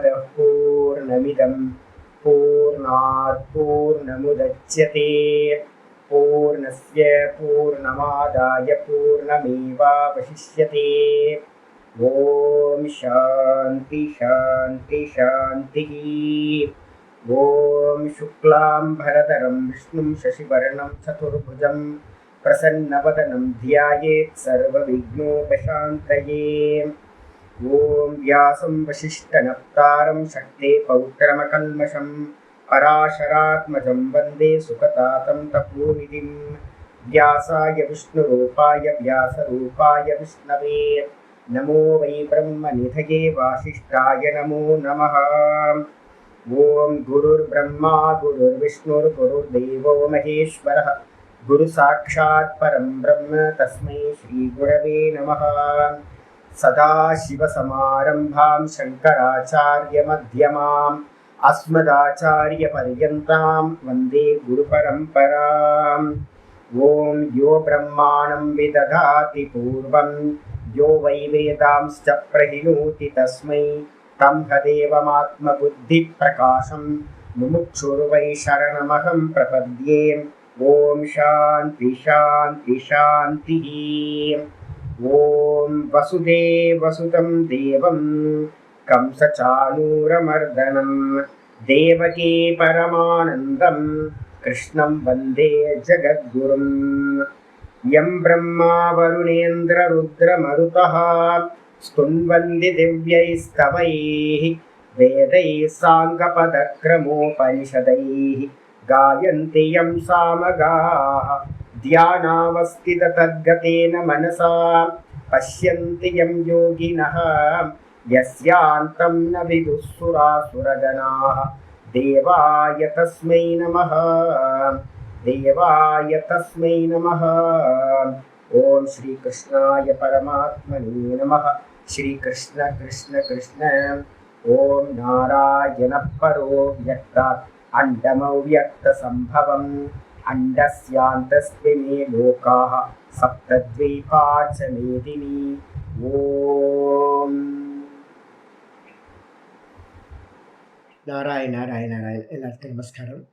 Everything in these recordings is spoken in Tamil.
पूर्णमदः पूर्णमिदं पूर्णात् पूर्णमुदच्यते पूर्णस्य पूर्णमादाय पूर्णमेवावशिष्यते। ॐ शान्ति शान्ति शान्तिः। ॐ शुक्लाम्बरधरं विष्णुं शशिवर्णं चतुर्भुजं प्रसन्नवदनं ध्यायेत् सर्वविघ्नोपशान्तये। ॐ व्यासं वसिष्ठनप्तारं शक्ते पौत्रमकल्मषं पराशरात्मजं वन्दे सुखतातं तपोनिधिं। व्यासाय विष्णुरूपाय व्यासरूपाय विष्णवे नमो वै ब्रह्मनिधये वासिष्ठाय नमो नमः। ॐ गुरुर्ब्रह्मा गुरुर्विष्णुर्गुरुर्देवो महेश्वरः गुरुसाक्षात् परं ब्रह्म तस्मै श्रीगुरवे नमः। सदाशिवसमारम्भां शङ्कराचार्यमध्यमाम् अस्मदाचार्यपर्यन्तां वन्दे गुरुपरम्पराम्। ॐ यो ब्रह्माणं विदधाति पूर्वं यो वै वेदांश्च प्रहिणोति तस्मै तदेवमात्मबुद्धिप्रकाशं मुमुक्षुर्वै शरणमहं प्रपद्ये। ॐ शान्ति शान्ति शान्तिः। ॐ वसुदेवसुतं देवं कंसचाणूरमर्दनं देवकी परमानन्दं कृष्णं वन्दे जगद्गुरुं। यं ब्रह्मा वरुणेन्द्ररुद्रमरुतः स्तुन्वन्ति दिव्यैस्तवैः वेदैः साङ्गपदक्रमोपनिषदैः गायन्ति यं सामगाः ध्यानावस्थिततद्गतेन मनसा पश्यन्ति यं योगिनः यस्यान्तं न विदुःसुरासुरगणाः। देवाय तस्मै नमः देवाय तस्मै नमः। ॐ श्रीकृष्णाय परमात्मने नमः। श्रीकृष्ण कृष्ण कृष्ण। ॐ नारायणः परो व्यक्तात् अण्डमव्यक्तसम्भवम् अण्डस्यान्तस्मिन् लोकाः सप्तद्वीपा च मेदिनी। ॐ நாராயண நாராயண நாராயண. எல்லாத்துக்கும் நமஸ்காரம்.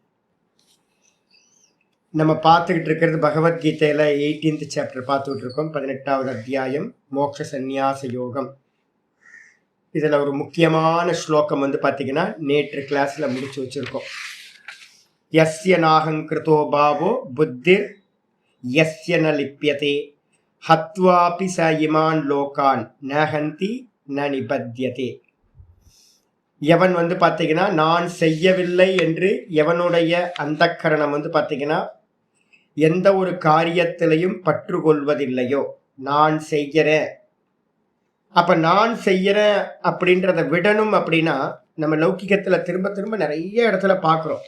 நம்ம பார்த்துக்கிட்டு இருக்கிறது பகவத்கீதையில் 18th சாப்டர் பார்த்துக்கிட்டு இருக்கோம். 18வது அத்தியாயம் மோட்ச சந்நியாச யோகம். இதில் ஒரு முக்கியமான ஸ்லோகம் பார்த்தீங்கன்னா நேற்று கிளாஸில் முடிச்சு வச்சுருக்கோம். யஸ்ய நாகங்கிருதோ பாவோ புத்திர் யஸ்ய ந லிப்யதே ஹத்வாபி ச இமான் லோகான் நஹந்தி ந நிபத்யதே. எவன் பார்த்தீங்கன்னா நான் செய்யவில்லை என்று எவனுடைய அந்தக்கரணம் பார்த்தீங்கன்னா எந்த ஒரு காரியத்திலையும் பற்று கொள்வதில்லையோ, நான் செய்கிறேன், அப்போ நான் செய்கிறேன் அப்படின்றத விடணும். அப்படின்னா நம்ம லௌகிகத்தில் திரும்ப திரும்ப நிறைய இடத்துல பார்க்குறோம்.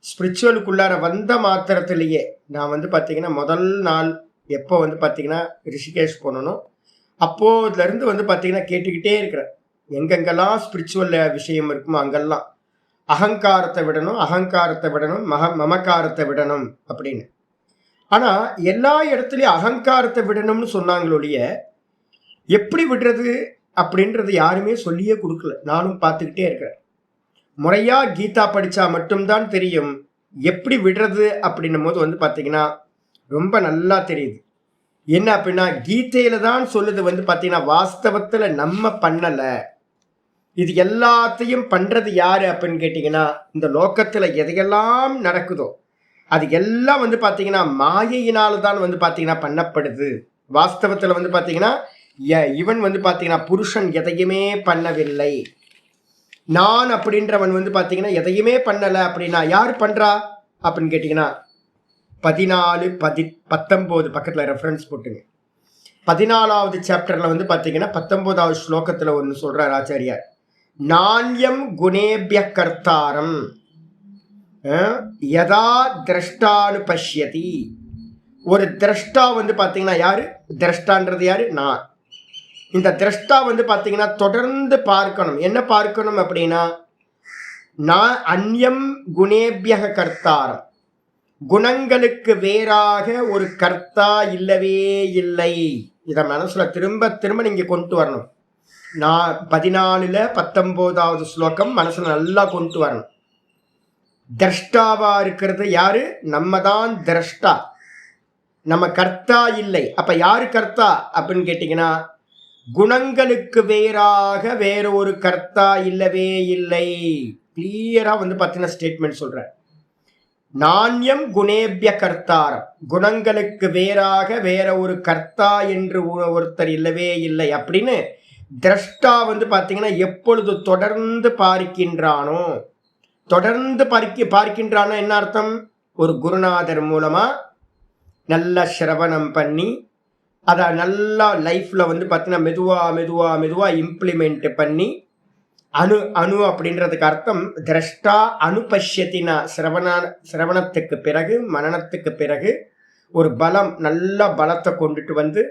ஸ்பிரிச்சுவலுக்குள்ளார வந்த மாத்திரத்திலேயே நான் பார்த்தீங்கன்னா முதல் நாள் எப்போ பார்த்தீங்கன்னா ரிஷிகேஷ் போனணும், அப்போதுலேருந்து பார்த்தீங்கன்னா கேட்டுக்கிட்டே இருக்கிறேன். எங்கெங்கெல்லாம் ஸ்பிரிச்சுவல் விஷயம் இருக்குமோ அங்கெல்லாம் அகங்காரத்தை விடணும், அகங்காரத்தை விடணும், மமக்காரத்தை விடணும் அப்படின்னு. ஆனால் எல்லா இடத்துலையும் அகங்காரத்தை விடணும்னு சொன்னாங்களோடைய எப்படி விடுறது அப்படின்றது யாருமே சொல்லியே கொடுக்கல. நானும் பார்த்துக்கிட்டே இருக்கிறேன். முறையாக கீதா படித்தா மட்டும்தான் தெரியும் எப்படி விடுறது அப்படின்னும் போது பார்த்தீங்கன்னா ரொம்ப நல்லா தெரியுது. என்ன அப்படின்னா கீதையில தான் சொல்லுது பார்த்தீங்கன்னா வாஸ்தவத்தில் நம்ம பண்ணலை, இது எல்லாத்தையும் பண்ணுறது யாரு அப்படின்னு கேட்டிங்கன்னா இந்த லோக்கத்தில் எதையெல்லாம் நடக்குதோ அது எல்லாம் பார்த்தீங்கன்னா மாயையினால தான் பார்த்தீங்கன்னா பண்ணப்படுது. வாஸ்தவத்தில் பார்த்தீங்கன்னா இவன் பார்த்தீங்கன்னா புருஷன் எதையுமே பண்ணவில்லை, நான் அப்படின்றவன் பார்த்தீங்கன்னா எதையுமே பண்ணலை. அப்படின்னா யார் பண்ணுறா அப்படின்னு கேட்டிங்கன்னா 14-19 பக்கத்தில் ரெஃபரன்ஸ் போட்டுங்க. 14வது சாப்டரில் பார்த்தீங்கன்னா 19வது ஸ்லோகத்தில் ஒன்று சொல்கிறார் ஆச்சாரியார், நாண்யம் குணேபிய கர்த்தாரம் யதா திரஷ்டானு பஷ்யதி. ஒரு திரஷ்டா பார்த்தீங்கன்னா யாரு திரஷ்டான்றது யாரு? நான். இந்த திரஷ்டா பார்த்தீங்கன்னா தொடர்ந்து பார்க்கணும். என்ன பார்க்கணும் அப்படின்னா நான் அந்யம் குணேபிய கர்த்தாரம், குணங்களுக்கு வேறாக ஒரு கர்த்தா இல்லவே இல்லை. இதை மனசுல திரும்ப திரும்ப நீங்க கொண்டு வரணும். நான் 14ல் 19வது ஸ்லோகம் மனசுல நல்லா கொண்டு வரணும். திரஷ்டாவா இருக்கிறது யாரு? நம்ம தான் திரஷ்டா, நம்ம கர்த்தா இல்லை. அப்ப யாரு கர்த்தா அப்படின்னு கேட்டீங்கன்னா, குணங்களுக்கு வேறாக வேற ஒரு கர்த்தா இல்லவே இல்லை. கிளியரா பார்த்தீங்கன்னா ஸ்டேட்மெண்ட் சொல்ற. நாண்யம் குணேபிய கர்த்தாரம், குணங்களுக்கு வேறாக வேற ஒரு கர்த்தா என்று ஒருத்தர் இல்லவே இல்லை அப்படின்னு திரஷ்டா பார்த்தீங்கன்னா எப்பொழுது தொடர்ந்து பார்க்கின்றானோ, தொடர்ந்து பார்க்கின்றானோ என்ன அர்த்தம்? ஒரு குருநாதர் மூலமா நல்லா சிரவணம் பண்ணி அதை நல்லா லைஃப்ல பார்த்தீங்கன்னா மெதுவா இம்ப்ளிமெண்ட் பண்ணி அணு அப்படின்றதுக்கு அர்த்தம் திரஷ்டா அனுபஷ்யத்தினா சிரவணத்துக்கு பிறகு மனனத்துக்கு பிறகு ஒரு பலம், நல்ல பலத்தை கொண்டுட்டு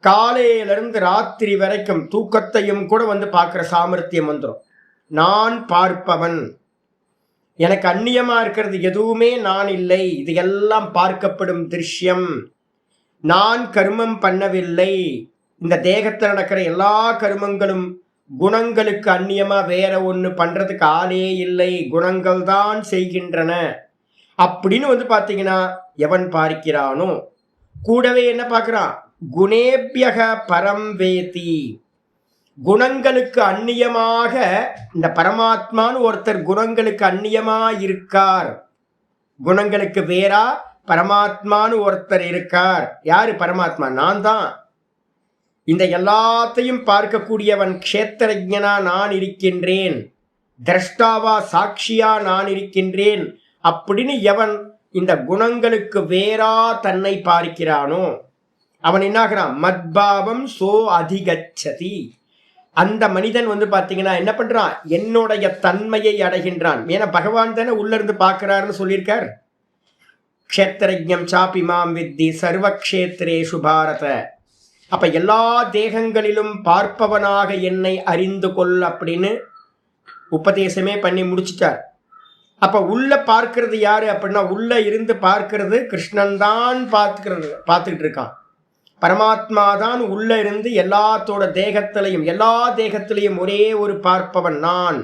காலையிலிருந்து ராத்திரி வரைக்கும் தூக்கத்தையும் கூட பார்க்குற சாமர்த்தியம் வந்துடும். நான் பார்ப்பவன், எனக்கு அந்நியமா இருக்கிறது எதுவுமே நான் இல்லை, இது எல்லாம் பார்க்கப்படும் திருஷ்யம். நான் கர்மம் பண்ணவில்லை, இந்த தேகத்தில் நடக்கிற எல்லா கர்மங்களும் குணங்களுக்கு அந்நியமா வேற ஒன்று பண்றதுக்கு ஆளே இல்லை, குணங்கள் தான் செய்கின்றன அப்படின்னு பார்த்தீங்கன்னா எவன் பார்க்கிறானோ கூடவே என்ன பார்க்கிறான்? குணேபியக பரம் வேதி, குணங்களுக்கு அந்நியமாக இந்த பரமாத்மான்னு ஒருத்தர் குணங்களுக்கு அந்நியமா இருக்கார். குணங்களுக்கு வேறா பரமாத்மான்னு ஒருத்தர் இருக்கார். யாரு பரமாத்மா? நான் தான். இந்த எல்லாத்தையும் பார்க்கக்கூடியவன் க்ஷேத்திரஜனா நான் இருக்கின்றேன், திரஷ்டாவா சாட்சியா நான் இருக்கின்றேன் அப்படின்னு எவன் இந்த குணங்களுக்கு வேறா தன்னை பார்க்கிறானோ அவன் என்னாகிறான்? மத்பாவம் சோ அதிகச்சதி. அந்த மனிதன் பார்த்தீங்கன்னா என்ன பண்றான்? என்னுடைய தன்மையை அடைகின்றான். ஏன்னா பகவான் தானே உள்ள இருந்து பார்க்கிறாருன்னு சொல்லியிருக்கார். க்ஷேத்திரஜம் சாபி மாம் வித்தி சர்வக்ஷேத்ரேஷு பாரத. அப்ப எல்லா தேகங்களிலும் பார்ப்பவனாக என்னை அறிந்து கொள் அப்படின்னு உபதேசமே பண்ணி முடிச்சிட்டார். அப்ப உள்ள பார்க்கிறது யாரு அப்படின்னா, உள்ள இருந்து பார்க்கிறது கிருஷ்ணன் தான் பார்த்துக்கிட்டு இருக்கான். பரமாத்மா தான் உள்ள இருந்து எல்லாத்தோட தேகத்திலையும் ஒரே ஒரு பார்ப்பவன் நான்.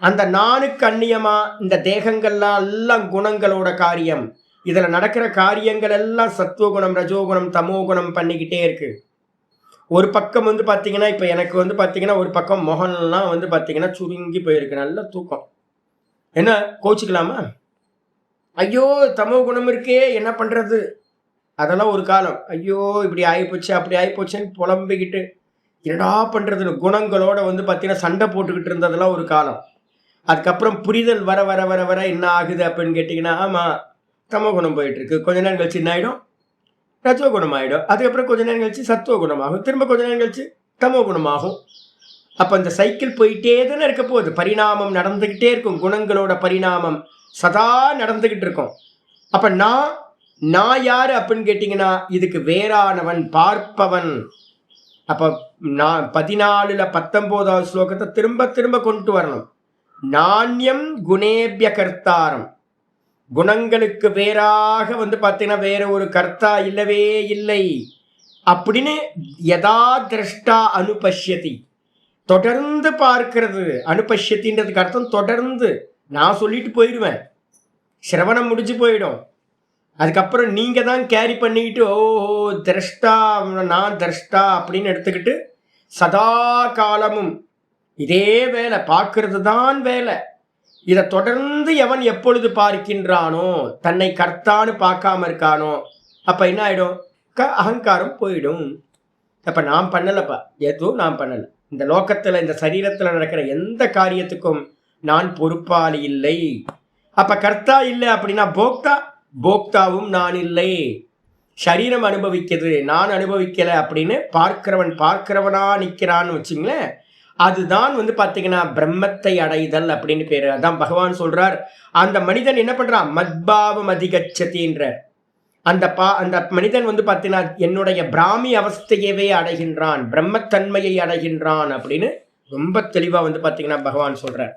அந்த நானுக்கு அந்நியமா இந்த தேகங்கள்லாம் எல்லாம் குணங்களோட காரியம். இதுல நடக்கிற காரியங்கள் எல்லாம் சத்துவகுணம் ரஜோகுணம் தமோகுணம் பண்ணிக்கிட்டே இருக்கு. ஒரு பக்கம் பார்த்தீங்கன்னா இப்ப எனக்கு பார்த்தீங்கன்னா ஒரு பக்கம் முகம்லாம் பார்த்தீங்கன்னா சுருங்கி போயிருக்கு, நல்ல தூக்கம். என்ன கோச்சிக்கலாமா? ஐயோ தமோ குணம் இருக்கே என்ன பண்றது, அதெல்லாம் ஒரு காலம். ஐயோ இப்படி ஆகிப்போச்சு அப்படி ஆகிப்போச்சுன்னு புலம்பிக்கிட்டு என்னடா பண்றதுன்னு குணங்களோட பார்த்தீங்கன்னா சண்டை போட்டுக்கிட்டு இருந்ததெல்லாம் ஒரு காலம். அதுக்கப்புறம் புரிதல் வர வர வர வர என்ன ஆகுது அப்படின்னு கேட்டிங்கன்னா, ஆமாம் தமோ குணம் போயிட்டு இருக்கு, கொஞ்ச நேரம் கழிச்சு என்ன ஆகிடும்? ரஜோ குணம் ஆகிடும். அதுக்கப்புறம் கொஞ்ச நேரம் கழிச்சு சத்துவ குணமாகும், திரும்ப கொஞ்ச நேரம் கழிச்சு தமோ குணமாகும். அப்போ இந்த சைக்கிள் போயிட்டே தானே இருக்க போகுது. பரிணாமம் நடந்துக்கிட்டே இருக்கும், குணங்களோட பரிணாமம் சதா நடந்துக்கிட்டு இருக்கும். அப்போ நான் யாரு அப்படின்னு கேட்டிங்கன்னா, இதுக்கு வேறானவன், பார்ப்பவன். அப்போ நான் 14ல் 19வது ஸ்லோகத்தை திரும்ப திரும்ப கொண்டு வரணும். நாண்யம் குணேபிய கர்த்தாரம், குணங்களுக்கு வேறாக பார்த்தீங்கன்னா வேற ஒரு கர்த்தா இல்லவே இல்லை அப்படின்னு யதா திரஷ்டா அனுபஷ்யதி, தொடர்ந்து பார்க்கிறது. அனுபஷ்யத்தின்றதுக்கு அர்த்தம் தொடர்ந்து. நான் சொல்லிட்டு போயிடுவேன், சிரவணம் முடிஞ்சு போயிடும். அதுக்கப்புறம் நீங்க தான் கேரி பண்ணிக்கிட்டு ஓஹோ திரஷ்டா நான் திரஷ்டா அப்படின்னு எடுத்துக்கிட்டு சதா காலமும் இதே வேலை, பார்க்கறது தான் வேலை. இதை தொடர்ந்து எவன் எப்பொழுது பார்க்கின்றானோ, தன்னை கர்த்தான்னு பார்க்காம இருக்கானோ, அப்ப என்ன ஆயிடும்? அகங்காரம் போயிடும். அப்ப நான் பண்ணலப்பா, எதுவும் நான் பண்ணல, இந்த லோகத்துல இந்த சரீரத்துல நடக்கிற எந்த காரியத்துக்கும் நான் பொறுப்பாளி இல்லை. அப்ப கர்த்தா இல்லை அப்படின்னா போக்தாவும் நான் இல்லை. சரீரம் அனுபவிக்கிறது, நான் அனுபவிக்கல அப்படின்னு பார்க்கிறவனா நிற்கிறான்னு வச்சுங்களேன். அதுதான் பார்த்தீங்கன்னா பிரம்மத்தை அடைதல் அப்படின்னு பேரு. அதான் பகவான் சொல்றார், அந்த மனிதன் என்ன பண்றான்? மத்பாவம் அதிகச்சதின்ற அந்த மனிதன் பார்த்தீங்கன்னா என்னுடைய பிராமி அவஸ்தையவே அடைகின்றான், பிரம்மத்தன்மையை அடைகின்றான் அப்படின்னு ரொம்ப தெளிவா பார்த்தீங்கன்னா பகவான் சொல்றார்.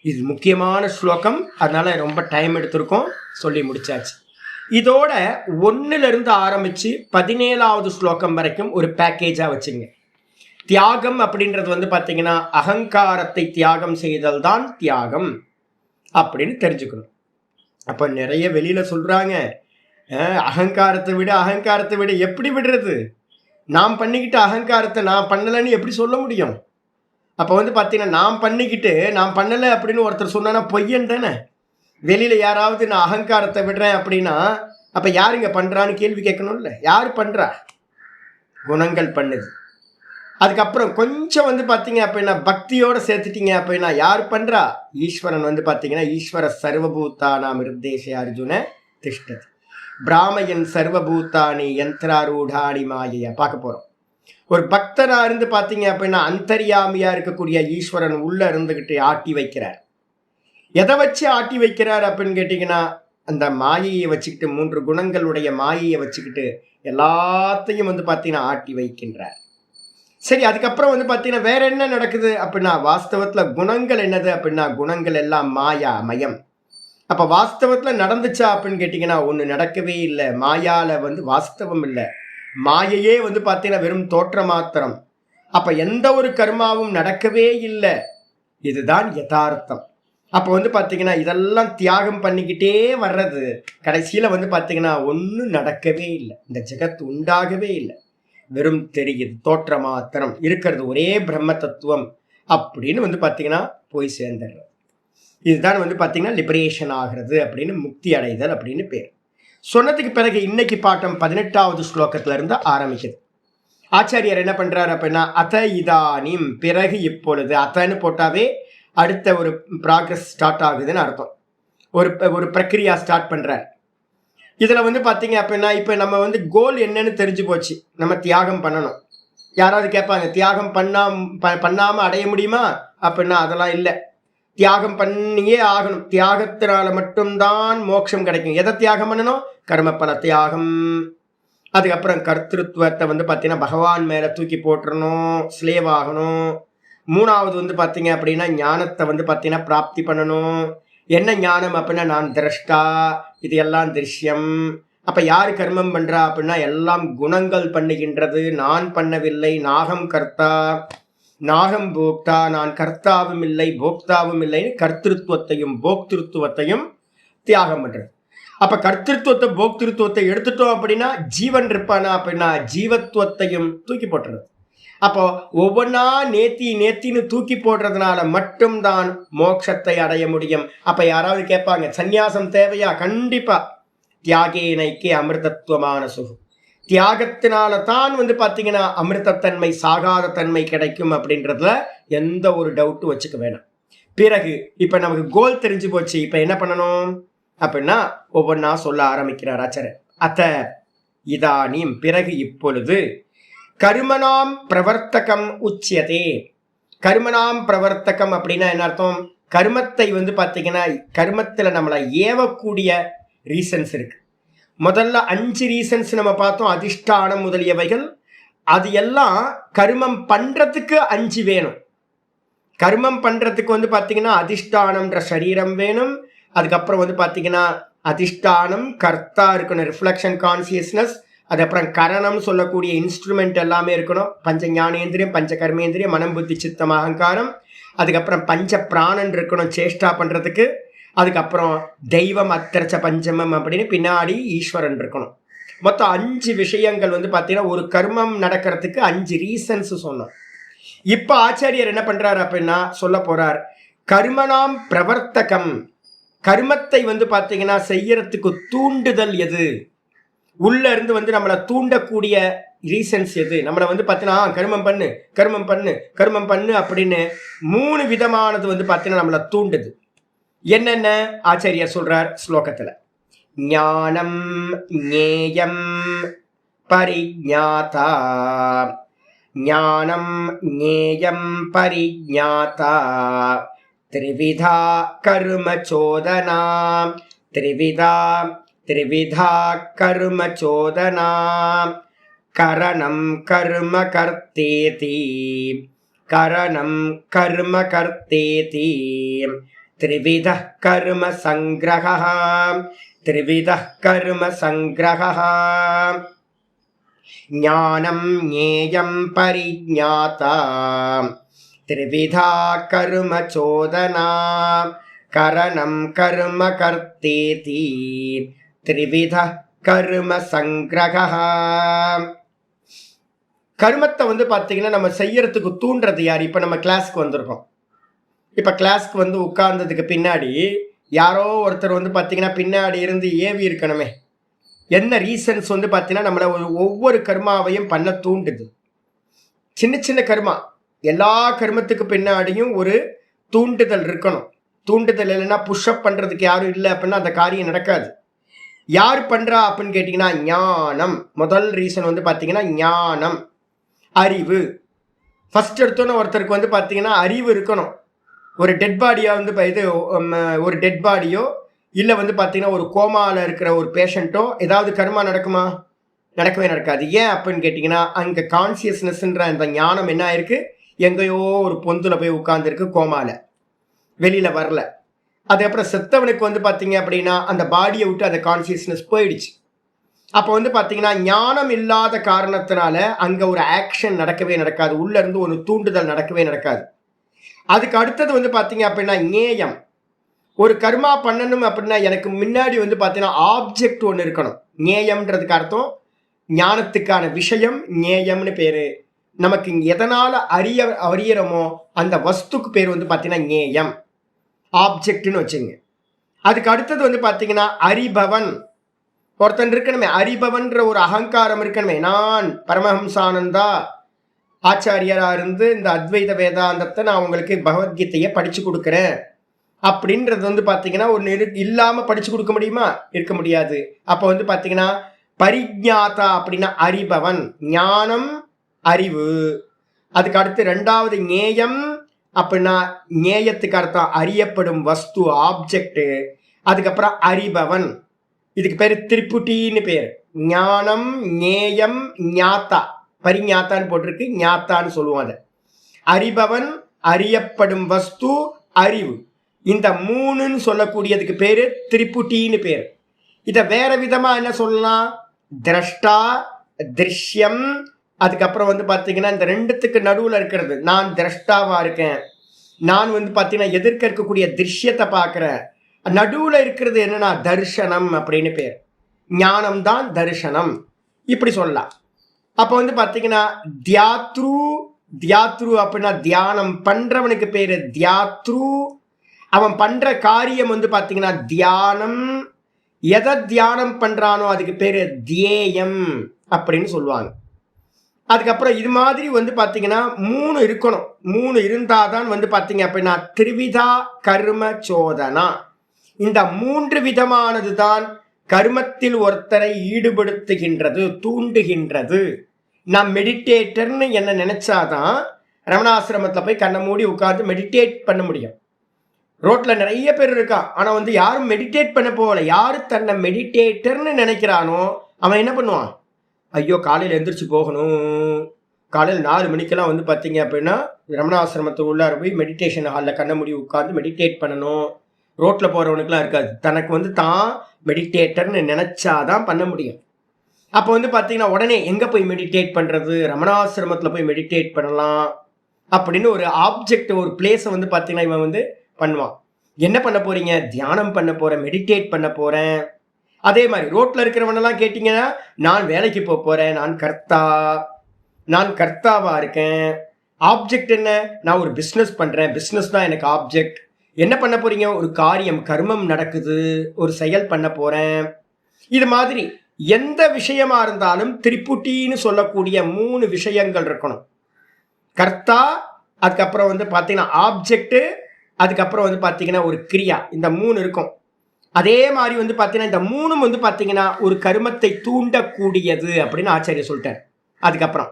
இது முக்கியமான ஸ்லோகம், அதனால ரொம்ப டைம் எடுத்திருக்கோம், சொல்லி முடிச்சாச்சு. இதோட 1லிருந்து ஆரம்பிச்சு 17வது ஸ்லோகம் வரைக்கும் ஒரு பேக்கேஜா வச்சுங்க. தியாகம் அப்படின்றது வந்து பார்த்தீங்கன்னா அகங்காரத்தை தியாகம் செய்தல் தான் தியாகம் அப்படின்னு தெரிஞ்சுக்கணும். அப்போ நிறைய வெளியில சொல்றாங்க, அகங்காரத்தை விட எப்படி விடுறது? நாம் பண்ணிக்கிட்டு அகங்காரத்தை நான் பண்ணலைன்னு எப்படி சொல்ல முடியும்? அப்போ வந்து பார்த்தீங்கன்னா நாம் பண்ணிக்கிட்டு நான் பண்ணலை அப்படின்னு ஒருத்தர் சொன்னா பொய்யன் தானே. வெளியில யாராவது நான் அகங்காரத்தை விடுறேன் அப்படின்னா அப்போ யாருங்க பண்றான்னு கேள்வி கேட்கணும்ல. யார் பண்றா? குணங்கள் பண்ணுது. அதுக்கப்புறம் கொஞ்சம் வந்து பார்த்தீங்க அப்படின்னா பக்தியோடு சேர்த்துட்டீங்க அப்படின்னா யார் பண்ணுறா? ஈஸ்வரன் வந்து பார்த்தீங்கன்னா ஈஸ்வர சர்வபூதானாம் நிர்தேச அர்ஜுன திஷ்டதி பிராமயன் சர்வபூதானி யந்திராரூடானி மாயையா பார்க்க போகிறோம். ஒரு பக்தராக இருந்து பார்த்தீங்க அப்படின்னா அந்தர்யாமியாக இருக்கக்கூடிய ஈஸ்வரன் உள்ளே இருந்துக்கிட்டு ஆட்டி வைக்கிறார். எதை வச்சு ஆட்டி வைக்கிறார் அப்படின்னு கேட்டிங்கன்னா அந்த மாயையை வச்சுக்கிட்டு 3 குணங்களுடைய மாயையை வச்சுக்கிட்டு எல்லாத்தையும் வந்து பார்த்தீங்கன்னா ஆட்டி வைக்கின்றார். சரி, அதுக்கப்புறம் வந்து பார்த்தீங்கன்னா வேற என்ன நடக்குது அப்படின்னா வாஸ்தவத்தில் குணங்கள் என்னது அப்படின்னா குணங்கள் எல்லாம் மாயா மயம். அப்போ வாஸ்தவத்தில் நடந்துச்சா அப்படின்னு கேட்டிங்கன்னா ஒன்று நடக்கவே இல்லை. மாயால வந்து வாஸ்தவம் இல்லை. மாயையே வந்து பார்த்தீங்கன்னா வெறும் தோற்ற மாத்திரம். அப்போ எந்த ஒரு கர்மாவும் நடக்கவே இல்லை. இதுதான் யதார்த்தம். அப்போ வந்து பார்த்தீங்கன்னா இதெல்லாம் தியாகம் பண்ணிக்கிட்டே வர்றது கடைசியில் வந்து பார்த்தீங்கன்னா ஒன்றும் நடக்கவே இல்லை. இந்த ஜெகத் உண்டாகவே இல்லை. வெறும் தெரியுது, தோற்ற மாத்திரம் இருக்கிறது, ஒரே பிரம்ம தத்துவம் அப்படின்னு வந்து பார்த்தீங்கன்னா போய் சேர்ந்துடுறது. இதுதான் வந்து பார்த்தீங்கன்னா லிபரேஷன் ஆகிறது அப்படின்னு முக்தி அடைதல் அப்படின்னு பேர். சொன்னதுக்கு பிறகு இன்னைக்கு பாட்டம் 18வது ஸ்லோகத்துல இருந்து ஆரம்பிக்குது. ஆச்சாரியர் என்ன பண்றாரு அப்படின்னா அத இதானிம் பிறகு இப்பொழுது. அத்தன்னு போட்டாவே அடுத்த ஒரு ப்ராக்ரஸ் ஸ்டார்ட் ஆகுதுன்னு அர்த்தம். ஒரு பிரக்ரியா ஸ்டார்ட் பண்றார். இதில் வந்து பார்த்தீங்க அப்படின்னா இப்போ நம்ம வந்து கோல் என்னன்னு தெரிஞ்சு போச்சு. நம்ம தியாகம் பண்ணணும். யாராவது கேட்பாங்க தியாகம் பண்ணாமல் அடைய முடியுமா அப்படின்னா அதெல்லாம் இல்லை. தியாகம் பண்ணியே ஆகணும். தியாகத்தினால மட்டும்தான் மோட்சம் கிடைக்கும். எதை தியாகம் பண்ணணும்? கர்மப்பல தியாகம். அதுக்கப்புறம் கர்த்திருவத்தை வந்து பார்த்தீங்கன்னா பகவான் மேலே தூக்கி போட்டுறணும், ஸ்லேவ் ஆகணும். 3வது வந்து பார்த்தீங்க அப்படின்னா ஞானத்தை வந்து பார்த்தீங்கன்னா பிராப்தி பண்ணணும். என்ன ஞானம் அப்படின்னா நான் திரஷ்டா, இது எல்லாம் திருஷ்யம். அப்ப யாரு கர்மம் பண்றா அப்படின்னா எல்லாம் குணங்கள் பண்ணுகின்றது. நான் பண்ணவில்லை. நாகம் கர்த்தா, நாகம் போக்தா, நான் கர்த்தாவும் இல்லை போக்தாவும் இல்லைன்னு கர்த்திருவத்தையும் போக்திருத்துவத்தையும் தியாகம் பண்றது. அப்ப கர்த்திருவத்தை போக்திருத்துவத்தை எடுத்துட்டோம் அப்படின்னா ஜீவன் இருப்பானா அப்படின்னா ஜீவத்துவத்தையும் தூக்கி போட்டுறது. அப்போ ஒவ்வொன்றா நேத்தின்னு தூக்கி போடுறதுனால மட்டும்தான் மோட்சத்தை அடைய முடியும். அப்ப யாராவது கேட்பாங்க சந்நியாசம் தேவையா? கண்டிப்பா. தியாகேனைக்கே அமிர்தத்துவமான சுகு. தியாகத்தினால தான் வந்து பார்த்தீங்கன்னா அமிர்தத்தன்மை, சாகாத தன்மை கிடைக்கும் அப்படின்றதுல எந்த ஒரு டவுட்டும் வச்சுக்க வேணாம். பிறகு இப்ப நமக்கு கோல் தெரிஞ்சு போச்சு. இப்ப என்ன பண்ணணும் அப்படின்னா ஒவ்வொன்றா சொல்ல ஆரம்பிக்கிறார் ஆச்சாரியர். அத இதானிம் பிறகு இப்பொழுது கர்மனாம் பிரவர்த்தகம் உச்சியதே. கர்மனாம் பிரவர்த்தகம் அப்படின்னா என்ன அர்த்தம்? கர்மத்தை வந்து பார்த்தீங்கன்னா கர்மத்தில் நம்மளை ஏவக்கூடிய ரீசன்ஸ் இருக்கு. முதல்ல 5 ரீசன்ஸ் நம்ம பார்த்தோம், அதிஷ்டானம் முதலியவைகள். அது எல்லாம் கர்மம் பண்றதுக்கு 5 வேணும். கர்மம் பண்றதுக்கு வந்து பார்த்தீங்கன்னா அதிஷ்டானம்ன்ற சரீரம் வேணும். அதுக்கப்புறம் வந்து பார்த்தீங்கன்னா அதிஷ்டானம் கர்த்தா இருக்கணும், ரிஃப்ளெக்ஷன் கான்சியஸ்னஸ். அதுக்கப்புறம் கரணம் சொல்லக்கூடிய இன்ஸ்ட்ருமெண்ட் எல்லாமே இருக்கணும். பஞ்ச ஞானேந்திரியம், பஞ்ச கர்மேந்திரியம், மனம் புத்தி சித்தம் அகங்காரம். அதுக்கப்புறம் பஞ்ச பிராணன் இருக்கணும் சேஷ்டா பண்றதுக்கு. அதுக்கப்புறம் தெய்வம் அத்திரச்ச பஞ்சமம் அப்படின்னு பின்னாடி ஈஸ்வரன் இருக்கணும். மொத்தம் 5 விஷயங்கள் வந்து பார்த்தீங்கன்னா ஒரு கர்மம் நடக்கிறதுக்கு 5 ரீசன்ஸ் சொன்னோம். இப்போ ஆச்சாரியர் என்ன பண்றாரு அப்படின்னா சொல்ல போறார் கர்மனாம் பிரவர்த்தகம். கர்மத்தை வந்து பார்த்தீங்கன்னா செய்யறதுக்கு தூண்டுதல் எது? உள்ள இருந்து வந்து நம்மளை தூண்டக்கூடிய ரீசன்ஸ் எது? நம்மளை வந்து பார்த்தீங்கன்னா கர்மம் பண்ணு கர்மம் பண்ணு கர்மம் பண்ணு அப்படின்னு 3 விதமானது வந்து பார்த்தீங்கன்னா நம்மளை தூண்டுது. என்னென்ன ஆச்சாரியர் சொல்றார் ஸ்லோகத்துல? ஞானம் ஞேயம் பரிஞாதா. ஞானம் ஞேயம் பரிஞாதா த்ரிவிதா கர்ம சோதனா. த்ரிவிதா கர்ம சோதனா. கரணம் கர்ம கர்த்தேதி. கரணம் கர்ம கர்த்தேதி. த்ரிவித கர்ம சங்கிரஹ. த்ரிவித கர்ம சங்கிரஹ. ஞானம் ஞேயம் பரிஞாதா திரிவிதா கர்ம சோதனா கரணம் கர்ம கர்த்தேதி திரிவித கர்ம சங்கிரகா. கர்மத்தை பார்த்தீங்கன்னா நம்ம செய்யறதுக்கு தூண்டுறது யார்? இப்போ நம்ம கிளாஸ்க்கு வந்திருக்கோம். இப்போ கிளாஸ்க்கு உட்கார்ந்ததுக்கு பின்னாடி யாரோ ஒருத்தர் பார்த்தீங்கன்னா பின்னாடி இருந்து ஏவி இருக்கணுமே. என்ன ரீசன்ஸ் பார்த்தீங்கன்னா நம்மளை ஒவ்வொரு கர்மாவையும் பண்ண தூண்டுது. சின்ன சின்ன கர்மா, எல்லா கர்மத்துக்கு பின்னாடியும் ஒரு தூண்டுதல் இருக்கணும். தூண்டுதல் இல்லைன்னா புஷ்அப் பண்ணுறதுக்கு யாரும் இல்லை அப்படின்னா அந்த காரியம் நடக்காது. யார் பண்ணுறா அப்படின்னு கேட்டிங்கன்னா ஞானம். முதல் ரீசன் பார்த்தீங்கன்னா ஞானம், அறிவு. ஃபஸ்ட் எடுத்தோன்னே ஒருத்தருக்கு பார்த்தீங்கன்னா அறிவு இருக்கணும். ஒரு டெட் பாடியாக ஒரு டெட் பாடியோ இல்லை பார்த்தீங்கன்னா ஒரு கோமாவில் இருக்கிற ஒரு பேஷண்ட்டோ ஏதாவது கர்மா நடக்குமா? நடக்கவே நடக்காது. ஏன் அப்படின்னு கேட்டிங்கன்னா அங்கே கான்சியஸ்னஸ்ன்ற அந்த ஞானம் என்ன ஆயிருக்கு, எங்கேயோ ஒரு பொந்தில் போய் உட்காந்துருக்கு, கோமாவில் வெளியில் வரல. அதுக்கப்புறம் செத்தவனுக்கு பார்த்தீங்க அப்படின்னா அந்த பாடியை விட்டு அந்த கான்சியஸ்னஸ் போயிடுச்சு. அப்போ பார்த்தீங்கன்னா ஞானம் இல்லாத காரணத்தினால அங்கே ஒரு ஆக்ஷன் நடக்கவே நடக்காது, உள்ளேருந்து ஒரு தூண்டுதல் நடக்கவே நடக்காது. அதுக்கு அடுத்தது பார்த்தீங்க அப்படின்னா ஞேயம். ஒரு கர்மா பண்ணணும் அப்படின்னா எனக்கு முன்னாடி பார்த்தீங்கன்னா ஆப்ஜெக்ட் ஒன்று இருக்கணும். ஞேயம்ன்றதுக்கு அர்த்தம் ஞானத்துக்கான விஷயம், ஞேயம்னு பேர். நமக்கு எதனால் அறியறோமோ அந்த வஸ்துக்கு பேர் பார்த்தீங்கன்னா ஞேயம், ஆப்ஜெக்ட்னு வச்சுங்க. அதுக்கு அடுத்தது பார்த்தீங்கன்னா அறிபவன். ஒருத்தன் இருக்கணுமே, அறிபவன்ற ஒரு அகங்காரம் இருக்கணுமே. நான் பரமஹம்சானந்தா ஆச்சாரியராக இருந்து இந்த அத்வைத வேதாந்தத்தை நான் உங்களுக்கு பகவத்கீதையை படித்து கொடுக்குறேன் அப்படின்றது பார்த்தீங்கன்னா ஒன்று இல்லாமல் படித்து கொடுக்க முடியுமா? இருக்க முடியாது. அப்போ பார்த்தீங்கன்னா பரிஞாதா அப்படின்னா அறிபவன், ஞானம், அறிவு. அதுக்கு அடுத்து ரெண்டாவது ஞேயம் அப்படின்னா ஞேயத்துக்கு அர்த்தம் அறியப்படும் வஸ்து, ஆப்ஜெக்ட். அதுக்கப்புறம் அறிபவன், இதுக்கு பேர் திரிபுட்டின்னு பேர். ஞானம் ஞேயம் ஞாத்தா, பரிஞாத்தான்னு போட்டிருக்கு, ஞாத்தான்னு சொல்லுவாங்க. அறிபவன், அறியப்படும் வஸ்து, அறிவு. இந்த மூணுன்னு சொல்லக்கூடியதுக்கு பேரு திரிபுட்டின்னு பேர். இதை வேற விதமா என்ன சொல்லலாம்? திரஷ்டா, திருஷ்யம். அதுக்கப்புறம் பார்த்தீங்கன்னா இந்த ரெண்டுத்துக்கு நடுவில் இருக்கிறது நான் திரஷ்டாவா இருக்கேன், நான் பார்த்தீங்கன்னா எதிர்க்க இருக்கக்கூடிய திருஷ்யத்தை பார்க்குறேன். நடுவில் இருக்கிறது என்னன்னா தர்ஷனம் அப்படின்னு பேர். ஞானம் தான் தர்ஷனம், இப்படி சொல்லலாம். அப்போ பார்த்தீங்கன்னா தியாத்ரு. தியாத்ரு அப்படின்னா தியானம் பண்றவனுக்கு பேரு தியாத்ரு. அவன் பண்ற காரியம் பார்த்தீங்கன்னா தியானம். எதை தியானம் பண்றானோ அதுக்கு பேரு தியேயம் அப்படின்னு சொல்லுவாங்க. அதுக்கப்புறம் இது மாதிரி பார்த்தீங்கன்னா மூணு இருக்கணும். மூணு இருந்தாதான் பார்த்தீங்க அப்படின்னா திரிவிதா கர்ம சோதனா. இந்த மூன்று விதமானது தான் கர்மத்தில் ஒருத்தரை ஈடுபடுத்துகின்றது, தூண்டுகின்றது. நான் மெடிடேட்டர்னு என்ன நினைச்சாதான் ரமணாசிரமத்தில் போய் கண்ணை மூடி உட்காந்து மெடிடேட் பண்ண முடியும். ரோட்டில் நிறைய பேர் இருக்கா, ஆனால் யாரும் மெடிடேட் பண்ண போகல. யாரு தன்னை மெடிடேட்டர்னு நினைக்கிறானோ அவன் என்ன பண்ணுவான்? ஐயோ காலையில் எந்திரிச்சு போகணும், காலையில் 4 மணிக்கெல்லாம் பார்த்தீங்க அப்படின்னா ரமணாசிரமத்துக்கு உள்ளார போய் மெடிடேஷன் ஹாலில் கண்ணை மூடி உட்காந்து மெடிடேட் பண்ணணும். ரோட்டில் போகிறவனுக்குலாம் இருக்காது. தனக்கு தான் மெடிடேட்டர்னு நினச்சாதான் பண்ண முடியும். அப்போ பார்த்தீங்கன்னா உடனே எங்கே போய் மெடிடேட் பண்ணுறது? ரமணாசிரமத்தில் போய் மெடிடேட் பண்ணலாம் அப்படின்னு ஒரு ஆப்ஜெக்ட், ஒரு பிளேஸை பார்த்தீங்கன்னா இவன் பண்ணுவான். என்ன பண்ண போறீங்க? தியானம் பண்ண போகிறேன், மெடிடேட் பண்ண போகிறேன். அதே மாதிரி ரோட்டில் இருக்கிறவனெல்லாம் கேட்டிங்கன்னா நான் வேலைக்கு போக போகிறேன், நான் கர்த்தாவாக இருக்கேன். ஆப்ஜெக்ட் என்ன? நான் ஒரு பிஸ்னஸ் பண்ணுறேன், பிஸ்னஸ் தான் எனக்கு ஆப்ஜெக்ட். என்ன பண்ண போறீங்க? ஒரு காரியம், கர்மம் நடக்குது, ஒரு செயல் பண்ண போகிறேன். இது மாதிரி எந்த விஷயமா இருந்தாலும் திரிபுட்டின்னு சொல்லக்கூடிய 3 விஷயங்கள் இருக்கணும். கர்த்தா, அதுக்கப்புறம் பார்த்தீங்கன்னா ஆப்ஜெக்ட், அதுக்கப்புறம் பார்த்தீங்கன்னா ஒரு கிரியா. இந்த 3 இருக்கும். அதே மாதிரி பார்த்தீங்கன்னா இந்த 3 பார்த்தீங்கன்னா ஒரு கர்மத்தை தூண்டக்கூடியது அப்படின்னு ஆச்சாரியர் சொல்லிட்டார். அதுக்கப்புறம்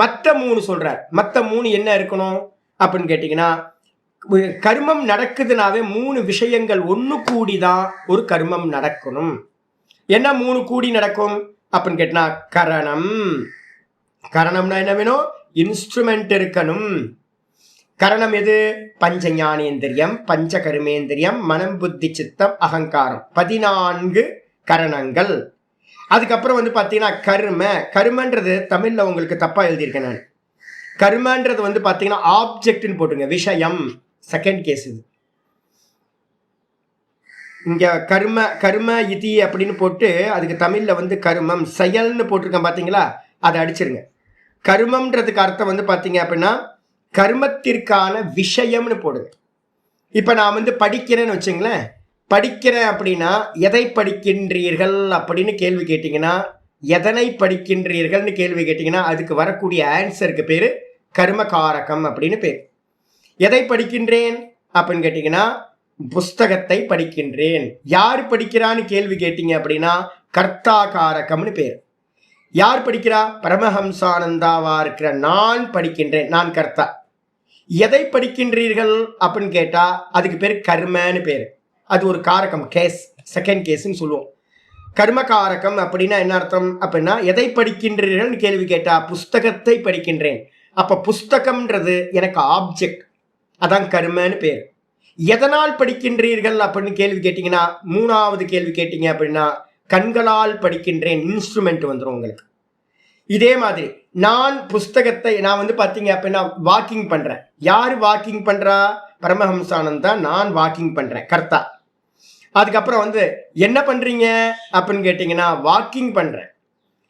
மற்ற 3 சொல்றார். மற்ற 3 என்ன இருக்கணும் அப்படின்னு கேட்டீங்கன்னா, கர்மம் நடக்குதுனாவே 3 விஷயங்கள் ஒன்று கூடிதான் ஒரு கர்மம் நடக்கணும். என்ன 3 கூடி நடக்கும் அப்படின்னு கேட்டா கரணம். கரணம்னா என்ன வேணும்? இன்ஸ்ட்ருமெண்ட் இருக்கணும். கரணம் எது? பஞ்ச ஞானேந்திரியம், பஞ்ச கர்மேந்திரியம், மனம், புத்தி, சித்தம், அகங்காரம். 14 கரணங்கள். அதுக்கப்புறம் வந்து பார்த்தீங்கன்னா கர்மன்றது தமிழில் உங்களுக்கு தப்பாக எழுதியிருக்கேன் நான். கர்மன்றது வந்து பார்த்தீங்கன்னா ஆப்ஜெக்ட்னு போட்டுங்க, விஷயம். செகண்ட் கேஸ் இது. இங்க கர்ம இதி அப்படின்னு போட்டு அதுக்கு தமிழ்ல வந்து கர்மம் செயல்னு போட்டிருக்கேன் பார்த்தீங்களா, அதை அடிச்சிருங்க. கர்மம்ன்றதுக்கு அர்த்தம் வந்து பார்த்தீங்க அப்படின்னா கர்மத்திற்கான விஷயம்னு போடுங்க. இப்போ நான் வந்து படிக்கிறேன்னு வச்சுங்களேன், படிக்கிறேன் அப்படின்னா எதை படிக்கின்றீர்கள் அப்படின்னு கேள்வி கேட்டிங்கன்னா, எதனை படிக்கின்றீர்கள்னு கேள்வி கேட்டிங்கன்னா அதுக்கு வரக்கூடிய ஆன்சருக்கு பேர் கர்மகாரகம் அப்படின்னு பேர். எதை படிக்கின்றேன் அப்படின்னு கேட்டிங்கன்னா புஸ்தகத்தை படிக்கின்றேன். யார் படிக்கிறான்னு கேள்வி கேட்டீங்க அப்படின்னா கர்த்தாகாரகம்னு பேர். யார் படிக்கிறா? பரமஹம்சானந்தாவா இருக்கிற நான் படிக்கின்றேன், நான் கர்த்தா. எதை படிக்கின்றீர்கள் அப்படின்னு கேட்டா அதுக்கு பேர் கர்மன்னு பேர். அது ஒரு காரகம், கேஸ், செகண்ட் கேஸ்ன்னு சொல்லுவோம். கர்மகாரகம் அப்படின்னா என்ன அர்த்தம் அப்படின்னா எதை படிக்கின்றீர்கள் கேள்வி கேட்டா புஸ்தகத்தை படிக்கின்றேன். அப்ப புஸ்தகம்ன்றது எனக்கு ஆப்ஜெக்ட், அதான் கர்மன்னு பேர். எதனால் படிக்கின்றீர்கள் அப்படின்னு கேள்வி கேட்டீங்கன்னா மூணாவது கேள்வி கேட்டீங்க அப்படின்னா கண்களால் படிக்கின்றேன், இன்ஸ்ட்ருமெண்ட் வந்துடும் உங்களுக்கு. இதே மாதிரி நான் புஸ்தகத்தை நான் வந்து பார்த்தீங்க அப்படின்னா வாக்கிங் பண்றேன். யாரு வாக்கிங் பண்றா? பரமஹம்சானந்தா. நான் வாக்கிங் பண்றேன், கர்த்தா. அதுக்கப்புறம் வந்து என்ன பண்றீங்க அப்படின்னு கேட்டீங்கன்னா வாக்கிங் பண்றேன்.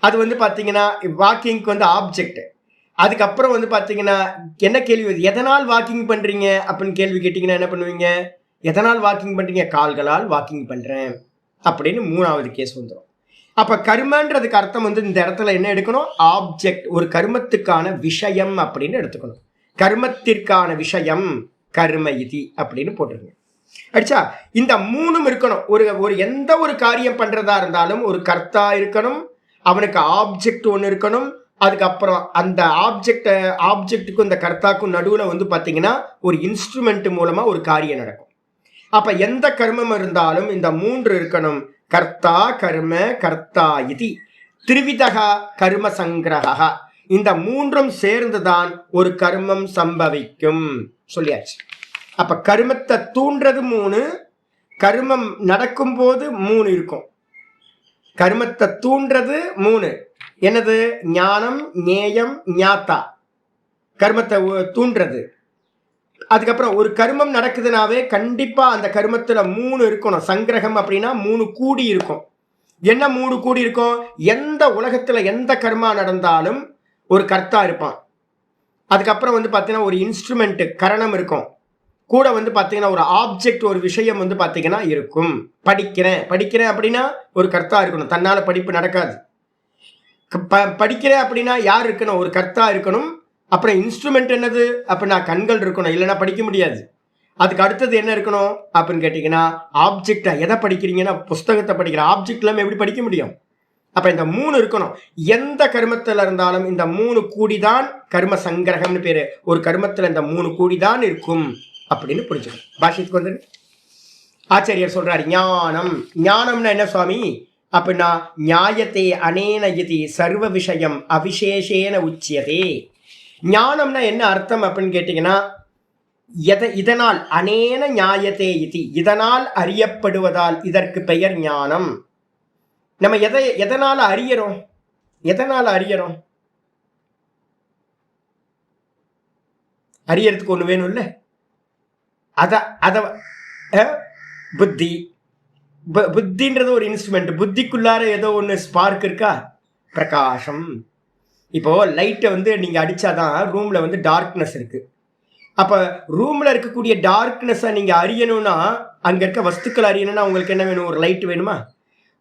அது வந்து பார்த்தீங்கன்னா வாக்கிங்க்கு வந்து ஆப்ஜெக்ட். அதுக்கப்புறம் வந்து பார்த்தீங்கன்னா என்ன கேள்வி, எதனால் வாக்கிங் பண்றீங்க அப்படின்னு கேள்வி கேட்டீங்கன்னா என்ன பண்ணுவீங்க? எதனால் வாக்கிங் பண்றீங்க? கால்களால் வாக்கிங் பண்றேன் அப்படின்னு மூணாவது கேஸ் வந்துடும். அப்ப கர்மன்றதுக்கு அர்த்தம் வந்து இந்த இடத்துல என்ன எடுக்கணும்? ஆப்ஜெக்ட், ஒரு கர்மத்துக்கான விஷயம் அப்படின்னு எடுத்துக்கணும். கர்மத்திற்கான விஷயம் கர்ம இதி அப்படின்னு போட்டுருங்க. அடிச்சா இந்த மூணும் இருக்கணும். ஒரு எந்த ஒரு காரியம் பண்றதா இருந்தாலும் ஒரு கர்த்தா இருக்கணும், அவனுக்கு ஆப்ஜெக்ட் ஒன்று இருக்கணும். அதுக்கப்புறம் அந்த ஆப்ஜெக்டுக்கும் இந்த கர்த்தாக்கும் நடுவில் வந்து பார்த்தீங்கன்னா ஒரு இன்ஸ்ட்ருமெண்ட் மூலமா ஒரு காரியம் நடக்கும். அப்ப எந்த கர்மம் இருந்தாலும் இந்த மூன்று இருக்கணும். கர்த்தா கர்ம கர்த்தா இதி திரிவிதகா கர்ம சங்கிரகா. இந்த மூன்றும் சேர்ந்துதான் ஒரு கர்மம் சம்பவிக்கும் சொல்லியாச்சு. அப்ப கர்மத்தை தூண்டுறது மூணு, கர்மம் நடக்கும் போது மூணு இருக்கும். கர்மத்தை தூண்டுறது மூணு, என்னது? ஞானம், ஞேயம், ஞாத்தா. கர்மத்தை தூண்டுறது. அதுக்கப்புறம் ஒரு கர்மம் நடக்குதுனாவே கண்டிப்பா அந்த கர்மத்துல மூணு இருக்கணும். சங்கிரகம் அப்படின்னா மூணு கூடி இருக்கும். என்ன மூணு கூடி இருக்கும்? எந்த உலகத்துல எந்த கர்மா நடந்தாலும் ஒரு கர்த்தா இருப்பான். அதுக்கப்புறம் வந்து பார்த்தீங்கன்னா ஒரு இன்ஸ்ட்ருமெண்ட் கரணம் இருக்கும். கூட வந்து பார்த்தீங்கன்னா ஒரு ஆப்ஜெக்ட், ஒரு விஷயம் வந்து பார்த்தீங்கன்னா இருக்கும். படிக்கிறேன் அப்படின்னா ஒரு கர்த்தா இருக்கணும். தன்னால படிப்பு நடக்காது. படிக்கிறேன் அப்படின்னா யார் இருக்கணும்? ஒரு கர்த்தா இருக்கணும். அப்புறம் இன்ஸ்ட்ருமெண்ட் என்னது அப்படின்னா கண்கள் இருக்கணும், இல்லைன்னா படிக்க முடியாது. அதுக்கு அடுத்தது என்ன இருக்கணும் அப்படின்னு கேட்டீங்கன்னா ஆப்ஜெக்டா. எதை படிக்கிறீங்கன்னா புஸ்தகத்தை படிக்கிற. ஆப்ஜெக்ட் இல்லாமல் எப்படி படிக்க முடியும்? அப்ப இந்த மூணு இருக்கணும். எந்த கர்மத்தில் இருந்தாலும் இந்த மூணு கூடிதான் கர்ம சங்கிரகம்னு பேரு. ஒரு கர்மத்தில் இந்த மூணு கூடிதான் இருக்கும் அப்படின்னு புரிஞ்சுக்கணும். பாஷித்துக்கு வந்து ஆச்சாரியர் சொல்றாரு ஞானம். ஞானம்னா என்ன சுவாமி அப்படின்னா நியாயத்தை அனேன இதி சர்வ விஷயம் அவிசேஷேன உச்சியதே. ஞானம்னா என்ன அர்த்தம் அப்படின்னு கேட்டீங்கன்னா இதனால் அனேன நியாயத்தே இதி, இதனால் அறியப்படுவதால் இதற்கு பெயர் ஞானம். நம்ம எதனால அறியறோம்? அறியறதுக்கு ஒண்ணு வேணும் இல்ல? அத புத்தின்றது ஒரு இன்ஸ்ட்ருமெண்ட். புத்திக்குள்ளார ஏதோ ஒன்று ஸ்பார்க் இருக்கா? பிரகாசம். இப்போ லைட்டை வந்து நீங்க அடிச்சாதான் ரூம்ல வந்து டார்க்னஸ் இருக்கு. அப்ப ரூம்ல இருக்கக்கூடிய டார்க்னஸை நீங்க அறியணும்னா அங்க இருக்க வஸ்துக்கள் அறியணும்னா உங்களுக்கு என்ன வேணும்? ஒரு லைட் வேணுமா?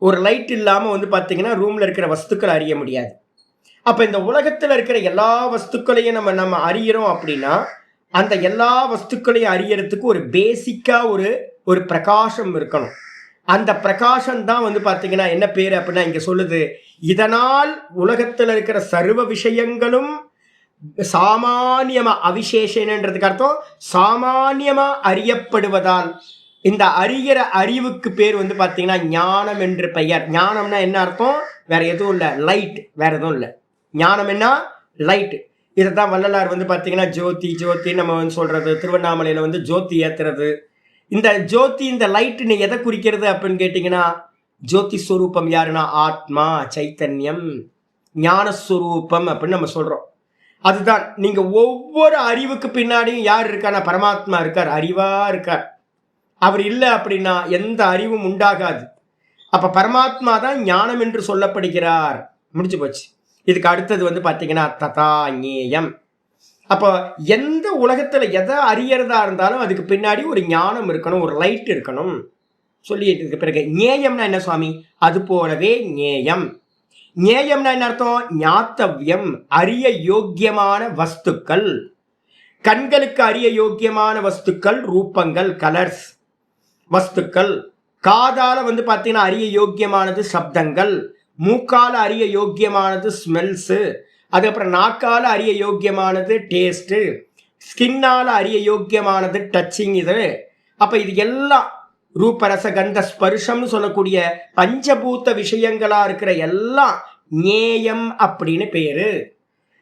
ஒரு லைட் இல்லாம வந்து பாத்தீங்கன்னா ரூம்ல இருக்கிற வஸ்துக்களை அறிய முடியாது. அப்ப இந்த உலகத்துல இருக்கிற எல்லா வஸ்துக்களையும் நம்ம அறியறோம் அப்படின்னா அந்த எல்லா வஸ்துக்களையும் அறியறதுக்கு ஒரு பேசிக்கா ஒரு பிரகாசம் இருக்கணும். அந்த பிரகாசம் தான் வந்து பாத்தீங்கன்னா என்ன பேரு அப்படின்னா இங்க சொல்லுது, இதனால் உலகத்துல இருக்கிற சர்வ விஷயங்களும் சாமானியமா, அவிசேஷன்றதுக்கு அர்த்தம் சாமானியமா அறியப்படுவதால் இந்த அறிவுக்கு பேர் வந்து பாத்தீங்கன்னா ஞானம் என்று பெயர். ஞானம்னா என்ன அர்த்தம்? வேற எதுவும் இல்லை, லைட், வேற எதுவும் இல்லை. ஞானம் என்ன? லைட். இதைத்தான் வள்ளலார் வந்து பாத்தீங்கன்னா ஜோதி நம்ம வந்து சொல்றது. திருவண்ணாமலையில வந்து ஜோதி ஏத்துறது. இந்த ஜோதி, இந்த லைட் எதை குறிக்கிறது அப்படின்னு கேட்டீங்கன்னா ஜோதிஸ்வரூபம் யாருன்னா ஆத்மா, சைத்தன்யம், ஞானஸ்வரூபம் அப்படின்னு நம்ம சொல்றோம். அதுதான் நீங்க ஒவ்வொரு அறிவுக்கு பின்னாடியும் யார் இருக்கான்னா பரமாத்மா இருக்கார், அறிவா இருக்கார். அவர் இல்லை அப்படின்னா எந்த அறிவும் உண்டாகாது. அப்ப பரமாத்மா தான் ஞானம் என்று சொல்லப்படுகிறார். முடிஞ்சு போச்சு. இதுக்கு அடுத்தது பாத்தீங்கன்னா ததா ஞேயம். அப்போ எந்த உலகத்துல எதை அறியறதா இருந்தாலும் அதுக்கு பின்னாடி ஒரு ஞானம் இருக்கணும், ஒரு லைட் இருக்கணும் சொல்லிட்டு பிறகு ஞேயம்னா என்ன சுவாமி? அது போலவே ஞேயம். ஞேயம்னா என்ன அர்த்தம்? ஞாத்தவ்யம், அறிய யோக்கியமான வஸ்துக்கள். கண்களுக்கு அறிய யோக்கியமான வஸ்துக்கள் ரூபங்கள், கலர்ஸ், வஸ்துக்கள். காதால பாத்தீங்கன்னா அறிய யோக்கியமானது சப்தங்கள். மூக்கால அறிய யோக்கியமானது ஸ்மெல்ஸு. அதுக்கப்புறம் நாக்கால அறிய யோக்கியமானது டேஸ்ட்டு. ஸ்கின்னால அறிய யோக்கியமானது டச்சிங். இது அப்ப இது எல்லாம் ரூபரச கந்த ஸ்பர்ஷம்னு சொல்லக்கூடிய பஞ்சபூத்த விஷயங்களா இருக்கிற எல்லாம் ஞேயம் அப்படின்னு பேரு.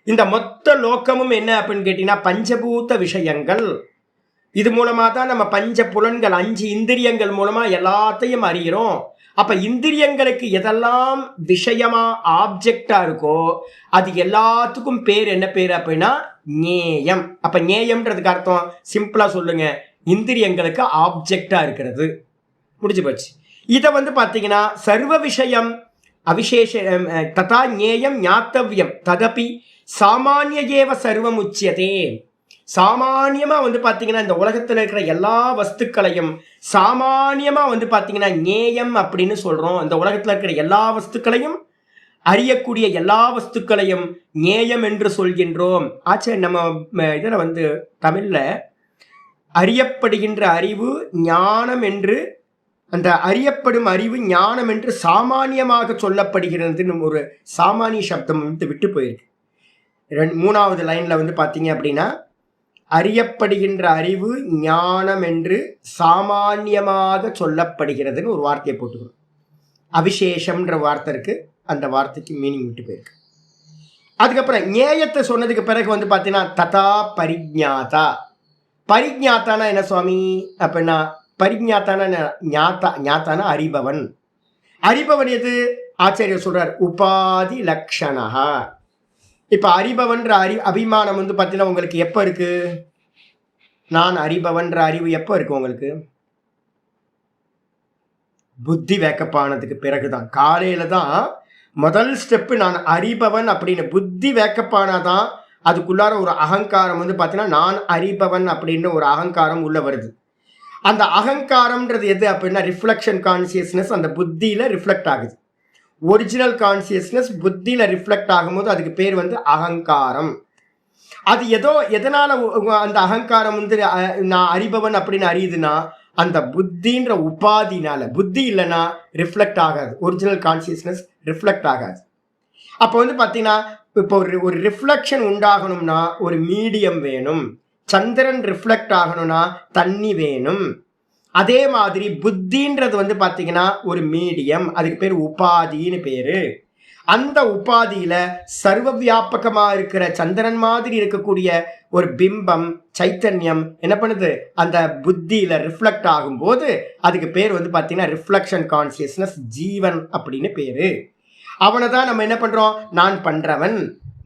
இந்த மொத்த லோக்கமும் என்ன அப்படின்னு கேட்டீங்கன்னா பஞ்சபூத்த விஷயங்கள். இது மூலமா தான் நம்ம பஞ்ச புலன்கள், 5 இந்திரியங்கள் மூலமா எல்லாத்தையும் அறிகிறோம். அப்ப இந்திரியங்களுக்கு எதெல்லாம் விஷயமா ஆப்ஜெக்டா இருக்கோ அது எல்லாத்துக்கும் பேர் என்ன பேர் அப்படின்னா ஞேயம். அப்ப ஞேயம்ன்றதுக்கு அர்த்தம் சிம்பிளா சொல்லுங்க, இந்திரியங்களுக்கு ஆப்ஜெக்டா இருக்கிறது. முடிஞ்சு போச்சு. இதை பாத்தீங்கன்னா சர்வ விஷயம் அவிசேஷ ததா ஞேயம் ஞாத்தவ்யம் ததபி சாமானிய ஏவ சர்வம் உச்சியதே. சாமானியமா பாத்தீங்கன்னா இந்த உலகத்துல இருக்கிற எல்லா வஸ்துக்களையும் சாமானியமா பாத்தீங்கன்னா ஞேயம் அப்படின்னு சொல்றோம். இந்த உலகத்துல இருக்கிற எல்லா வஸ்துக்களையும் அறியக்கூடிய எல்லா வஸ்துக்களையும் ஞேயம் என்று சொல்கின்றோம். ஆச்சே, நம்ம இதுல தமிழ்ல அறியப்படுகின்ற அறிவு ஞானம் என்று, அந்த அறியப்படும் அறிவு ஞானம் என்று சாமானியமாக சொல்லப்படுகிறது. ஒரு சாமானிய சப்தம் விட்டு போயிருக்கு. 3வது லைன்ல பாத்தீங்க அப்படின்னா அறியப்படுகின்ற அறிவு ஞானம் என்று சாமானியமாக சொல்லப்படுகிறதுன்னு ஒரு வார்த்தையை போட்டுக்கணும். அவிசேஷம்ன்ற வார்த்தை இருக்கு, அந்த வார்த்தைக்கு மீனிங் விட்டு போயிருக்கு. அதுக்கப்புறம் ஞேயத்தை சொன்னதுக்கு பிறகு பாத்தீங்கன்னா ததா பரிஜாதா. பரிஜாத்தானா என்ன சுவாமி அப்படின்னா பரிஜாத்தானா ஞாத்தானா அறிபவன். அறிபவன் எது? ஆச்சாரியர் சொல்றார் உபாதி லக்ஷணா. இப்ப அறிபவன்ற அபிமானம் பாத்தீங்கன்னா உங்களுக்கு எப்ப இருக்கு? நான் அறிபவன்ற அறிவு எப்ப இருக்கு உங்களுக்கு? புத்தி வேக்கப்பானதுக்கு பிறகுதான். காலையில தான் முதல் ஸ்டெப்பு நான் அறிபவன் அப்படின்னு. புத்தி வேக்கப்பானாதான் அதுக்குள்ளார ஒரு அகங்காரம் பாத்தீங்கன்னா நான் அறிபவன் அப்படின்ற ஒரு அகங்காரம் உள்ள வருது. அந்த அகங்காரம்ன்றது எது அப்படின்னா ரிஃப்ளெக்ஷன் கான்சியஸ்னஸ் அந்த புத்தியில ரிஃப்ளெக்ட் ஆகுது. ஒரிஜினல் கான்சியஸ்னஸ் புத்தியில ரிஃப்ளெக்ட் ஆகும்போது அதுக்கு பேர் அகங்காரம். அது எதனால அந்த அகங்காரம் நான் அறிபவன் அப்படின்னு அறியுதுன்னா அந்த புத்தின்ற உபாதினால. புத்தி இல்லைன்னா ரிஃப்ளெக்ட் ஆகாது, ஒரிஜினல் கான்சியஸ்னஸ் ரிஃப்ளெக்ட் ஆகாது. அப்போ பாத்தீங்கன்னா இப்போ ஒரு ரிஃப்ளெக்ஷன் உண்டாகணும்னா ஒரு மீடியம் வேணும். சந்திரன் ரிஃப்ளெக்ட் ஆகணும்னா தண்ணி வேணும். அதே மாதிரி புத்தின்றது பாத்தீங்கன்னா ஒரு மீடியம், அதுக்கு பேர் உபாதின்னு பேரு. அந்த உபாதியில சர்வ வியாபகமா இருக்கிற சந்திரன் மாதிரி இருக்கக்கூடிய ஒரு பிம்பம் சைத்தன்யம் என்ன பண்ணுது? அந்த புத்தியில ரிஃப்ளெக்ட் ஆகும் போது அதுக்கு பேர் பாத்தீங்கன்னா ரிஃப்ளெக்ஷன் கான்சியஸ்னஸ், ஜீவன் அப்படின்னு பேரு. அவனை தான் நம்ம என்ன பண்றோம்? நான் பண்றவன்,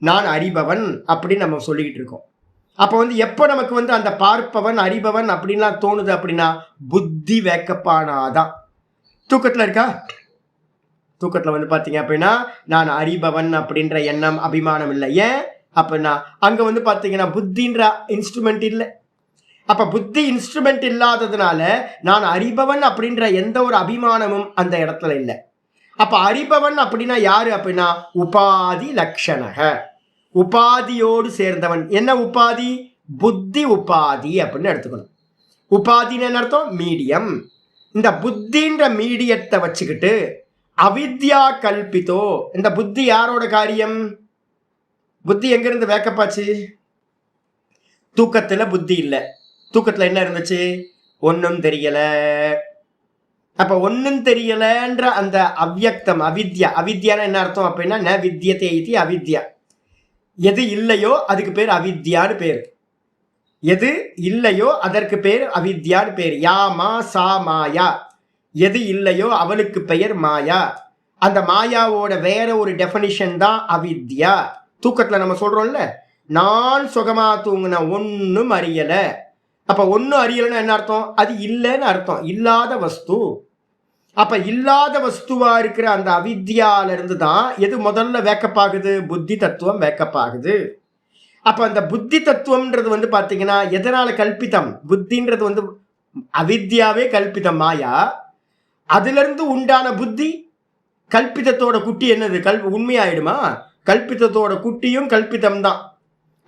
நான் அறிபவன் அப்படின்னு நம்ம சொல்லிக்கிட்டு இருக்கோம். அப்போ எப்போ நமக்கு அந்த பார்ப்பவன் அறிபவன் அப்படின்லாம் தோணுது அப்படின்னா புத்தி வேக்கப்பானாதான். தூக்கத்துல இருக்கா? தூக்கத்துல பாத்தீங்க அப்படின்னா நான் அறிபவன் அப்படின்ற எண்ணம் அபிமானம் இல்லை. ஏன் அப்படின்னா அங்க பாத்தீங்கன்னா புத்தின்ற இன்ஸ்ட்ருமெண்ட் இல்லை. அப்ப புத்தி இன்ஸ்ட்ருமெண்ட் இல்லாததுனால நான் அறிபவன் அப்படின்ற எந்த ஒரு அபிமானமும் அந்த இடத்துல இல்லை. அப்ப அறிபவன் அப்படின்னா யாரு அப்படின்னா உபாதி லக்ஷணக, உபாதியோடு சேர்ந்தவன். என்ன உபாதி? புத்தி உபாதி அப்படின்னு எடுத்துக்கணும். உபாதின்னு என்ன அர்த்தம்? மீடியம். இந்த புத்தின்ற மீடியத்தை வச்சுக்கிட்டு அவித்யா கல்பித்தோ. இந்த புத்தி யாரோட காரியம்? புத்தி எங்கிருந்து வேக்கப்பாச்சு? தூக்கத்துல புத்தி இல்லை. தூக்கத்துல என்ன இருந்துச்சு? ஒன்னும் தெரியல. அப்ப ஒன்னும் தெரியலன்ற அந்த அவ்யக்தம் அவித்யா. அவித்யான்னு என்ன அர்த்தம் அப்படின்னா ந வித்யதே இதி அவித்யா. எது இல்லையோ அதுக்கு பேர் அவித்யான்னு பேர். எது இல்லையோ அதற்கு பேர் அவித்யான்னு பேர். யா மா சா மாயா. எது இல்லையோ அவளுக்கு பெயர் மாயா. அந்த மாயாவோட வேற ஒரு டெஃபனிஷன் தான் அவித்யா. தூக்கத்துல நம்ம சொல்றோம்ல, நான் சுகமா தூங்குன ஒன்னும் அறியல. அப்ப ஒன்னும் அறியலன்னு என்ன அர்த்தம்? அது இல்லைன்னு அர்த்தம், இல்லாத வஸ்து. அப்ப இல்லாத வஸ்துவா இருக்கிற அந்த அவித்யால இருந்து தான் எது முதல்ல வேக்கப் ஆகுது? புத்தி தத்துவம் வேக்கப் ஆகுது. அப்ப அந்த புத்தி தத்துவம்ன்றது வந்து பாத்தீங்கன்னா எதனால கல்பிதம்? புத்தின்றது வந்து அவித்யாவே கல்பிதம், மாயா. அதுல இருந்து உண்டான புத்தி கல்பிதத்தோட குட்டி என்னது? உண்மையாயிடுமா? கல்பிதத்தோட குட்டியும் கல்பிதம் தான்.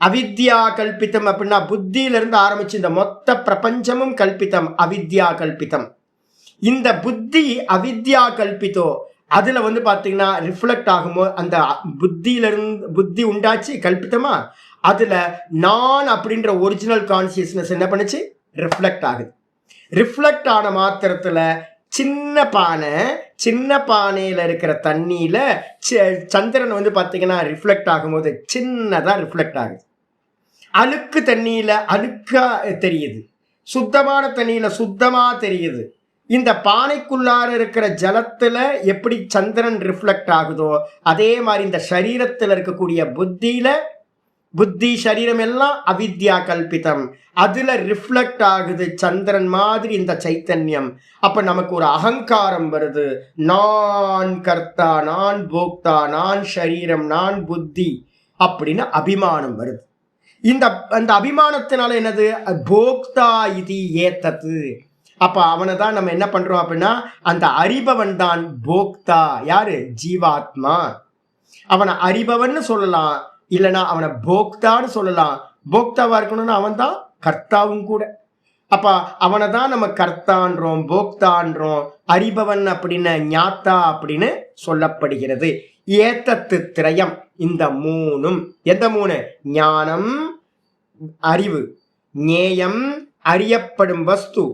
அவித்யா கல்பிதம் அப்படின்னா புத்தியில இருந்து ஆரம்பிச்சு இந்த மொத்த பிரபஞ்சமும் கல்பிதம், அவித்யா கல்பிதம். இந்த புத்தி அவித்யா கல்பித்தோ அதுல வந்து பாத்தீங்கன்னா ரிஃப்ளெக்ட் ஆகும்போது அந்த புத்தியில இருந்து புத்தி உண்டாச்சு கல்பித்தமா, அதுல நான் அப்படின்ற ஒரிஜினல் கான்சியஸ்னஸ் என்ன பண்ணுச்சு? ரிஃப்ளெக்ட் ஆகுது. ரிஃப்ளெக்ட் ஆன மாத்திரத்துல சின்ன பானையில இருக்கிற தண்ணியில சந்திரன் வந்து பாத்தீங்கன்னா ரிஃப்ளெக்ட் ஆகும்போது சின்னதா ரிஃப்ளெக்ட் ஆகுது. அழுக்கு தண்ணியில அழுக்கா தெரியுது, சுத்தமான தண்ணியில சுத்தமா தெரியுது. இந்த பானைக்குள்ளார இருக்கிற ஜலத்துல எப்படி சந்திரன் ரிஃப்ளெக்ட் ஆகுதோ அதே மாதிரி இந்த சரீரத்துல இருக்கக்கூடிய புத்தி சரீரம் எல்லாம் அவித்யா கல்பிதம். அதுல ரிஃப்ளெக்ட் ஆகுது சந்திரன் மாதிரி இந்த சைத்தன்யம். அப்ப நமக்கு ஒரு அகங்காரம் வருது. நான் கர்த்தா, நான் போக்தா, நான் சரீரம், நான் புத்தி அப்படின்னு அபிமானம் வருது. அந்த அபிமானத்தினால என்னது? போக்தா இது ஏத்தது. அப்ப அவனை தான் நம்ம என்ன பண்றோம் அப்படின்னா அந்த அறிபவன் தான் போக்தா. யாரு? ஜீவாத்மா. அவனை அறிபவன் சொல்லலாம், இல்லைன்னா அவனை போக்தான்னு சொல்லலாம். போக்தாவா இருக்கணும்னு அவன் தான் கர்த்தாவும் கூட. அப்ப அவனை தான் நம்ம கர்த்தான்றோம், போக்தான்றோம். அறிபவன் அப்படின்னு ஞாத்தா அப்படின்னு சொல்லப்படுகிறது. ஏத்தத்து திரயம், இந்த மூணும். எந்த மூணு? ஞானம், அறிவு, ஞேயம், அறியப்படும் வஸ்து,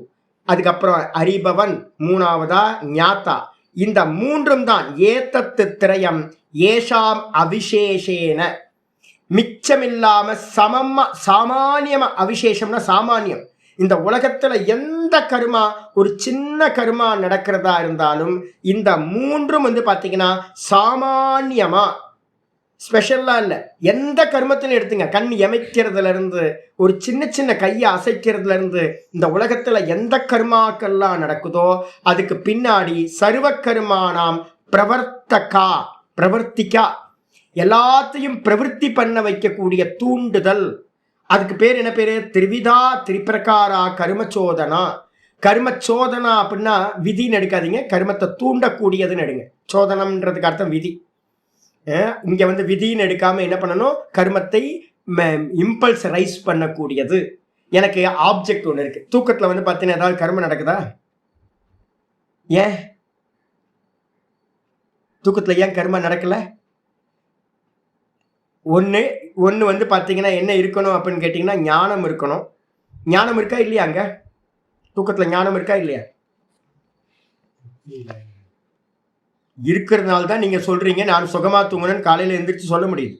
அதுக்கப்புறம் அறிபவன், மூணாவதா ஞாத்தா. இந்த மூன்றும் தான் ஏத்தத்து திரயம். ஏஷாம் அவிசேஷேன, மிச்சமில்லாம சாமானியமா. அவிசேஷம்னா சாமானியம். இந்த உலகத்துல எந்த கர்மா, ஒரு சின்ன கர்மா நடக்கிறதா இருந்தாலும் இந்த மூன்றும் வந்து பாத்தீங்கன்னா சாமானியமா, ஸ்பெஷல்லா இல்லை. எந்த கர்மத்திலும் எடுத்துங்க, கண் எமைக்கிறதுல இருந்து ஒரு சின்ன கையை அசைக்கிறதுல இருந்து இந்த உலகத்துல எந்த கர்மாக்கள்லாம் நடக்குதோ அதுக்கு பின்னாடி சர்வ கர்மானாம் பிரவர்த்திக்கா, எல்லாத்தையும் பிரவருத்தி பண்ண வைக்கக்கூடிய தூண்டுதல். அதுக்கு பேர் என்ன பேரு? திரிவிதா திரிபிரகாரா கர்மச்சோதனா. கர்மச்சோதனா அப்படின்னா விதின்னு எடுக்காதீங்க, கர்மத்தை தூண்டக்கூடியதுன்னு எடுங்க. சோதனம்ன்றதுக்கு அர்த்தம் விதி. இங்க வந்து விதின்னு எடுக்காம என்ன பண்ணணும்? கர்மத்தை இம்பல்ஸ் ரைஸ் பண்ணக்கூடியது. எனக்கு ஆப்ஜெக்ட் ஒன்று இருக்கு. தூக்கத்துல வந்து பார்த்தீங்கன்னா ஏதாவது கர்மம் நடக்குதா? ஏன் தூக்கத்துல ஏன் கர்மம் நடக்கல? ஒன்று வந்து பார்த்தீங்கன்னா என்ன இருக்கணும் அப்படின்னு கேட்டிங்கன்னா ஞானம் இருக்கணும். ஞானம் இருக்கா இல்லையா? அங்க தூக்கத்துல ஞானம் இருக்கா இல்லையா? இருக்கிறதுனால தான் நீங்க சொல்றீங்க நான் சுகமா தூங்கணும்னு காலையில எந்திரிச்சு சொல்ல முடியுது.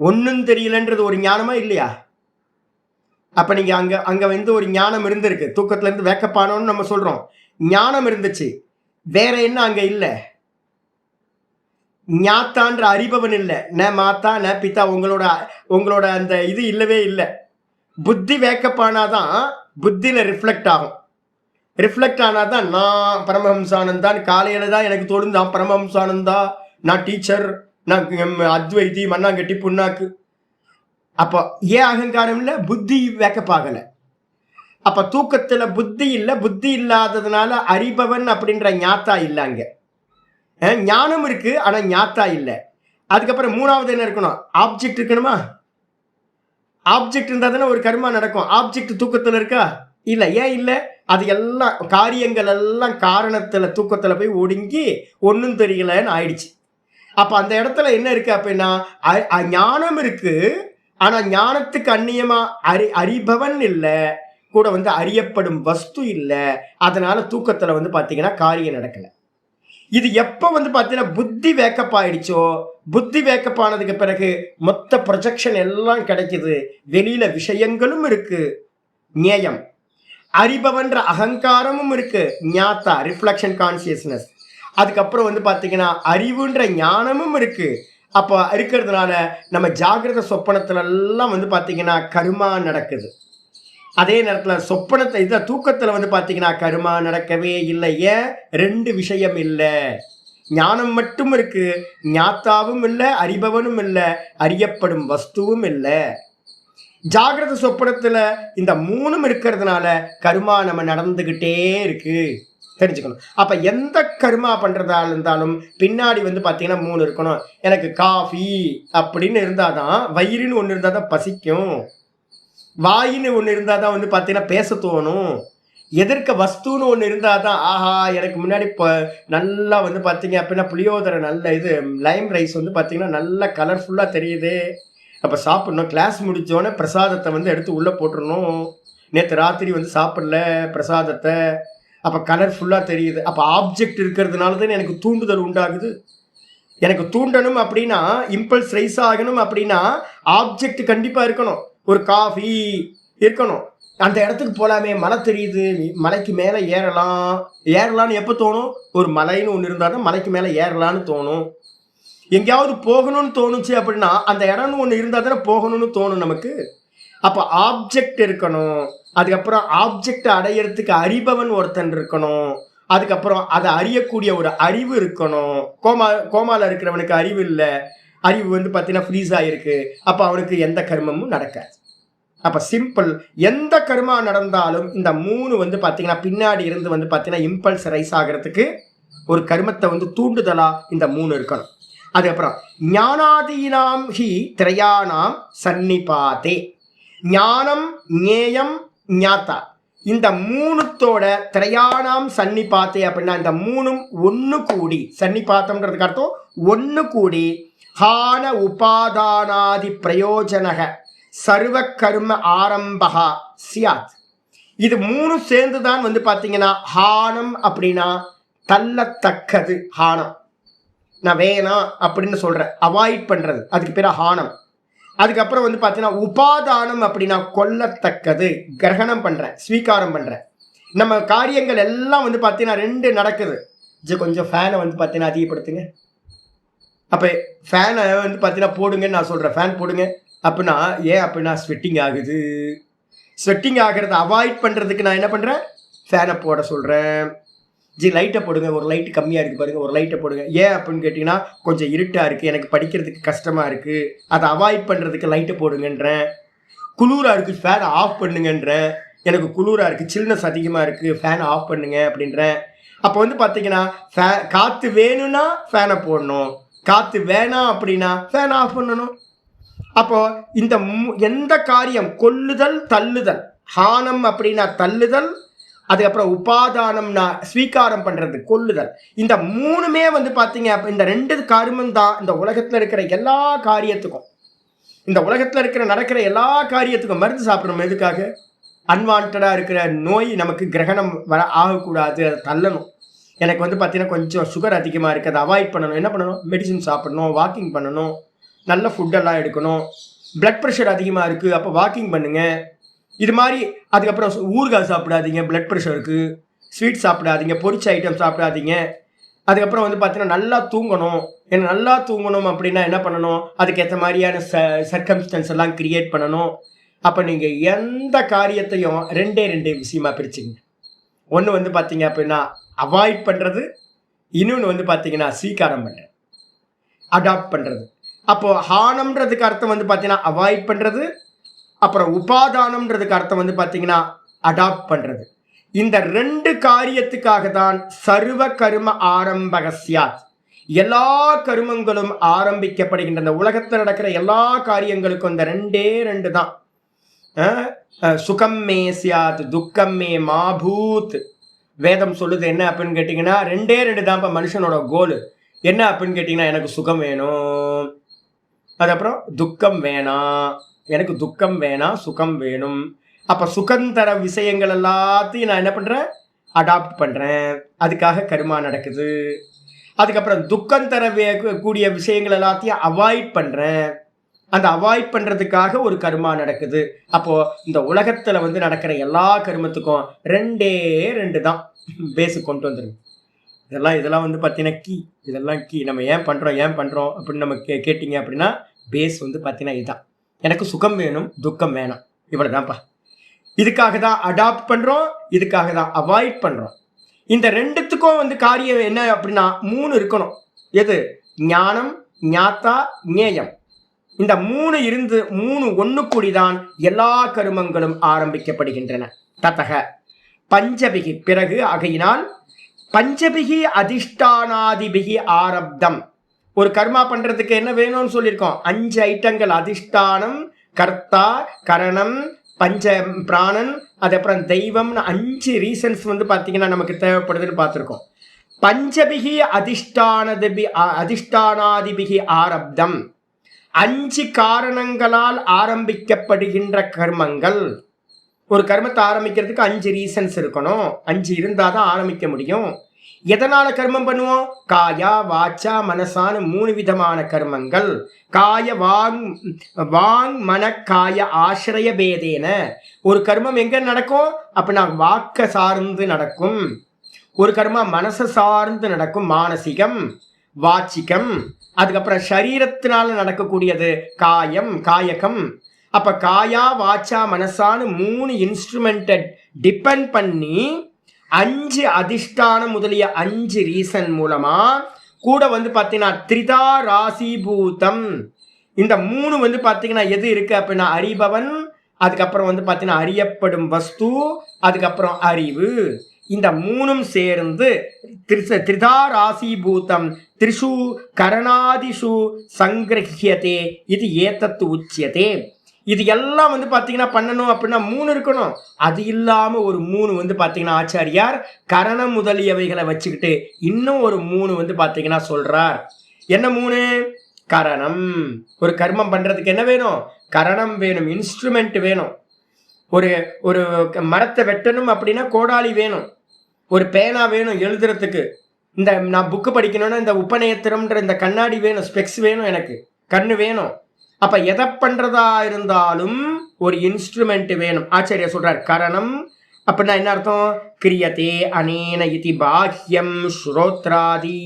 ஒன்னும் தெரியலன்றது ஒரு ஞானமா இல்லையா? அப்ப நீங்க அங்க வந்து ஒரு ஞானம் இருந்திருக்கு. தூக்கத்துல இருந்து வேக்கப்பானோன்னு நம்ம சொல்றோம், ஞானம் இருந்துச்சு. வேற என்ன அங்க இல்ல? ஞாத்தான்ற அறிபவன் இல்லை, ந மாத்தா ந பித்தா. உங்களோட அந்த இது இல்லவே இல்லை. புத்தி வேக்கப்பானாதான் புத்தியில ரிஃப்ளெக்ட் ஆகும். ரிஃப்ளெக்ட் ஆனாதான் நான் பரமஹம்சானந்தான். காலையில தான் எனக்கு தோணும் நான் பரமஹம்சானந்தா, நான் டீச்சர், நான் அத்வைதி, மண்ணாங்கட்டி, புண்ணாக்கு. அப்போ ஏன் அகங்காரம் இல்லை? புத்தி வேக்கப் ஆகல. அப்ப தூக்கத்துல புத்தி இல்லை. புத்தி இல்லாததுனால அறிபவன் அப்படின்ற ஞாத்தா இல்லை. அங்க ஞானம் இருக்கு, ஆனா ஞாத்தா இல்லை. அதுக்கப்புறம் மூணாவது என்ன இருக்கணும்? ஆப்ஜெக்ட் இருக்கணுமா? ஆப்ஜெக்ட் இருந்தா தானே ஒரு கர்மா நடக்கும். ஆப்ஜெக்ட் தூக்கத்துல இருக்கா? இல்ல. ஏன் இல்லை? அது எல்லாம் காரியங்கள் எல்லாம் காரணத்துல தூக்கத்துல போய் ஒடுங்கி ஒன்னும் தெரியலன்னு ஆயிடுச்சு. அப்ப அந்த இடத்துல என்ன இருக்கு அப்படின்னா ஞானம் இருக்கு, ஆனா ஞானத்துக்கு அந்நியமா அறிபவன் இல்லை, கூட வந்து அறியப்படும் வஸ்து இல்லை. அதனால தூக்கத்துல வந்து பாத்தீங்கன்னா காரியம் நடக்கல. இது எப்ப வந்து பாத்தீங்கன்னா புத்தி வேக்கப் ஆயிடுச்சோ, புத்தி வேக்கப் ஆனதுக்கு பிறகு மொத்த ப்ரொஜெக்ஷன் எல்லாம் கிடைக்குது. வெளியில விஷயங்களும் இருக்கு, ஞேயம். அறிபவன்ற அகங்காரமும் இருக்கு, ஞாத்தா ரிஃப்ளெக்ஷன் கான்சியஸ்னஸ். அதுக்கப்புறம் வந்து பார்த்தீங்கன்னா அறிவுன்ற ஞானமும் இருக்கு. அப்போ இருக்கிறதுனால நம்ம ஜாகிரத சொப்பனத்துல எல்லாம் வந்து பார்த்தீங்கன்னா கர்மா நடக்குது. அதே நேரத்தில் சொப்பனத்தை இதை தூக்கத்தில் வந்து பார்த்தீங்கன்னா கர்மா நடக்கவே இல்லை. ஏன்? ரெண்டு விஷயம் இல்லை, ஞானம் மட்டும் இருக்கு, ஞாத்தாவும் இல்லை, அறிபவனும் இல்லை, அறியப்படும் வஸ்துவும் இல்லை. ஜாகிரத சொப்பனத்துல இந்த மூணும் இருக்கிறதுனால கர்மா நம்ம நடந்துகிட்டே இருக்கு, தெரிஞ்சுக்கணும். அப்ப எந்த கர்மா பண்றதா இருந்தாலும் பின்னாடி வந்து பாத்தீங்கன்னா மூணு இருக்கணும். எனக்கு காஃபி அப்படின்னு இருந்தாதான், வயிறுன்னு ஒண்ணு இருந்தாதான் பசிக்கும், வாயின்னு ஒண்ணு இருந்தாதான் வந்து பாத்தீங்கன்னா பேச தோணும், எதிர்க்க வஸ்துன்னு ஒன்று இருந்தால் தான் ஆஹா எனக்கு முன்னாடி இப்போ நல்லா வந்து பார்த்தீங்க அப்படின்னா புளியோதரை நல்ல இது லைம் ரைஸ் வந்து பார்த்தீங்கன்னா நல்லா கலர்ஃபுல்லாக தெரியுது, அப்போ சாப்பிட்ணும். கிளாஸ் முடித்தோடனே பிரசாதத்தை வந்து எடுத்து உள்ளே போட்டுடணும். நேற்று ராத்திரி வந்து சாப்பிடல பிரசாதத்தை, அப்போ கலர்ஃபுல்லாக தெரியுது. அப்போ ஆப்ஜெக்ட் இருக்கிறதுனால தான் எனக்கு தூண்டுதல் உண்டாகுது. எனக்கு தூண்டணும் அப்படின்னா, இம்பல்ஸ் ரைஸ் ஆகணும் அப்படின்னா ஆப்ஜெக்ட் கண்டிப்பாக இருக்கணும். ஒரு காஃபி இருக்கணும், அந்த இடத்துக்கு போகலாமே, மலை தெரியுது, மலைக்கு மேலே ஏறலான்னு எப்போ தோணும்? ஒரு மலைன்னு ஒன்று இருந்தால் தான் மலைக்கு மேலே ஏறலான்னு தோணும். எங்கேயாவது போகணும்னு தோணுச்சு அப்படின்னா அந்த இடம்னு ஒன்று இருந்தால் தானே போகணும்னு தோணும் நமக்கு. அப்போ ஆப்ஜெக்ட் இருக்கணும், அதுக்கப்புறம் ஆப்ஜெக்டை அடையிறதுக்கு அறிபவன் ஒருத்தன் இருக்கணும், அதுக்கப்புறம் அதை அறியக்கூடிய ஒரு அறிவு இருக்கணும். கோமால இருக்கிறவனுக்கு அறிவு இல்லை, அறிவு வந்து பார்த்தீங்கன்னா ஃப்ரீஸ் ஆகிருக்கு, அப்போ அவனுக்கு எந்த கர்மமும் நடக்காது. அப்போ சிம்பிள், எந்த கர்மா நடந்தாலும் இந்த மூணு வந்து பார்த்தீங்கன்னா பின்னாடி இருந்து வந்து பார்த்தீங்கன்னா இம்பல்ஸ் ரைஸ் ஆகிறதுக்கு ஒரு கர்மத்தை வந்து தூண்டுதலா இந்த மூணு இருக்கணும். அதுக்கப்புறம் ஞானாதீனாம் ஹி திரையானாம் சன்னிபாதே, ஞானம் ஞேயம் ஞாத்தா, இந்த மூணுத்தோட திரையானாம் சன்னிபாத்தே அப்படின்னா இந்த மூணும் ஒன்று கூடி, சன்னிபாத்தம்ன்றதுக்கு அர்த்தம் ஒன்று கூடி, ஹான உபாதானாதி பிரயோஜனக சர்வ கர்ம ஆரம்பகா சியாத். இது மூணு சேர்ந்து தான் வந்து பார்த்தீங்கன்னா ஹானம் அப்படின்னா தள்ளத்தக்கது. ஹானம் நான் வேணாம் அப்படின்னு சொல்கிறேன், அவாய்ட் பண்ணுறது, அதுக்கு பேர் ஹானம். அதுக்கப்புறம் வந்து பார்த்தீங்கன்னா உபாதானம் அப்படின்னா கொல்லத்தக்கது, கிரகணம் பண்ணுறேன், ஸ்வீகாரம் பண்ணுறேன். நம்ம காரியங்கள் எல்லாம் வந்து பார்த்தீங்கன்னா ரெண்டு நடக்குது. கொஞ்சம் ஃபேனை வந்து பார்த்தீங்கன்னா அதிகப்படுத்துங்க, அப்போ ஃபேனை வந்து பார்த்தீங்கன்னா போடுங்கன்னு நான் சொல்கிறேன், ஃபேன் போடுங்க அப்படின்னா ஏன் அப்படின்னா ஸ்வெட்டிங் ஆகுது. ஸ்வெட்டிங் ஆகிறத அவாய்ட் பண்ணுறதுக்கு நான் என்ன பண்ணுறேன், ஃபேனை போட சொல்கிறேன். லைட்டை போடுங்க, ஒரு லைட்டு கம்மியாக இருக்குது பாருங்கள், ஒரு லைட்டை போடுங்க. ஏன் அப்படின்னு கேட்டிங்கன்னா கொஞ்சம் இருட்டாக இருக்குது, எனக்கு படிக்கிறதுக்கு கஷ்டமாக இருக்குது, அதை அவாய்ட் பண்ணுறதுக்கு லைட்டை போடுங்கன்றேன். குளிராக இருக்குது, ஃபேனை ஆஃப் பண்ணுங்கன்றேன். எனக்கு குளிராக இருக்குது, சில்னஸ் அதிகமாக இருக்குது, ஃபேனை ஆஃப் பண்ணுங்க அப்படின்றேன். அப்போ வந்து பார்த்தீங்கன்னா காற்று வேணும்னா ஃபேனை போடணும், காற்று வேணாம் அப்படின்னா ஃபேன் ஆஃப் பண்ணணும். அப்போ இந்த எந்த காரியம் கொல்லுதல் தள்ளுதல், ஹானம் அப்படின்னா தள்ளுதல், அதுக்கப்புறம் உபாதானம்னா ஸ்வீகாரம் பண்றது கொல்லுதல், இந்த மூணுமே வந்து பார்த்தீங்க அப்போ இந்த ரெண்டு கர்மம் தான் இந்த உலகத்தில் இருக்கிற எல்லா காரியத்துக்கும், இந்த உலகத்தில் இருக்கிற நடக்கிற எல்லா காரியத்துக்கும். மருந்து சாப்பிட்றோம் எதுக்காக? அன்வான்டாக இருக்கிற நோய் நமக்கு கிரகணம் ஆகக்கூடாது, அதை தள்ளணும். எனக்கு வந்து பார்த்தீங்கன்னா கொஞ்சம் சுகர் அதிகமாக இருக்குது, அதை அவாய்ட் பண்ணணும். என்ன பண்ணணும்? மெடிசின் சாப்பிடணும், வாக்கிங் பண்ணணும், நல்ல ஃபுட்டெல்லாம் எடுக்கணும். பிளட் ப்ரெஷர் அதிகமாக இருக்குது, அப்போ வாக்கிங் பண்ணுங்கள், இது மாதிரி. அதுக்கப்புறம் ஊறுகாய் சாப்பிடாதீங்க பிளட் ப்ரெஷருக்கு, ஸ்வீட் சாப்பிடாதீங்க, பொரிச்ச ஐட்டம் சாப்பிடாதீங்க. அதுக்கப்புறம் வந்து பார்த்தீங்கன்னா நல்லா தூங்கணும். ஏன்னா நல்லா தூங்கணும் அப்படின்னா என்ன பண்ணணும்? அதுக்கேற்ற மாதிரியான சர்க்கம்ஸ்டன்ஸ் எல்லாம் கிரியேட் பண்ணணும். அப்போ நீங்கள் எந்த காரியத்தையும் ரெண்டே விஷயமா பிரிச்சுங்க. ஒன்று வந்து பார்த்தீங்க அப்படின்னா அவாய்ட் பண்ணுறது, இன்னொன்று வந்து பார்த்தீங்கன்னா ஸ்வீகாரம் பண்ணுறது, அடாப்ட் பண்ணுறது. அப்போ ஹானம்ன்றதுக்கு அர்த்தம் வந்து பார்த்தீங்கன்னா அவாய்ட் பண்ணுறது, அப்புறம் உபாதானம்ன்றதுக்கு அர்த்தம் வந்து பார்த்தீங்கன்னா அடாப்ட் பண்ணுறது. இந்த ரெண்டு காரியத்துக்காக தான் சர்வ கர்ம ஆரம்பகஸ்யாத், எல்லா கர்மங்களும் ஆரம்பிக்கப்படுகின்ற. இந்த உலகத்தில் நடக்கிற எல்லா காரியங்களுக்கும் இந்த ரெண்டு தான். சுகம் மே சியாத் துக்கம் மே மாபூத். வேதம் சொல்லுது என்ன அப்படின்னு கேட்டிங்கன்னா ரெண்டு தான் இப்போ மனுஷனோட கோலு. என்ன அப்படின்னு கேட்டிங்கன்னா எனக்கு சுகம் வேணும், அதுக்கப்புறம் துக்கம் வேணாம், எனக்கு துக்கம் வேணாம் கூடிய வேணும். அப்போ சுகந்தர விஷயங்கள் எல்லாத்தையும் நான் என்ன பண்ணுறேன்? அடாப்ட் பண்ணுறேன், அதுக்காக கர்மா நடக்குது. அதுக்கப்புறம் துக்கம் தர கூடிய விஷயங்கள் எல்லாத்தையும் அவாய்ட் பண்ணுறேன், அந்த அவாய்ட் பண்றதுக்காக ஒரு கர்மா நடக்குது. அப்போ இந்த உலகத்துல வந்து நடக்கிற எல்லா கர்மத்துக்கும் 2 தான் பேஸுக்கு கொண்டு வந்துருங்க. இதெல்லாம் வந்து பார்த்தீங்கன்னா இதெல்லாம் நம்ம ஏன் பண்றோம் அப்படின்னு நம்ம கேட்டீங்க அப்படின்னா பேஸ் வந்து பார்த்தீங்கன்னா இதுதான். எனக்கு சுகம் வேணும், துக்கம் வேணாம், இவ்வளவுதான்ப்பா. இதுக்காக தான் அடாப்ட் பண்றோம், இதுக்காக தான் அவாய்ட் பண்றோம். இந்த 2த்துக்கும் வந்து காரியம் என்ன அப்படின்னா 3 இருக்கணும். எது? ஞானம், ஞாத்தா, ஞேயம். இந்த 3 ஒண்ணு கூடிதான் எல்லா கருமங்களும் ஆரம்பிக்கப்படுகின்றன. ததக பஞ்சபிகி பிறகு ஆகையினால் பஞ்சபிகி அதிஷ்டானாதிபிகி ஆரப்தம். ஒரு கர்மா பண்றதுக்கு என்ன வேணும்னு சொல்லியிருக்கோம்? 5 ஐட்டங்கள். அதிஷ்டானம், கர்த்தா, கரணம், பஞ்ச பிராணன், அதுக்கப்புறம் தெய்வம்னு 5 ரீசன்ஸ் வந்து பார்த்தீங்கன்னா நமக்கு தேவைப்படுதுன்னு பார்த்துருக்கோம். பஞ்சபிகி அதிஷ்டானாதிபிகி ஆரப்தம். 5 காரணங்களால் ஆரம்பிக்கப்படுகின்ற கர்மங்கள். ஒரு கர்மத்தை ஆரம்பிக்கிறதுக்கு 5 ரீசன்ஸ் இருக்கணும். 5 இருந்தால் தான் ஆரம்பிக்க முடியும். எதனால கர்மம் பண்ணுவோம்? காயா, வாச்சா, மனசான 3 விதமான கர்மங்கள். காய வாங் மன காய ஆசிரிய பேதேன. ஒரு கர்மம் எங்க நடக்கும்? அப்படின்னா வாக்க சார்ந்து நடக்கும். ஒரு கர்மம் மனசை சார்ந்து நடக்கும், மானசிகம், வாச்சிகம். அதுக்கப்புறம் சரீரத்தினால நடக்கக்கூடியது காயம், காயகம். அப்ப காயா, வாச்சா, மனசான 3 இன்ஸ்ட்ருமெண்ட்டை டிபெண்ட் பண்ணி 5 அதிஷ்டானம் முதலிய 5 ரீசன் மூலமா கூட வந்து பார்த்தீங்கன்னா திரிதா ராசிபூதம். இந்த 3 வந்து பார்த்தீங்கன்னா எது இருக்கு அப்படின்னா அறிபவன், அதுக்கப்புறம் வந்து பார்த்தீங்கன்னா அறியப்படும் வஸ்து, அதுக்கப்புறம் அறிவு. இந்த 3ம் சேர்ந்து திரிதா ராசிபூதம் திரிஷு கரணாதிஷு சங்கிரஹியதே இது ஏதத்து உச்சியதே. இது எல்லாம் வந்து பார்த்தீங்கன்னா பண்ணணும் அப்படின்னா 3 இருக்கணும். அது இல்லாமல் ஒரு 3 வந்து பார்த்தீங்கன்னா ஆச்சாரியார் கரணம் முதலியவைகளை வச்சுக்கிட்டு இன்னும் ஒரு 3 வந்து பார்த்தீங்கன்னா சொல்றார். என்ன 3? கரணம். ஒரு கர்மம் பண்றதுக்கு என்ன வேணும்? கரணம் வேணும், இன்ஸ்ட்ருமெண்ட் வேணும். ஒரு மரத்தை வெட்டணும் அப்படின்னா கோடாலி வேணும், ஒரு பேனா வேணும் எழுதுறதுக்கு. இந்த நான் புக்கு படிக்கணும்னா இந்த உபநயத்திரம்ன்ற இந்த கண்ணாடி வேணும், ஸ்பெக்ஸ் வேணும், எனக்கு கண்ணு வேணும். அப்ப எதை பண்றதா இருந்தாலும் ஒரு இன்ஸ்ட்ருமெண்ட் வேணும். ஆச்சாரியா சொல்றார் கரணம் அப்படின்னா என்ன அர்த்தம்? கிரியதே அனேன இதி பாஹ்யம் ஸ்ரோத்ராதி.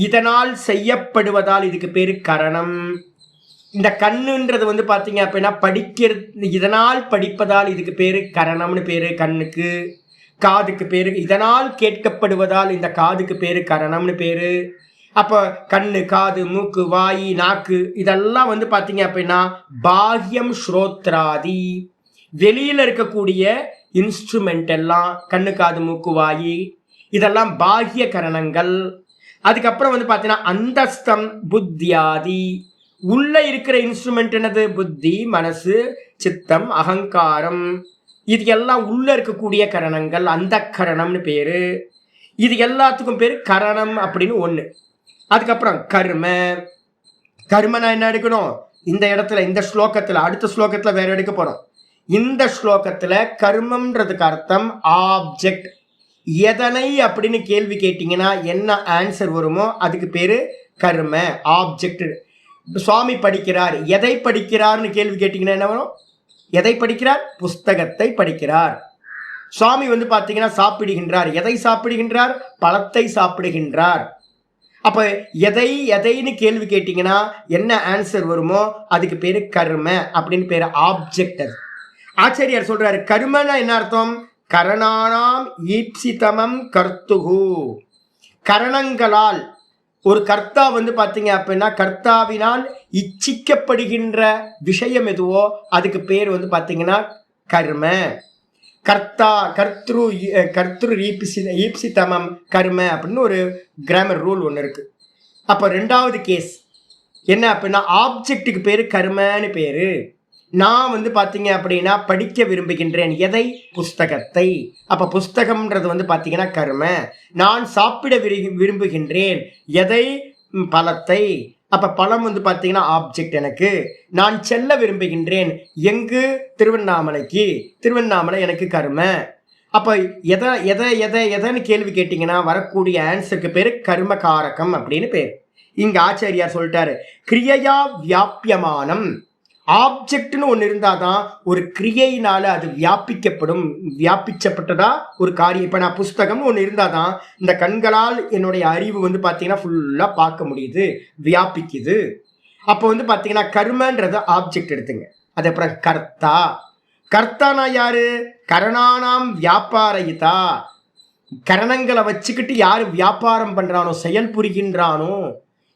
இதனால் செய்யப்படுவதால் இதுக்கு பேரு கரணம். இந்த கண்ணுன்றது வந்து பாத்தீங்க அப்படின்னா படிக்கிறது, இதனால் படிப்பதால் இதுக்கு பேரு கரணம்னு பேரு கண்ணுக்கு. காதுக்கு பேரு இதனால் கேட்கப்படுவதால் இந்த காதுக்கு பேரு கரணம்னு பேரு. அப்போ கண்ணு, காது, மூக்கு, வாய், நாக்கு இதெல்லாம் வந்து பார்த்தீங்க அப்படின்னா பாஹ்யம் ஸ்ரோத்ராதி. வெளியில் இருக்கக்கூடிய இன்ஸ்ட்ருமெண்ட் எல்லாம் கண்ணு, காது, மூக்கு, வாய் இதெல்லாம் பாஹ்ய கரணங்கள். அதுக்கப்புறம் வந்து பார்த்தீங்கன்னா அந்தஸ்தம் புத்தியாதி. உள்ள இருக்கிற இன்ஸ்ட்ருமெண்ட் என்னது? புத்தி, மனசு, சித்தம், அகங்காரம். இது எல்லாம் உள்ள இருக்கக்கூடிய கரணங்கள், அந்த கரணம்னு பேரு. இது எல்லாத்துக்கும் பேரு கரணம் அப்படின்னு ஒன்று. அதுக்கப்புறம் கர்ம. கர்மனா என்ன எடுக்கணும்? இந்த இடத்துல இந்த ஸ்லோகத்துல, அடுத்த ஸ்லோகத்துல வேற எடுக்க போறோம். இந்த ஸ்லோகத்துல கர்மம்ன்றதுக்கு அர்த்தம் ஆப்ஜெக்ட். எதனை அப்படின்னு கேள்வி கேட்டீங்கன்னா என்ன ஆன்சர் வருமோ அதுக்கு பேரு கர்ம, ஆப்ஜெக்ட். சுவாமி படிக்கிறார், எதை படிக்கிறார்னு கேள்வி கேட்டீங்கன்னா என்ன வரும்? எதை படிக்கிறார்? புஸ்தகத்தை படிக்கிறார். சுவாமி வந்து பார்த்தீங்கன்னா சாப்பிடுகின்றார், எதை சாப்பிடுகின்றார்? பழத்தை சாப்பிடுகின்றார். அப்ப எதைன்னு கேள்வி கேட்டீங்கன்னா என்ன ஆன்சர் வருமோ அதுக்கு பேரு கர்ம அப்படின்னு பேரு, ஆப்ஜெக்ட். அது ஆச்சாரியார் சொல்றாரு கர்மனா என்ன அர்த்தம்? கரணானாம் ஈப்சிதமம் கர்த்துகு. கரணங்களால் ஒரு கர்த்தா வந்து பார்த்தீங்க அப்படின்னா கர்த்தாவினால் இச்சிக்கப்படுகின்ற விஷயம் எதுவோ அதுக்கு பேர் வந்து பார்த்தீங்கன்னா கர்ம. கர்த்திரு ஈப்சிதமம் கர்ம அப்படின்னு ஒரு கிராமர் ரூல் ஒன்று இருக்கு. அப்போ 2வது கேஸ் என்ன அப்படின்னா ஆப்ஜெக்டுக்கு பேரு கர்மன்னு பேரு. நான் வந்து பார்த்தீங்க அப்படின்னா படிக்க விரும்புகின்றேன், எதை? புஸ்தகத்தை. அப்போ புஸ்தகம்ன்றது வந்து பார்த்தீங்கன்னா கர்ம. நான் சாப்பிட விரும்புகின்றேன், எதை? பழத்தை. அப்போ பழம் வந்து பார்த்தீங்கன்னா ஆப்ஜெக்ட் எனக்கு. நான் செல்ல விரும்புகின்றேன், எங்கு? திருவண்ணாமலைக்கு. திருவண்ணாமலை எனக்கு கர்ம. அப்போ எதைன்னு கேள்வி கேட்டிங்கன்னா வரக்கூடிய ஆன்சருக்கு பேர் கர்ம காரகம் அப்படின்னு பேர். இங்க ஆச்சாரியார் சொல்லிட்டாரு, கிரியையா வியாபியமானம். ஆப்ஜெக்ட்னு ஒன்று இருந்தாதான் ஒரு கிரியையினால அது வியாபிச்சப்பட்டதா ஒரு காரியம். இப்போ நான் புஸ்தகம்னு ஒன்று இருந்தாதான் இந்த கண்களால் என்னுடைய அறிவு வந்து பார்த்தீங்கன்னா ஃபுல்லாக பார்க்க முடியுது, வியாபிக்குது. அப்போ வந்து பார்த்தீங்கன்னா கர்மன்றது ஆப்ஜெக்ட் எடுத்துங்க. அது அப்புறம் கர்த்தா. கர்த்தானா யாரு? கரணானாம் வியாபாரயிதா. கரணங்களை வச்சுக்கிட்டு யாரு வியாபாரம் பண்றானோ, செயல் புரிகின்றானோ,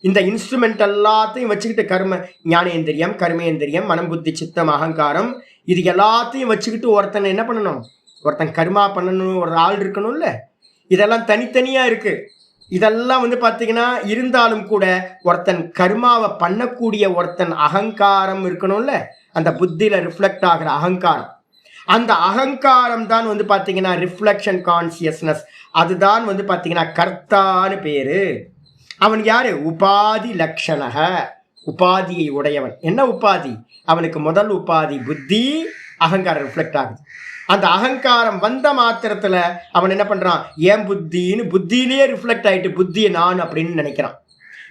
இந்த இன்ஸ்ட்ருமெண்ட் எல்லாத்தையும் வச்சுக்கிட்டு ஞானேந்திரியம், கர்மேந்திரியம், மனம், புத்தி, சித்தம், அகங்காரம், இது எல்லாத்தையும் வச்சுக்கிட்டு ஒருத்தன் என்ன பண்ணணும்? ஒருத்தன் கர்மா பண்ணணும், ஒரு ஆள் இருக்கணும்ல. இதெல்லாம் தனித்தனியா இருக்கு. இதெல்லாம் வந்து பார்த்தீங்கன்னா இருந்தாலும் கூட ஒருத்தன் கர்மாவை பண்ணக்கூடிய ஒருத்தன் அகங்காரம் இருக்கணும்ல. அந்த புத்தியில ரிஃப்ளெக்ட் ஆகிற அகங்காரம், அந்த அகங்காரம் தான் வந்து பார்த்தீங்கன்னா ரிஃப்ளெக்ஷன் கான்சியஸ்னஸ். அதுதான் வந்து பார்த்தீங்கன்னா கர்த்தான்னு பேரு. அவன் யாரு? உபாதி லட்சணக, உபாதியை உடையவன். என்ன உபாதி? அவனுக்கு முதல் உபாதி புத்தி, அகங்காரம் ரிஃப்ளெக்ட் ஆகுது. அந்த அகங்காரம் வந்த மாத்திரத்துல அவன் என்ன பண்றான்? ஏன் புத்தின்னு புத்தியிலேயே ரிஃப்ளெக்ட் ஆயிட்டு புத்தியை நான் அப்படின்னு நினைக்கிறான்.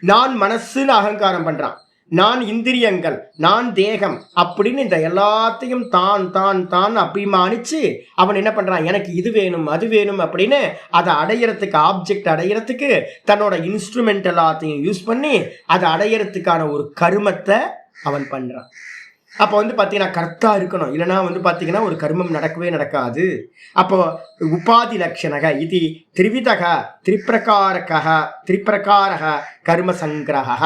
நான் மனசுன்னு அகங்காரம் பண்றான். நான் இந்திரியங்கள், நான் தேகம் அப்படின்னு இந்த எல்லாத்தையும் தான் தான் தான் அபிமானிச்சு அவன் என்ன பண்றான்? எனக்கு இது வேணும், அது வேணும் அப்படின்னு அதை அடையறதுக்கு, ஆப்ஜெக்ட் அடையறதுக்கு தன்னோட இன்ஸ்ட்ருமெண்ட் எல்லாத்தையும் யூஸ் பண்ணி அதை அடையறதுக்கான ஒரு கர்மத்தை அவன் பண்றான். அப்போ வந்து பார்த்தீங்கன்னா கர்த்தா இருக்கணும், இல்லைனா வந்து பார்த்தீங்கன்னா ஒரு கர்மம் நடக்கவே நடக்காது. அப்போ உபாதி லட்சணக இது திரிவிதக திரிப்பிரகாரக கர்ம சங்கிரக.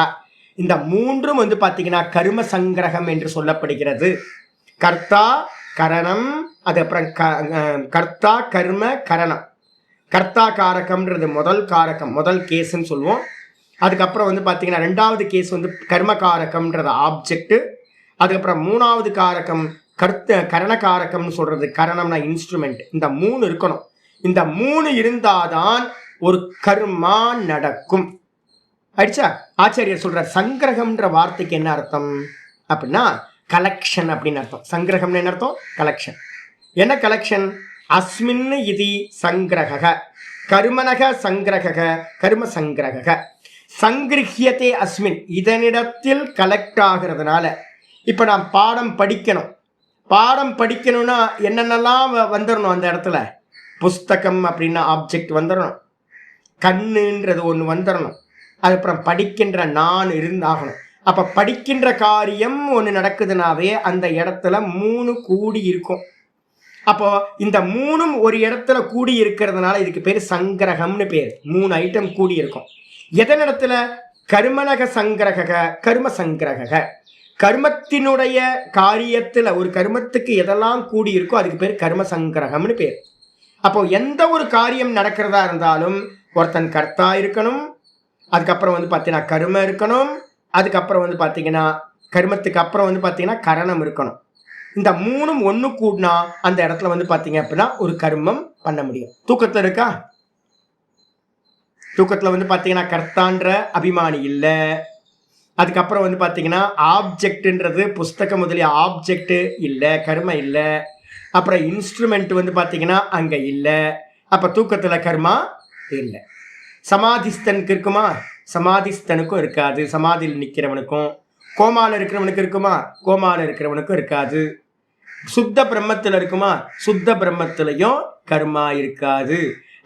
இந்த மூன்றும் வந்து பார்த்தீங்கன்னா கர்ம சங்கிரகம் என்று சொல்லப்படுகிறது. கர்த்தா, கரணம், அது அப்புறம் கர்த்தா, கர்ம, கரணம். கர்த்தா காரகம்ன்றது முதல் காரகம், முதல் கேஸ்ன்னு சொல்லுவோம். அதுக்கப்புறம் வந்து பார்த்தீங்கன்னா ரெண்டாவது கேஸ் வந்து கர்ம காரகம்ன்றது ஆப்ஜெக்ட். அதுக்கப்புறம் மூணாவது காரகம் கரண காரகம்னு சொல்றது, கரணம்னா இன்ஸ்ட்ருமெண்ட். இந்த மூணு இருக்கணும். இந்த மூணு இருந்தாதான் ஒரு கர்மா நடக்கும். அடிச்சா ஆச்சாரியர் சொல்ற சங்கிரகம்ன்ற வார்த்தைக்கு என்ன அர்த்தம் அப்படின்னா கலெக்ஷன் அப்படின்னு அர்த்தம். சங்கிரகம்னு என்ன அர்த்தம்? கலெக்ஷன். என்ன கலெக்ஷன்? அஸ்மின் இது சங்கிரக கர்மனக சங்கிரக கர்ம சங்கிரக சங்கிருஹ்யதே அஸ்மின். இதனிடத்தில் கலெக்ட் ஆகிறதுனால இப்போ நான் பாடம் படிக்கணும். பாடம் படிக்கணும்னா என்னென்னலாம் வந்துடணும்? அந்த இடத்துல புஸ்தகம் அப்படின்னா ஆப்ஜெக்ட் வந்துடணும், கண்ணுன்றது ஒன்று வந்துடணும், அதுக்கப்புறம் படிக்கின்ற நான் இருந்தாகணும். அப்போ படிக்கின்ற காரியம் ஒன்று நடக்குதுனாவே அந்த இடத்துல மூணு கூடி இருக்கும். அப்போ இந்த மூணும் ஒரு இடத்துல கூடி இருக்கிறதுனால இதுக்கு பேர் சங்கிரகம்னு பேர். மூணு ஐட்டம் கூடி இருக்கும். எதனிடத்துல? கர்மனக சங்கிரக கர்ம சங்கிரக. கர்மத்தினுடைய காரியத்தில் ஒரு கர்மத்துக்கு எதெல்லாம் கூடி இருக்கோ அதுக்கு பேர் கர்ம சங்கிரகம்னு பேர். அப்போ எந்த ஒரு காரியம் நடக்கிறதா இருந்தாலும் ஒருத்தன் கர்த்தா இருக்கணும், அதுக்கப்புறம் வந்து பார்த்தீங்கன்னா கர்மம் இருக்கணும், அதுக்கப்புறம் வந்து பார்த்தீங்கன்னா கர்மத்துக்கு அப்புறம் வந்து பார்த்தீங்கன்னா கரணம் இருக்கணும். இந்த மூணும் ஒன்று கூடினா அந்த இடத்துல வந்து பார்த்தீங்க அப்படின்னா ஒரு கர்மம் பண்ண முடியும். தூக்கத்தில் இருக்கா? தூக்கத்தில் வந்து பார்த்தீங்கன்னா கர்த்தான்ற அபிமானி இல்லை. அதுக்கப்புறம் வந்து பார்த்தீங்கன்னா ஆப்ஜெக்ட்ன்றது புஸ்தகம் முதலிய ஆப்ஜெக்ட் இல்லை, கர்ம இல்லை. அப்புறம் இன்ஸ்ட்ருமெண்ட் வந்து பார்த்தீங்கன்னா அங்கே இல்லை. அப்போ தூக்கத்தில் கர்மா இல்லை. சமாதிஸ்தனுக்கு இருக்குமா? சமாதிஸ்தனுக்கும் இருக்காது. சமாதியில் நிற்கிறவனுக்கும். கோமால இருக்கிறவனுக்கு இருக்குமா? கோமால இருக்கிறவனுக்கும் இருக்காது. சுத்த பிரம்மத்தில் இருக்குமா? சுத்த பிரம்மத்திலையும் கர்மா இருக்காது.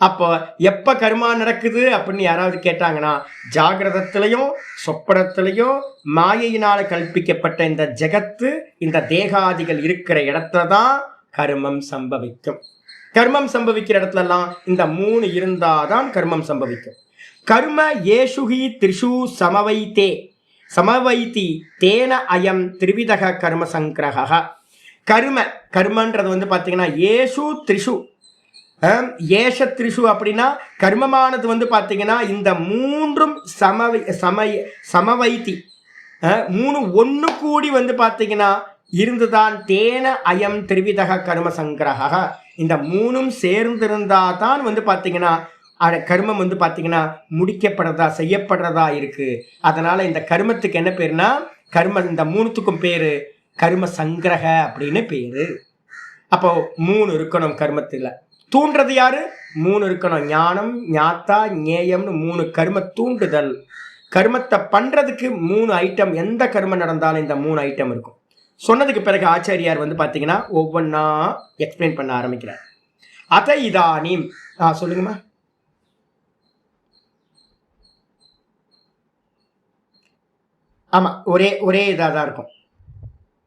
அப்போ எப்ப கர்மா நடக்குது அப்படின்னு யாராவது கேட்டாங்கன்னா ஜாகிரதத்திலையும் சொப்பனத்திலையும் மாயையினால கல்பிக்கப்பட்ட இந்த ஜெகத்து, இந்த தேகாதிகள் இருக்கிற இடத்துல தான் கர்மம் சம்பவிக்கும். கர்மம் சம்பவிக்கிற இடத்துலலாம் இந்த மூணு இருந்தாதான் கர்மம் சம்பவிக்கும். கர்ம ஏஷுகி திரிஷு சமவைத்தி தேன அயம் திரிவிதக கர்ம சங்கிரக. கர்மன்றது வந்து பார்த்தீங்கன்னா ஏஷு திரிஷு ஏஷ திரிஷு அப்படின்னா கர்மமானது வந்து பார்த்தீங்கன்னா இந்த மூன்றும் சமவைத்தி மூணு ஒன்று கூடி வந்து பார்த்தீங்கன்னா இருந்துதான் தேன அயம் திரிவிதக கர்ம சங்கிரக. இந்த மூணும் சேர்ந்திருந்தா தான் வந்து பார்த்தீங்கன்னா கர்மம் வந்து பார்த்தீங்கன்னா முடிக்கப்படுறதா செய்யப்படுறதா இருக்கு. அதனால இந்த கர்மத்துக்கு என்ன பேருனா இந்த மூணுத்துக்கும் பேரு கர்ம சங்கிரக அப்படின்னு பேரு. அப்போ மூணு இருக்கணும் கர்மத்துல. தூண்டுறது யாரு? மூணு இருக்கணும். ஞானம், ஞாத்தா, ஞேயம்னு மூணு கர்ம தூண்டுதல். கர்மத்தை பண்றதுக்கு 3 ஐட்டம், எந்த கர்மம் நடந்தாலும் இந்த 3 ஐட்டம் இருக்கும். சொன்னதுக்கு பிறகு ஆச்சாரியார் வந்து பார்த்தீங்கன்னா ஒவ்வொன்றா எக்ஸ்பிளைன் பண்ண ஆரம்பிக்கிறார். அத இதானீம் சொல்லுங்கம்மா. ஆமாம், ஒரே இதாக தான் இருக்கும்.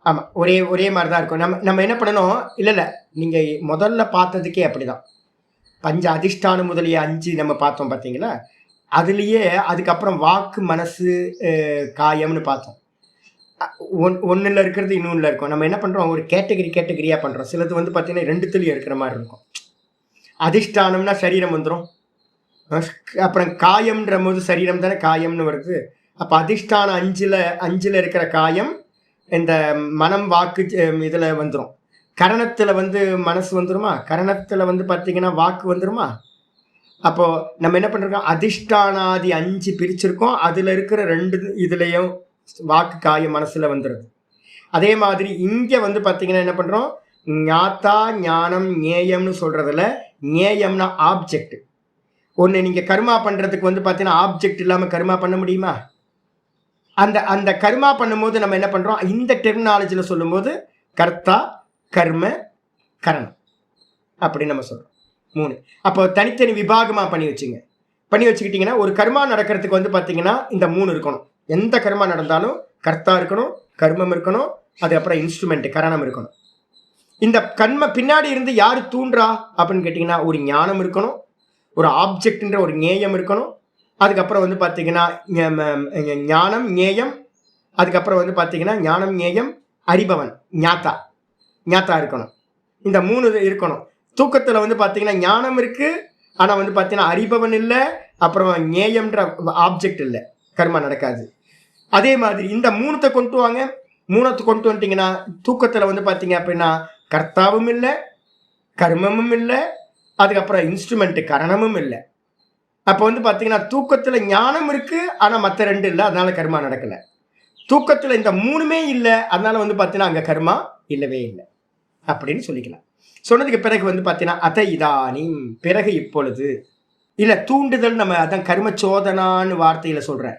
ஆமாம், ஒரே மாதிரி தான் இருக்கும். நம்ம என்ன பண்ணணும், இல்லை நீங்கள் முதல்ல பார்த்ததுக்கே அப்படிதான். பஞ்ச அதிஷ்டானம் முதலிய 5 நம்ம பார்த்தோம் பார்த்தீங்களா, அதுலேயே அதுக்கப்புறம் வாக்கு, மனசு, காயம்னு பார்த்தோம். ஒன்றில் இருக்கிறது இன்னொன்றில் இருக்கும். நம்ம என்ன பண்ணுறோம், ஒரு கேட்டகரியாக பண்ணுறோம். சிலது வந்து பார்த்தீங்கன்னா 2த்துலேயும் இருக்கிற மாதிரி இருக்கும். அதிஷ்டானம்னா சரீரம் வந்துடும். அப்புறம் காயம்ன்ற போது சரீரம் தானே காயம்னு வருது. அப்போ அதிஷ்டானம் 5ல் இருக்கிற காயம் இந்த மனம், வாக்கு இதில் வந்துடும். கரணத்தில் வந்து மனசு வந்துடுமா, கரணத்தில் வந்து பார்த்தீங்கன்னா வாக்கு வந்துடுமா. அப்போது நம்ம என்ன பண்ணுறோம், அதிஷ்டானாதி 5 பிரிச்சிருக்கோம். அதில் இருக்கிற 2 இதுலேயும் வாக்கு, காயம், மனசில் வந்துடுது. அதே மாதிரி இங்கே வந்து பார்த்தீங்கன்னா என்ன பண்ணுறோம், ஞாத்தா, ஞானம், ஞேயம்னு சொல்கிறதுல ஞேயம்னா ஆப்ஜெக்ட். ஒன்று நீங்கள் கர்மா பண்ணுறதுக்கு வந்து பார்த்தீங்கன்னா ஆப்ஜெக்ட் இல்லாமல் கர்மா பண்ண முடியுமா? அந்த கர்மா பண்ணும்போது நம்ம என்ன பண்ணுறோம், இந்த டெர்மினாலஜியில் சொல்லும்போது கர்த்தா, கர்ம, கரணம் அப்படின்னு நம்ம சொல்கிறோம். 3. அப்போ தனித்தனி விபாகமாக பண்ணி வச்சுக்கிட்டிங்கன்னா ஒரு கர்மா நடக்கிறதுக்கு வந்து பார்த்தீங்கன்னா இந்த 3 இருக்கணும். எந்த கர்மா நடந்தாலும் கர்த்தா இருக்கணும், கர்மம் இருக்கணும், அதுக்கப்புறம் இன்ஸ்ட்ருமெண்ட் கரணம் இருக்கணும். இந்த கர்ம பின்னாடி இருந்து யார் தூண்டுறா அப்படின்னு கேட்டிங்கன்னா ஒரு ஞானம் இருக்கணும், ஒரு ஆப்ஜெக்ட்ன்ற ஒரு ஞேயம் இருக்கணும். அதுக்கப்புறம் வந்து பார்த்தீங்கன்னா ஞானம், ஞேயம், அதுக்கப்புறம் வந்து பார்த்தீங்கன்னா ஞானம், ஞேயம், அறிபவன், ஞாத்தா இருக்கணும். இந்த 3 இருக்கணும். தூக்கத்தில் வந்து பார்த்தீங்கன்னா ஞானம் இருக்குது, ஆனால் வந்து பார்த்தீங்கன்னா அறிபவன் இல்லை, அப்புறம் ஞேயம்ன்ற ஆப்ஜெக்ட் இல்லை, கர்மா நடக்காது. அதே மாதிரி இந்த 3 கொண்டு வாங்க. 3 கொண்டு வந்துட்டிங்கன்னா தூக்கத்தில் வந்து பார்த்தீங்க அப்படின்னா கர்த்தாவும் இல்லை, கர்மமும் இல்லை, அதுக்கப்புறம் இன்ஸ்ட்ருமெண்ட் கரணமும் இல்லை. அப்போ வந்து பார்த்தீங்கன்னா தூக்கத்தில் ஞானம் இருக்குது, ஆனால் மற்ற 2 இல்லை, அதனால கர்மா நடக்கலை. தூக்கத்தில் இந்த 3மே இல்லை, அதனால வந்து பார்த்தீங்கன்னா அங்கே கர்மா இல்லவே இல்லை அப்படின்னு சொல்லிக்கலாம். சொன்னதுக்கு பிறகு வந்து பார்த்தீங்கன்னா அத இதானீம், பிறகு இப்பொழுது. இல்லை தூண்டுதல், நம்ம அதான் கர்மச்சோதனான்னு வார்த்தையில் சொல்கிறேன்.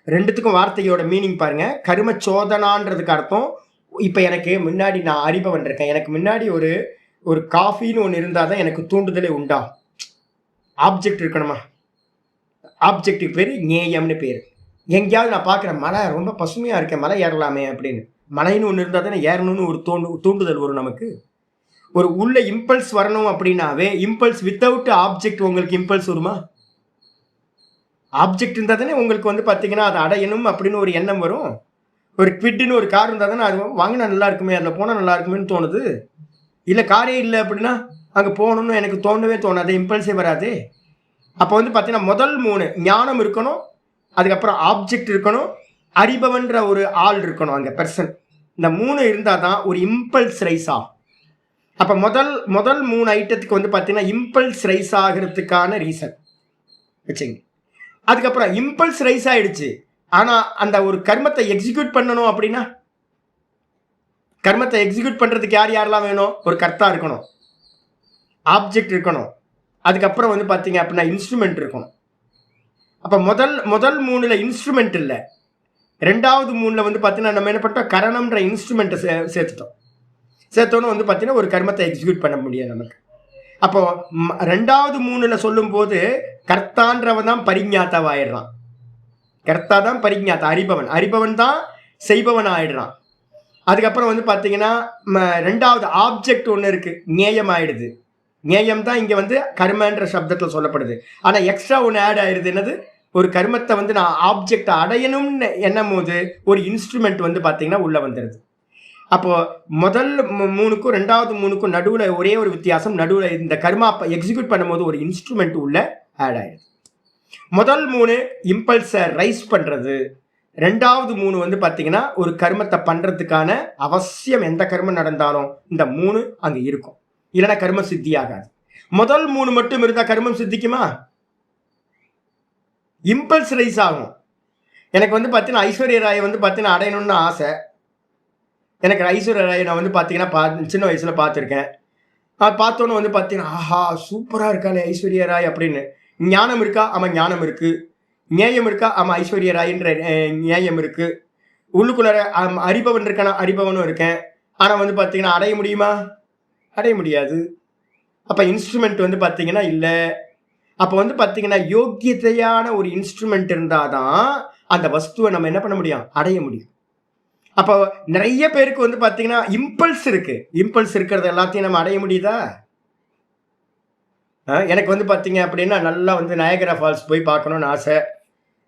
2த்துக்கும் வார்த்தையோட மீனிங் பாருங்கள். கர்மச்சோதனான்றதுக்கு அர்த்தம், இப்போ எனக்கு முன்னாடி நான் அறிபவன் இருக்கேன், எனக்கு முன்னாடி ஒரு காஃபின்னு ஒன்று இருந்தால் தான் எனக்கு தூண்டுதலே உண்டாகும். ஆப்ஜெக்ட் இருக்கணுமா, ஆப்ஜெக்ட்டுக்கு பேர் ஞேயம்னு பேர். எங்கேயாவது நான் பார்க்குறேன் மலை ரொம்ப பசுமையாக இருக்கேன், மலை ஏறலாமே அப்படின்னு, மலைன்னு ஒன்று இருந்தால் தானே ஏறணும்னு ஒரு தூண்டுதல் வரும் நமக்கு. ஒரு உள்ள இம்பல்ஸ் வரணும் அப்படின்னாவே, இம்பல்ஸ் வித்தவுட் ஆப்ஜெக்ட் உங்களுக்கு இம்பல்ஸ் வருமா? ஆப்ஜெக்ட் இருந்தால் தானே உங்களுக்கு வந்து பார்த்தீங்கன்னா அதை அடையணும் அப்படின்னு ஒரு எண்ணம் வரும். ஒரு குவிட்னு ஒரு கார் இருந்தால் தானே அது வாங்கினா நல்லா இருக்குமே, அதில் போனால் நல்லா இருக்குமேன்னு தோணுது. இல்லை காரே இல்லை அப்படின்னா அங்கே போகணும்னு எனக்கு தோணாது, இம்பல்ஸே வராது. அப்போ வந்து பார்த்தீங்கன்னா முதல் 3 ஞானம் இருக்கணும், அதுக்கப்புறம் ஆப்ஜெக்ட் இருக்கணும், அறிபவன்ற ஒரு ஆள் இருக்கணும், அங்கே பர்சன். இந்த 3 இருந்தால் தான் ஒரு இம்பல்ஸ் ரைஸ் ஆகும். அப்போ முதல் 3 ஐட்டத்துக்கு வந்து பார்த்தீங்கன்னா இம்பல்ஸ் ரைஸ் ஆகிறதுக்கான ரீசன் வச்சுங்க. அதுக்கப்புறம் இம்பல்ஸ் ரைஸ் ஆகிடுச்சு, ஆனால் அந்த ஒரு கர்மத்தை எக்ஸிக்யூட் பண்ணணும் அப்படின்னா, கர்மத்தை எக்ஸிக்யூட் பண்ணுறதுக்கு யாரெல்லாம் வேணும், ஒரு கர்த்தா இருக்கணும், ஆப்ஜெக்ட் இருக்கணும், அதுக்கப்புறம் வந்து பார்த்தீங்க அப்படின்னா இன்ஸ்ட்ருமெண்ட் இருக்கணும். அப்போ முதல் 3ல் இன்ஸ்ட்ருமெண்ட் இல்லை, 2வது 3ல் வந்து பார்த்தீங்கன்னா நம்ம என்ன பண்ணிட்டோம், கரணம்ன்ற இன்ஸ்ட்ருமெண்ட்டை சேர்த்தோன்னு வந்து பார்த்தீங்கன்னா ஒரு கர்மத்தை எக்ஸிக்யூட் பண்ண முடியாது நமக்கு. அப்போது 2வது 3ல் சொல்லும்போது கர்த்தான்றவன் தான் பரிஞாத்தாவாயிடுறான். கர்த்தா தான் பரிஞாத்தா, அறிபவன் தான் செய்பவன் ஆயிடுறான். அதுக்கப்புறம் வந்து பார்த்தீங்கன்னா 2வது ஆப்ஜெக்ட் ஒன்று இருக்குது, ஞேயம் ஆயிடுது. ஞேயம் தான் இங்கே வந்து கர்மன்ற சப்தத்தில் சொல்லப்படுது. ஆனால் எக்ஸ்ட்ரா ஒன்று ஆட் ஆயிடுது, என்னது, ஒரு கர்மத்தை வந்து நான் ஆப்ஜெக்டை அடையணும்னு எண்ணும் போது ஒரு இன்ஸ்ட்ருமெண்ட் வந்து பார்த்தீங்கன்னா உள்ளே வந்துடுது. அப்போது முதல் 3க்கும் 2வது 3க்கும் நடுவில் ஒரே ஒரு வித்தியாசம், நடுவில் இந்த கர்மா எக்ஸிக்யூட் பண்ணும்போது ஒரு இன்ஸ்ட்ருமெண்ட் உள்ள ஆட் ஆயிடுது. முதல் 3 இம்பல்ஸை ரைஸ் பண்ணுறது, 2வது 3 வந்து பார்த்தீங்கன்னா ஒரு கர்மத்தை பண்ணுறதுக்கான அவசியம், எந்த கர்மம் நடந்தாலும் இந்த 3 அங்கே இருக்கும், இல்லைனா கர்மம் சித்தி ஆகாது. முதல் 3 மட்டும் இருந்தால் கர்மம் சித்திக்குமா? இம்பல்ஸ் ரைஸ் ஆகும். எனக்கு வந்து பார்த்தீங்கன்னா ஐஸ்வர்யா ராயை வந்து பார்த்தீங்கன்னா அடையணும்னு ஆசை. எனக்கு ஐஸ்வர்யா ராயை நான் வந்து பார்த்தீங்கன்னா சின்ன வயசில் பார்த்துருக்கேன். பார்த்தோன்னு வந்து பார்த்தீங்கன்னா ஆஹா சூப்பராக இருக்காளே ஐஸ்வர்யா ராய் அப்படின்னு. ஞானம் இருக்கா? ஆமாம் ஞானம் இருக்குது. நியாயம் இருக்கா? ஆமா, ஐஸ்வர்யா ராயின்ற நியாயம் இருக்கு. உள்ளுக்குள்ளார அறிபவன் இருக்கானா? அறிபவனும் இருக்கேன். ஆனா வந்து பாத்தீங்கன்னா அடைய முடியுமா? அடைய முடியாது. அப்ப இன்ஸ்ட்ருமெண்ட் வந்து பாத்தீங்கன்னா இல்ல. அப்ப வந்து பாத்தீங்கன்னா யோக்கியத்தையான ஒரு இன்ஸ்ட்ருமெண்ட் இருந்தாதான் அந்த வஸ்துவை நம்ம என்ன பண்ண முடியும்? அடைய முடியும். அப்போ நிறைய பேருக்கு வந்து பாத்தீங்கன்னா இம்பல்ஸ் இருக்கு. இம்பல்ஸ் இருக்கிறது எல்லாத்தையும் நம்ம அடைய முடியுதா? எனக்கு வந்து பாத்தீங்க அப்படின்னா நல்லா வந்து நயகரா ஃபால்ஸ் போய் பார்க்கணும்னு ஆசை.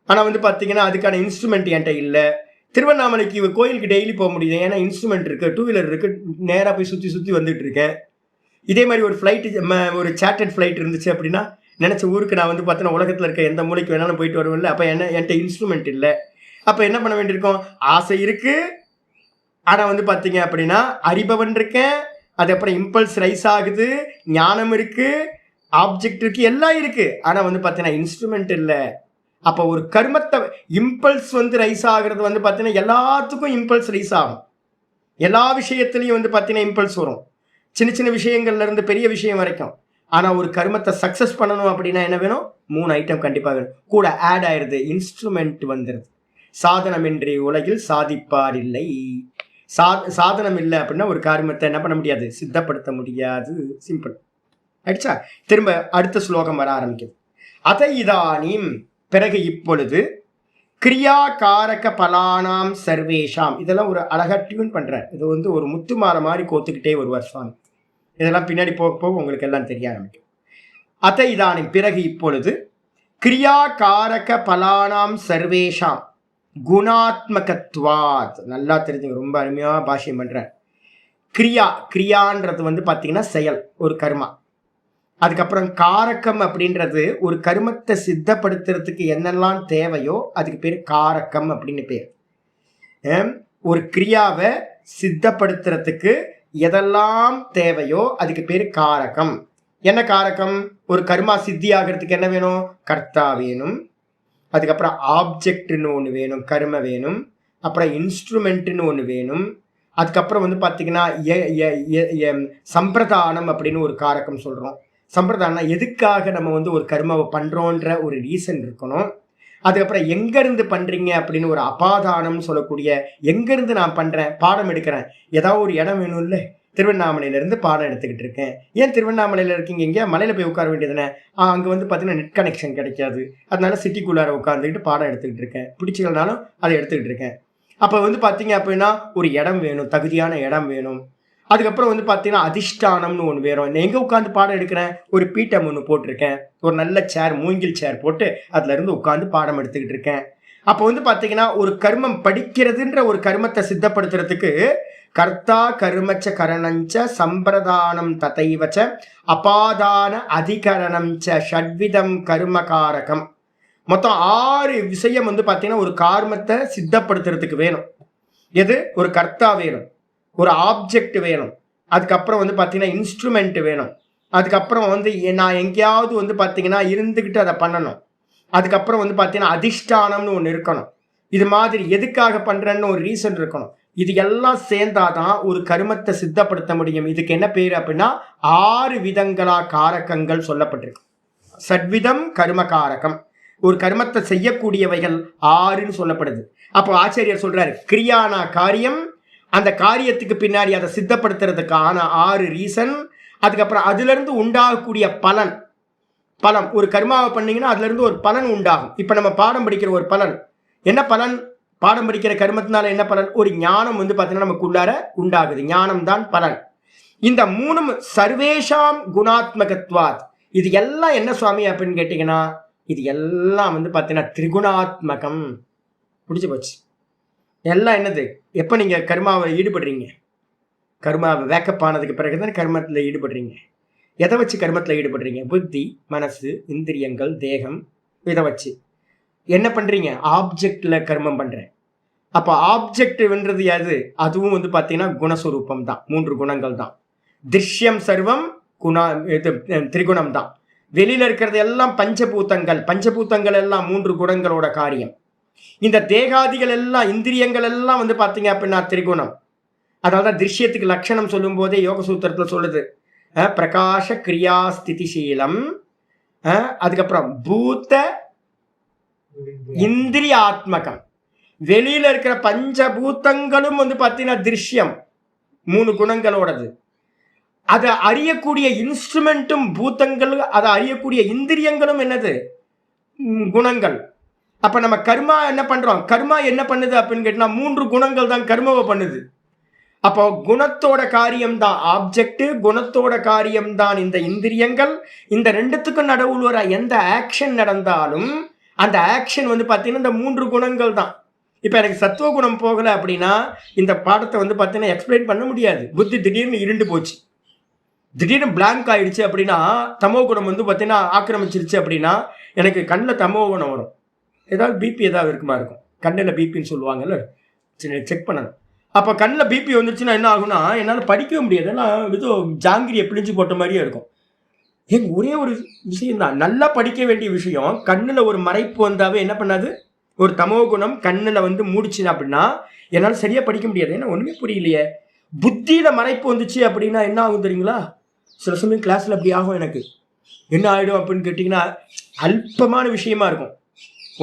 ஆனா வந்து பாத்தீங்கன்னா அதுக்கான இன்ஸ்ட்ருமெண்ட் என்கிட்ட இல்ல. திருவண்ணாமலைக்கு கோயிலுக்கு டெய்லி போக முடியுது. ஏன்னா இன்ஸ்ட்ருமெண்ட் இருக்கு, 2 வீலர் இருக்கு, நேரா போய் சுத்தி சுத்தி வந்துட்டு இருக்கேன். இதே மாதிரி ஒரு ஃபிளைட், ஒரு சார்ட்டர்ட் ஃபிளைட் இருந்துச்சு அப்படின்னா நினைச்ச ஊருக்கு நான் வந்து பார்த்தீங்கன்னா உலகத்துல இருக்க எந்த மூலைக்கு வேணாலும் போயிட்டு வருவேன்ல. அப்ப என்ன என்கிட்ட இன்ஸ்ட்ருமெண்ட் இல்ல. அப்ப என்ன பண்ண வேண்டியிருக்கும்? ஆசை இருக்கு, ஆனா வந்து பாத்தீங்க அப்படின்னா அறிபவன் இருக்கேன். அது அப்புறம் இம்பல்ஸ் ரைஸ் ஆகுது, ஞானம் இருக்கு, ஆப்ஜெக்ட் இருக்கு, எல்லாம் இருக்கு. ஆனா வந்து பாத்தீங்கன்னா இன்ஸ்ட்ருமெண்ட் இல்ல. அப்ப ஒரு கர்மத்தை இம்பல்ஸ் வந்து ரைஸ் ஆகுறது வந்து பாத்தீங்கன்னா எல்லாத்துக்கும் இம்பல்ஸ் ரைஸ் ஆகும். எல்லா விஷயத்திலையும் வந்து பாத்தீங்கன்னா இம்பல்ஸ் வரும். சின்ன சின்ன விஷயங்கள்ல இருந்து பெரிய விஷயம் வரைக்கும். ஆனா ஒரு கர்மத்தை சக்சஸ் பண்ணணும் அப்படின்னா என்ன வேணும்? 3 ஐட்டம் கண்டிப்பா வேணும். கூட ஆட் ஆயிருது, இன்ஸ்ட்ருமெண்ட் வந்துருது. சாதனமின்றி உலகில் சாதிப்பார் இல்லை. சாதனம் இல்லை அப்படின்னா ஒரு காரியத்தை என்ன பண்ண முடியாது? சித்தப்படுத்த முடியாது. சிம்பிள் ஆயிடுச்சா? திரும்ப அடுத்த ஸ்லோகம் வர ஆரம்பிக்குது. அத இதானீம், பிறகு இப்பொழுது, கிரியா காரக பலானாம் சர்வேஷாம். இதெல்லாம் ஒரு அழகா டியூன் பண்ற. இது வந்து ஒரு முத்து மாலை மாதிரி கோத்துக்கிட்டே வருவார் சுவாமி. இதெல்லாம் பின்னாடி போக போக உங்களுக்கு எல்லாம் தெரிய ஆரம்பிக்கும். அத இதானீம், பிறகு இப்பொழுது, கிரியா காரக பலானாம் சர்வேஷாம் குணாத்மகத்வாத். நல்லா தெரிஞ்சுங்க, ரொம்ப அருமையா பாஷ்யம் பண்ற. கிரியா, கிரியான்றது வந்து பாத்தீங்கன்னா செயல், ஒரு கர்மா. அதுக்கப்புறம் காரகம் அப்படின்றது ஒரு கர்மத்தை சித்தப்படுத்துறதுக்கு என்னெல்லாம் தேவையோ அதுக்கு பேர் காரகம் அப்படின்னு பேர். ஒரு கிரியாவை சித்தப்படுத்துறதுக்கு எதெல்லாம் தேவையோ அதுக்கு பேர் காரகம். என்ன காரகம்? ஒரு கர்மா சித்தி ஆகிறதுக்கு என்ன வேணும்? கர்த்தா வேணும். அதுக்கப்புறம் ஆப்ஜெக்ட்னு ஒன்று வேணும், கர்ம வேணும். அப்புறம் இன்ஸ்ட்ருமெண்ட்னு ஒன்று வேணும். அதுக்கப்புறம் வந்து பார்த்தீங்கன்னா சம்பிரதானம் அப்படின்னு ஒரு காரகம் சொல்கிறோம். சம்பிரதானம் எதுக்காக நம்ம வந்து ஒரு கர்மாவை பண்ணுறோன்ற ஒரு ரீசன் இருக்கணும். அதுக்கப்புறம் எங்கேருந்து பண்ணுறீங்க அப்படின்னு ஒரு அபாதானம் சொல்லக்கூடிய, எங்கேருந்து நான் பண்ணுறேன், பாடம் எடுக்கிறேன், ஏதாவது ஒரு இடம் வேணும் இல்லை? திருவண்ணாமலையிலேருந்து பாடம் எடுத்துக்கிட்டு இருக்கேன். ஏன் திருவண்ணாமலையில் இருக்கீங்க? எங்கேயா மலையில் போய் உட்கார வேண்டியதுனே. அங்கே வந்து பார்த்தீங்கன்னா நெட் கனெக்ஷன் கிடைக்காது, அதனால சிட்டிக்குள்ளார உட்காந்துக்கிட்டு பாடம் எடுத்துக்கிட்டு இருக்கேன். பிடிச்சிக்கலனாலும் அதை எடுத்துக்கிட்டு இருக்கேன். அப்போ வந்து பார்த்தீங்க அப்படின்னா ஒரு இடம் வேணும், தகுதியான இடம் வேணும். அதுக்கப்புறம் வந்து பார்த்தீங்கன்னா அதிஷ்டானம்னு ஒன்று வேணும். எங்கே உட்காந்து பாடம் எடுக்கிறேன்? ஒரு பீட்டம் ஒன்று போட்டிருக்கேன், ஒரு நல்ல சேர், மூங்கில் சேர் போட்டு அதுல இருந்து உட்காந்து பாடம் எடுத்துக்கிட்டு இருக்கேன். அப்போ வந்து பார்த்தீங்கன்னா ஒரு கர்மம் படிக்கிறதுன்ற ஒரு கர்மத்தை சித்தப்படுத்துறதுக்கு கர்த்தா கர்மச்ச கரணஞ்ச சம்பிரதானம் ததைவச்ச அபாதான அதிகரணஞ்ச ஷட்விதம் கர்மகாரகம். மொத்தம் 6 விஷயம் வந்து பார்த்தீங்கன்னா ஒரு காரணத்தை சித்தப்படுத்துறதுக்கு வேணும். எது? ஒரு கர்த்தா வேணும், ஒரு ஆப்ஜெக்ட் வேணும், அதுக்கப்புறம் வந்து பார்த்தீங்கன்னா இன்ஸ்ட்ருமெண்ட் வேணும், அதுக்கப்புறம் வந்து நான் எங்கேயாவது வந்து பார்த்தீங்கன்னா இருந்துக்கிட்டு அதை பண்ணணும், அதுக்கப்புறம் வந்து பார்த்தீங்கன்னா அதிஷ்டானம்னு ஒன்று இருக்கணும். இது மாதிரி எதுக்காக பண்ணுறேன்னு ஒரு ரீசன் இருக்கணும். இது எல்லாம் சேர்ந்தாதான் ஒரு கர்மத்தை சித்தப்படுத்த முடியும். இதுக்கு என்ன பேர் அப்படின்னா 6 விதங்களா காரகங்கள் சொல்லப்பட்டிருக்கு. சட்விதம் கர்ம காரகம். ஒரு கர்மத்தை செய்யக்கூடியவைகள் 6ன்னு சொல்லப்படுது. அப்போ ஆச்சாரியர் சொல்றாரு, கிரியானா காரியம், அந்த காரியத்துக்கு பின்னாடி அதை சித்தப்படுத்துறதுக்கான 6 ரீசன். அதுக்கப்புறம் அதுல இருந்து உண்டாகக்கூடிய பலன். பலம், ஒரு கர்மாவை பண்ணீங்கன்னா அதுல இருந்து ஒரு பலன் உண்டாகும். இப்ப நம்ம பாடம் படிக்கிற ஒரு பலன் என்ன பலன்? பாடம் படிக்கிற கர்மத்தினால என்ன பலன்? ஒரு ஞானம் வந்து பார்த்தீங்கன்னா நமக்குள்ளார உண்டாகுது, ஞானம் தான் பலன். இந்த 3 சர்வேஷாம் குணாத்மகத்வாத். இது எல்லாம் என்ன சுவாமி அப்படின்னு கேட்டீங்கன்னா, இது எல்லாம் வந்து பார்த்தீங்கன்னா திரிகுணாத்மகம். முடிச்சு போச்சு. எல்லாம் என்னது? எப்போ நீங்க கர்மாவை ஈடுபடுறீங்க? கர்மாவை வேக்கப் ஆனதுக்கு பிறகுதான் கர்மத்தில் ஈடுபடுறீங்க. எதை வச்சு கர்மத்தில் ஈடுபடுறீங்க? புத்தி, மனசு, இந்திரியங்கள், தேகம், இதை வச்சு என்ன பண்றீங்க? ஆப்ஜெக்ட்ல கர்மம் பண்றேன். அப்ப ஆப்ஜெக்ட் வென்றது யாது? அதுவும் வந்து பாத்தீங்கன்னா குணஸ்வரூபம் தான், 3 குணங்கள் தான். திருஷ்யம் சர்வம் திரிகுணம் தான். வெளியில இருக்கிறது எல்லாம் பஞ்சபூதங்கள். பஞ்சபூதங்கள் எல்லாம் 3 குணங்களோட காரியம். இந்த தேகாதிகள் எல்லாம், இந்திரியங்கள் எல்லாம் வந்து பாத்தீங்க அப்படின்னா திரிகுணம். அதனால்தான் திருஷ்யத்துக்கு லட்சணம் சொல்லும் போதே யோக சூத்திரத்துல சொல்லுது, பிரகாஷ கிரியா ஸ்திதிசீலம், அதுக்கப்புறம் பூத்த இந்திரியாத்மகம். வெளியில இருக்கிற பஞ்சபூதங்களும் வந்து பார்த்தீங்கன்னா திருஷ்யம் 3 குணங்களோடது. அதை அறியக்கூடிய இன்ஸ்ட்ருமெண்ட்டும் பூதங்கள், அதை அறியக்கூடிய இந்திரியங்களும் என்னது? குணங்கள். அப்ப நம்ம கர்மா என்ன பண்றோம்? கர்மா என்ன பண்ணுது அப்படின்னு கேட்டா 3 குணங்கள் தான் கர்மாவை பண்ணுது. அப்போ குணத்தோட காரியம் தான் ஆப்ஜெக்ட், குணத்தோட காரியம் தான் இந்த இந்திரியங்கள். இந்த ரெண்டுத்துக்கும் நடுவில் வர எந்த ஆக்ஷன் நடந்தாலும் அந்த ஆக்ஷன் வந்து பார்த்தீங்கன்னா இந்த 3 குணங்கள் தான். இப்போ எனக்கு சத்துவ குணம் போகலை அப்படின்னா இந்த பாடத்தை வந்து பார்த்தீங்கன்னா எக்ஸ்பிளைன் பண்ண முடியாது. புத்தி திடீர்னு இருண்டு போச்சு, திடீர்னு பிளாங்க் ஆயிடுச்சு அப்படின்னா, தமோ குணம் வந்து பார்த்தீங்கன்னா ஆக்கிரமிச்சிருச்சு அப்படின்னா எனக்கு கண்ணில் தமோ குணம் வரும். ஏதாவது பிபி ஏதாவது இருக்குமா இருக்கும், கண்ணில் பிபின்னு சொல்லுவாங்கல்ல, செக் பண்ணணும். அப்போ கண்ணில் பிபி வந்துருச்சுன்னா என்ன ஆகுனா என்னால் படிக்கவே முடியாது. ஏன்னா ஏதோ ஜாங்கிரியை பிழிஞ்சு போட்ட மாதிரியே இருக்கும். ஒரே ஒரு விஷயம் தான், நல்லா படிக்க வேண்டிய விஷயம். கண்ணில் ஒரு மறைப்பு வந்தாவே என்ன பண்ணாது? ஒரு தமோ குணம் கண்ணில் வந்து மூடிச்சுன்னா அப்படின்னா என்னால் சரியாக படிக்க முடியாது. ஏன்னா ஒன்றுமே புரியலையே. புத்தியில் மறைப்பு வந்துச்சு அப்படின்னா என்ன ஆகும் தெரியுங்களா? சில சமயம் கிளாஸில் அப்படி ஆகும். எனக்கு என்ன ஆகிடும் அப்படின்னு கேட்டிங்கன்னா அல்பமான விஷயமா இருக்கும்,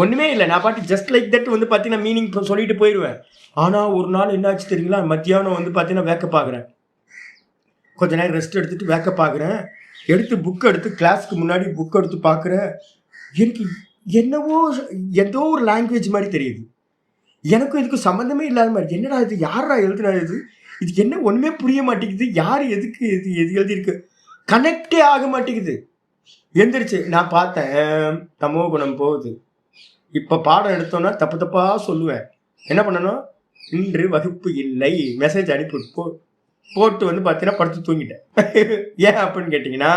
ஒன்றுமே இல்லை. நான் பாட்டு ஜஸ்ட் லைக் தட் வந்து பார்த்தீங்கன்னா மீனிங் சொல்லிட்டு போயிடுவேன். ஆனால் ஒரு நாள் என்ன ஆச்சு தெரியுங்களா? மத்தியானம் வந்து பார்த்தீங்கன்னா வேக்கப் ஆகுறேன், கொஞ்ச நேரம் ரெஸ்ட் எடுத்துகிட்டு வேக்கப் ஆகுறேன். எடுத்து புக் எடுத்து கிளாஸுக்கு முன்னாடி புக் எடுத்து பார்க்குறேன். எனக்கு என்னவோ ஏதோ ஒரு லாங்குவேஜ் மாதிரி தெரியுது. எனக்கும் இதுக்கு சம்மந்தமே இல்லாத மாதிரி. என்னடா இது, யாரா எழுதுனா இது, இதுக்கு என்ன ஒன்றுமே புரிய மாட்டேங்குது, யார் எதுக்கு எது எழுதியிருக்கு, கனெக்டே ஆக மாட்டேங்குது. எந்திரிச்சு நான் பார்த்தேன், தமோ குணம் போகுது. இப்போ பாடம் எடுத்தோன்னா தப்பு தப்பாக சொல்லுவேன். என்ன பண்ணணும்? இன்று வகுப்பு இல்லை, மெசேஜ் அனுப்பி போட்டு வந்து பார்த்தீங்கன்னா படுத்து தூங்கிட்டேன். ஏன் அப்படின்னு கேட்டிங்கன்னா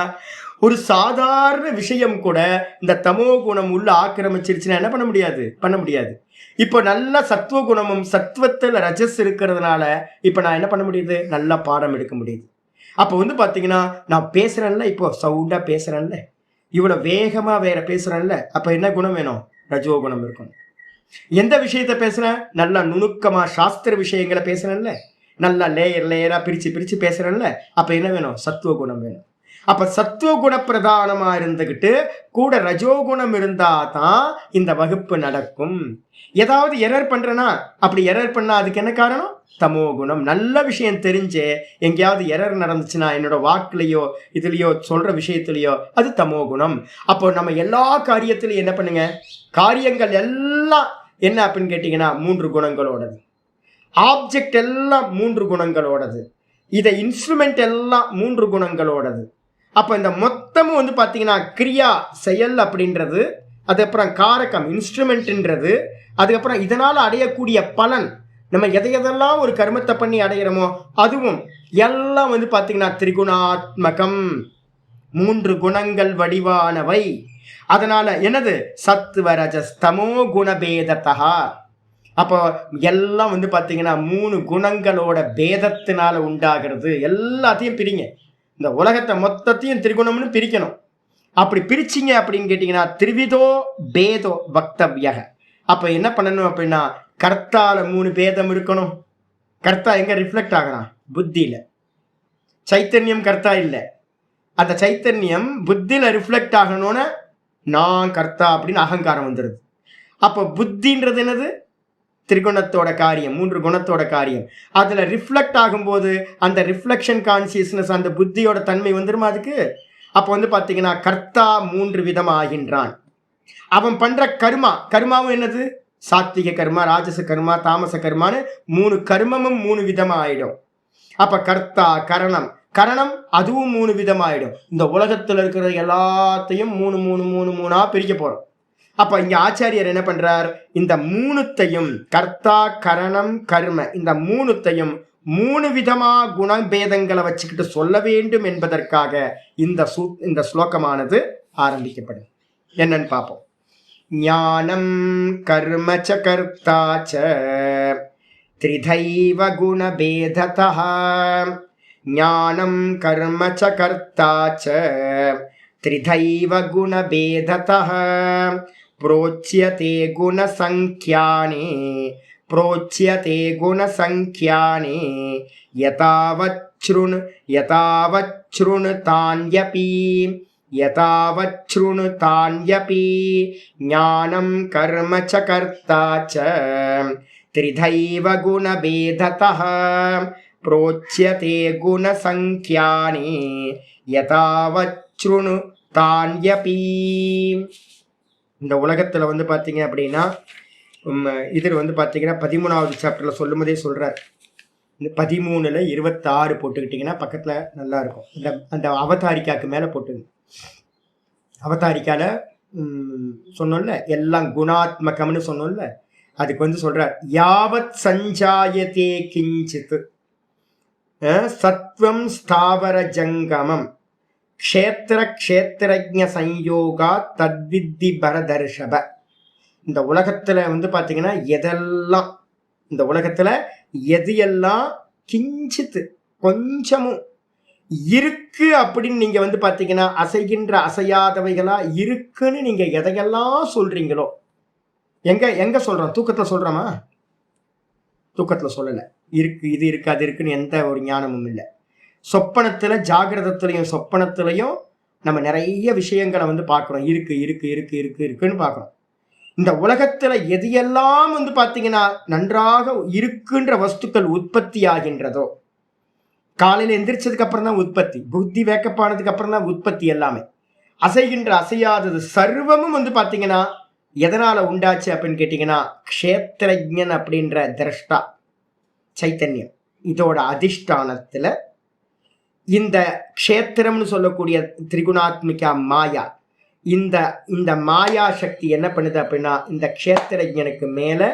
ஒரு சாதாரண விஷயம் கூட இந்த தமோ குணம் உள்ள ஆக்கிரமிச்சிருச்சுன்னா என்ன பண்ண முடியாது. இப்போ நல்ல சத்துவ குணமும் சத்துவத்தில் ரஜஸ் இருக்கிறதுனால இப்போ நான் என்ன பண்ண முடியுது? நல்லா பாடம் எடுக்க முடியுது. அப்போ வந்து பார்த்தீங்கன்னா நான் பேசுகிறேன்ல, இப்போ சவுண்டாக பேசுகிறேன்ல, இவ்வளோ வேகமாக வேற பேசுகிறேன்ல, அப்போ என்ன குணம் வேணும்? ரஜோ குணம் இருக்கணும். எந்த விஷயத்த பேசுகிறேன்? நல்லா நுணுக்கமாக சாஸ்திர விஷயங்களை பேசுகிறேன்ல, நல்லா லேயராக பிரித்து பேசுகிறேன்ல, அப்போ என்ன வேணும்? சத்துவ குணம் வேணும். அப்போ சத்துவ குண பிரதானமாக இருந்துக்கிட்டு கூட ரஜோகுணம் இருந்தால் தான் இந்த வகுப்பு நடக்கும். ஏதாவது எரர் பண்ணுறேன்னா, அப்படி எரர் பண்ணால் அதுக்கு என்ன காரணம்? தமோ குணம். நல்ல விஷயம் தெரிஞ்சு எங்கேயாவது எரர் நடந்துச்சுன்னா என்னோட வாக்குலையோ இதுலையோ சொல்கிற விஷயத்துலையோ அது தமோ குணம். அப்போ நம்ம எல்லா காரியத்திலையும் என்ன பண்ணுங்க, காரியங்கள் எல்லாம் என்ன அப்படின்னு கேட்டிங்கன்னா 3 குணங்களோடது. ஆப்ஜெக்ட் எல்லாம் 3 குணங்களோடது. இதை இன்ஸ்ட்ருமெண்ட் எல்லாம் 3 குணங்களோடது. அப்போ இந்த மொத்தமும் வந்து பார்த்தீங்கன்னா கிரியா செயல் அப்படின்றது, அதுக்கப்புறம் காரகம் இன்ஸ்ட்ருமெண்ட்ன்றது, அதுக்கப்புறம் இதனால் அடையக்கூடிய பலன், நம்ம எதையெல்லாம் ஒரு கர்மத்தை பண்ணி அடையிறோமோ அதுவும் எல்லாம் வந்து பார்த்தீங்கன்னா திரிகுணாத்மகம், 3 குணங்கள் வடிவானவை. அதனால என்னது? சத்துவ ரஜஸ் தமோ குணபேதத்தா. அப்போ எல்லாம் வந்து பார்த்தீங்கன்னா 3 குணங்களோட பேதத்தினால உண்டாகிறது. எல்லாத்தையும் பிரிங்க, இந்த உலகத்தை மொத்தத்தையும் திரிகுணம்னு பிரிக்கணும். அப்படி பிரிச்சிங்க அப்படின்னு கேட்டிங்கன்னா திரிவிதோ பேதோ வக்தவ்ய. அப்போ என்ன பண்ணணும் அப்படின்னா கர்த்தால 3 பேதம் இருக்கணும். கர்த்தா எங்கே ரிஃப்ளெக்ட் ஆகணும்? புத்தியில். சைத்தன்யம் கர்த்தா இல்லை, அந்த சைத்தன்யம் புத்தியில் ரிஃப்ளெக்ட் ஆகணும்னு நான் கர்த்தா அப்படின்னு அகங்காரம் வந்துடுது. அப்போ புத்தின்றது என்னது? திரிகுணத்தோட காரியம், 3 குணத்தோட காரியம். அதில் ரிஃப்ளெக்ட் ஆகும்போது அந்த ரிஃப்ளெக்ஷன் கான்சியஸ்னஸ், அந்த புத்தியோட தன்மை வந்துருமா அதுக்கு? அப்போ வந்து பார்த்தீங்கன்னா கர்த்தா 3 விதம் ஆகின்றான். அவன் பண்ணுற கர்மாவும் என்னது? சாத்விக கர்மா, ராஜச கர்மா, தாமச கர்மான்னு 3 கர்மமும் 3 விதமாக ஆயிடும். அப்போ கர்த்தா கரணம் அதுவும் 3 விதமாயிடும். இந்த உலகத்தில் இருக்கிற எல்லாத்தையும் 3 பிரிக்க போகிறோம். அப்போ இங்கே ஆச்சாரியர் என்ன பண்ணுறார்? இந்த 3த்தையும் கர்த்தா கரணம் கர்ம இந்த 3த்தையும் 3 விதமாக குணபேதங்களை வச்சுக்கிட்டு சொல்ல வேண்டும் என்பதற்காக இந்த ஸ்லோகமானது ஆரம்பிக்கப்படும். என்னன்னு பார்ப்போம். ஞானம் கர்ம ச கர்த்தா ச த்ரிதைவ குணபேததः. ஞானம் கர்ம ச கர்த்தா ச த்ரிதைவ குணபேததः. प्रोच्यते गुणसंख्याने यतावच्छृणुतान्यपि யதாவச்ருணுதான்யபி ஞானம் கர்ம ச கர்த்தா ச த்ரிதைவ குணபேததः ப்ரோச்யதே குணசங்க்யானி யதாவச்ருணுதான்யபி. இந்த உலகத்துல வந்து பாத்தீங்க அப்படின்னா இதில் வந்து பாத்தீங்கன்னா 13வது சாப்டர்ல சொல்லும் போதே சொல்றார். இந்த 13ல் 26 போட்டுக்கிட்டிங்கன்னா பக்கத்தில் நல்லா இருக்கும். அந்த அவதாரிக்காக்கு மேலே போட்டுங்க. அவதாரிக்கால சொன்னோம்ல எல்லாம் குணாத்மகம்னு சொன்னோம்ல, அதுக்கு வந்து சொல்றார் யாவத் சஞ்சாயத்தே கிஞ்சித் சத்வம் ஸ்தாவர ஜங்கமம் க்ஷேத்திர க்ஷேத்திரஜ்ஞ சம்யோகா தத்வித்தி பரதர்ஷப. இந்த உலகத்துல வந்து பாத்தீங்கன்னா எதெல்லாம், இந்த உலகத்துல எது எல்லாம் கிஞ்சித்து கொஞ்சமும் இருக்கு அப்படின்னு நீங்க வந்து பாத்தீங்கன்னா அசைகின்ற அசையாதவைகளா இருக்குன்னு நீங்க எதையெல்லாம் சொல்றீங்களோ, எங்க எங்க சொல்றோம்? தூக்கத்துல சொல்றோமா? தூக்கத்துல சொல்லல. இருக்கு, இது இருக்கு, அது இருக்குன்னு எந்த ஒரு ஞானமும் இல்லை. சொப்பனத்துல, ஜாகிரதத்திலையும் சொப்பனத்திலையும் நம்ம நிறைய விஷயங்களை வந்து பார்க்கிறோம். இருக்கு இருக்கு இருக்கு இருக்கு இருக்குன்னு பார்க்கிறோம். இந்த உலகத்துல எது எல்லாம் வந்து பாத்தீங்கன்னா நன்றாக இருக்குன்ற வஸ்துக்கள் உற்பத்தி ஆகின்றதோ, காலையில எந்திரிச்சதுக்கு அப்புறம் தான் உற்பத்தி, புத்தி வேக்கப்பானதுக்கு அப்புறம் தான் உற்பத்தி. எல்லாமே அசைகின்ற அசையாதது சர்வமும் வந்து பாத்தீங்கன்னா எதனால உண்டாச்சு அப்படின்னு கேட்டீங்கன்னா க்ஷேத்திரஜன் அப்படின்ற திரஷ்டா சைத்தன்யம் இதோட அதிஷ்டானத்துல இந்த க்ஷேத்திரம்னு சொல்லக்கூடிய திரிகுணாத்மிகா மாயா, இந்த மாயா சக்தி என்ன பண்ணுது அப்படின்னா இந்த க்ஷேத்திரஜனுக்கு மேல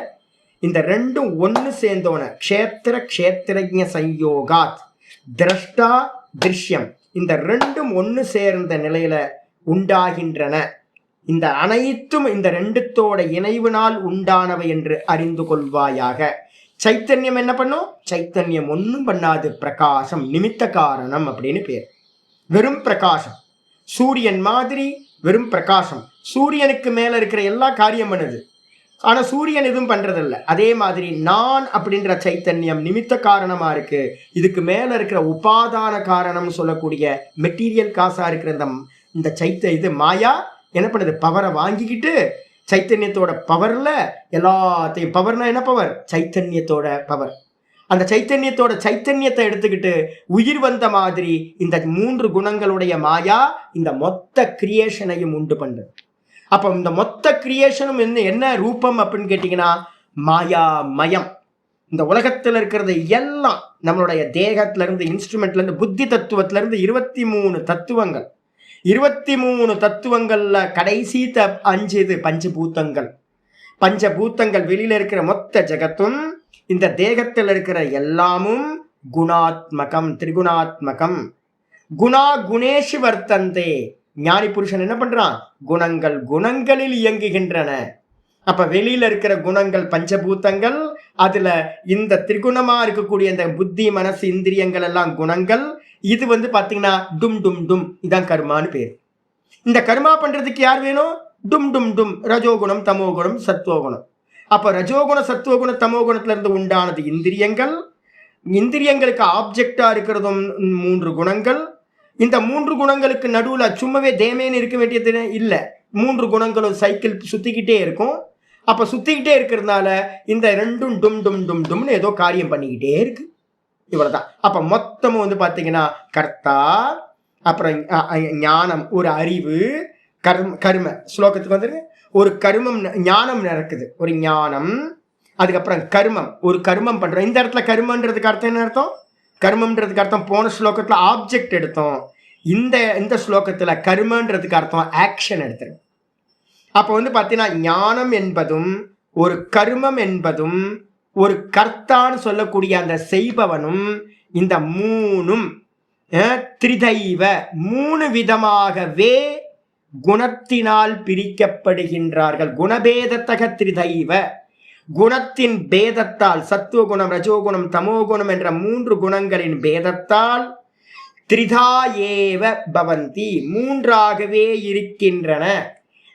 இந்த ரெண்டும் ஒன்று சேர்ந்தோன க்ஷேத்திர க்ஷேத்திரஜ சம்யோகாத் திரஷ்டா திருஷ்யம், இந்த ரெண்டும் ஒன்று சேர்ந்த நிலையில உண்டாகின்றன. இந்த அனைத்தும் இந்த ரெண்டுத்தோட இணைவினால் உண்டானவை என்று அறிந்து கொள்வாயாக. சைத்தன்யம் என்ன பண்ணும்? சைத்தன்யம் ஒன்றும் பண்ணாது, பிரகாசம், நிமித்த காரணம் அப்படின்னு பேர். வெறும் பிரகாசம், சூரியன் மாதிரி வெறும் பிரகாசம். சூரியனுக்கு மேல இருக்கிற எல்லா காரியம் பண்ணுது, ஆனா சூரியன் எதுவும் பண்றதில்ல. அதே மாதிரி நான் அப்படின்ற சைத்தன்யம் நிமித்த காரணமா இருக்கு. இதுக்கு மேல இருக்கிற உபாதான காரணம் சொல்லக்கூடிய மெட்டீரியல் காசா இருக்கிற இந்த இது மாயா என்ன பண்ணுது? பவரை வாங்கிக்கிட்டு சைத்தன்யத்தோட பவர்ல எல்லாத்தையும், பவர்னா என்ன பவர்? சைத்தன்யத்தோட பவர். அந்த சைத்தன்யத்தை எடுத்துக்கிட்டு உயிர் வந்த மாதிரி இந்த 3 குணங்களுடைய மாயா இந்த மொத்த கிரியேஷனையும் உண்டு பண்ணுது. அப்ப இந்த மொத்த கிரியேஷனும் என்ன ரூபம் அப்படின்னு கேட்டீங்கன்னா மாயா மயம். இந்த உலகத்துல இருக்கிறது எல்லாம் நம்மளுடைய தேகத்துல இருந்து, இன்ஸ்ட்ருமெண்ட்ல இருந்து, புத்தி தத்துவத்துல இருந்து 23 தத்துவங்கள். 23 தத்துவங்கள்ல கடைசி 5 இது பஞ்சபூத்தங்கள். பஞ்சபூத்தங்கள் வெளியில இருக்கிற மொத்த ஜெகத்தும் இந்த தேகத்தில் இருக்கிற எல்லாமும் குணாத்மகம், திரிகுணாத்மகம். குணா குணேஷு வர்த்தந்தே. ஞானி புருஷன் என்ன பண்றான்? குணங்களில் இயங்குகின்றன. அப்ப வெளியில இருக்கிற குணங்கள் பஞ்சபூத்தங்கள், அதுல இந்த திரிகுணமா இருக்கக்கூடிய இந்த புத்தி மனசு இந்திரியங்கள் எல்லாம் குணங்கள். இது வந்து பாத்தீங்கன்னா டும் டும் டும், இதான் கர்மான்னு பேர். இந்த கர்மா பண்றதுக்கு யார் வேணும்? டும் டும் டும், ரஜோகுணம் தமோகுணம் சத்துவகுணம். அப்ப ரஜோகுண சத்துவகுண தமோகுணத்துல இருந்து உண்டானது இந்திரியங்கள். இந்திரியங்களுக்கு ஆப்ஜெக்டா இருக்கிறதும் 3 குணங்கள். இந்த 3 குணங்களுக்கு நடுவுல சும்மாவே தேமேன்னு இருக்க வேண்டியது இல்லை. 3 குணங்களும் சைக்கிள் சுத்திக்கிட்டே இருக்கும். அப்ப சுத்திக்கிட்டே இருக்கிறதுனால இந்த ரெண்டும் டும் டும் டும் டும்னு ஏதோ காரியம் பண்ணிக்கிட்டே இருக்கு. இவ்வளவுதான். அப்ப மொத்தமும் வந்து பாத்தீங்கன்னா கர்த்தா, அப்புறம் ஞானம், ஒரு அறிவு, கர்ம. ஸ்லோகத்துக்கு வந்துருக்கு. ஒரு கர்மம், ஞானம் நடக்குது, ஒரு ஞானம். அதுக்கப்புறம் கர்மம், ஒரு கர்மம் பண்றோம். இந்த இடத்துல கர்மன்றதுக்கு அர்த்தம் என்ன அர்த்தம்? கர்மம்ன்றதுக்கு அர்த்தம் போன ஸ்லோகத்துல ஆப்ஜெக்ட் எடுத்தோம். இந்த ஸ்லோகத்துல கர்மன்றதுக்கு அர்த்தம் ஆக்ஷன் எடுத்துரும். அப்ப வந்து பாத்தீங்கன்னா ஞானம் என்பதும் ஒரு கர்மம் என்பதும் ஒரு கர்த்தான்னு சொல்லக்கூடிய அந்த செய்பவனும் இந்த 3ம் திரிதைவ 3 விதமாகவே குணத்தினால் பிரிக்கப்படுகின்றார்கள். குணபேதத்தக திரிதைவ, குணத்தின் பேதத்தால், சத்துவகுணம் ரஜோகுணம் தமோகுணம் என்ற 3 குணங்களின் பேதத்தால் திரிதா ஏவ பவந்தி, 3ஆகவே இருக்கின்றன.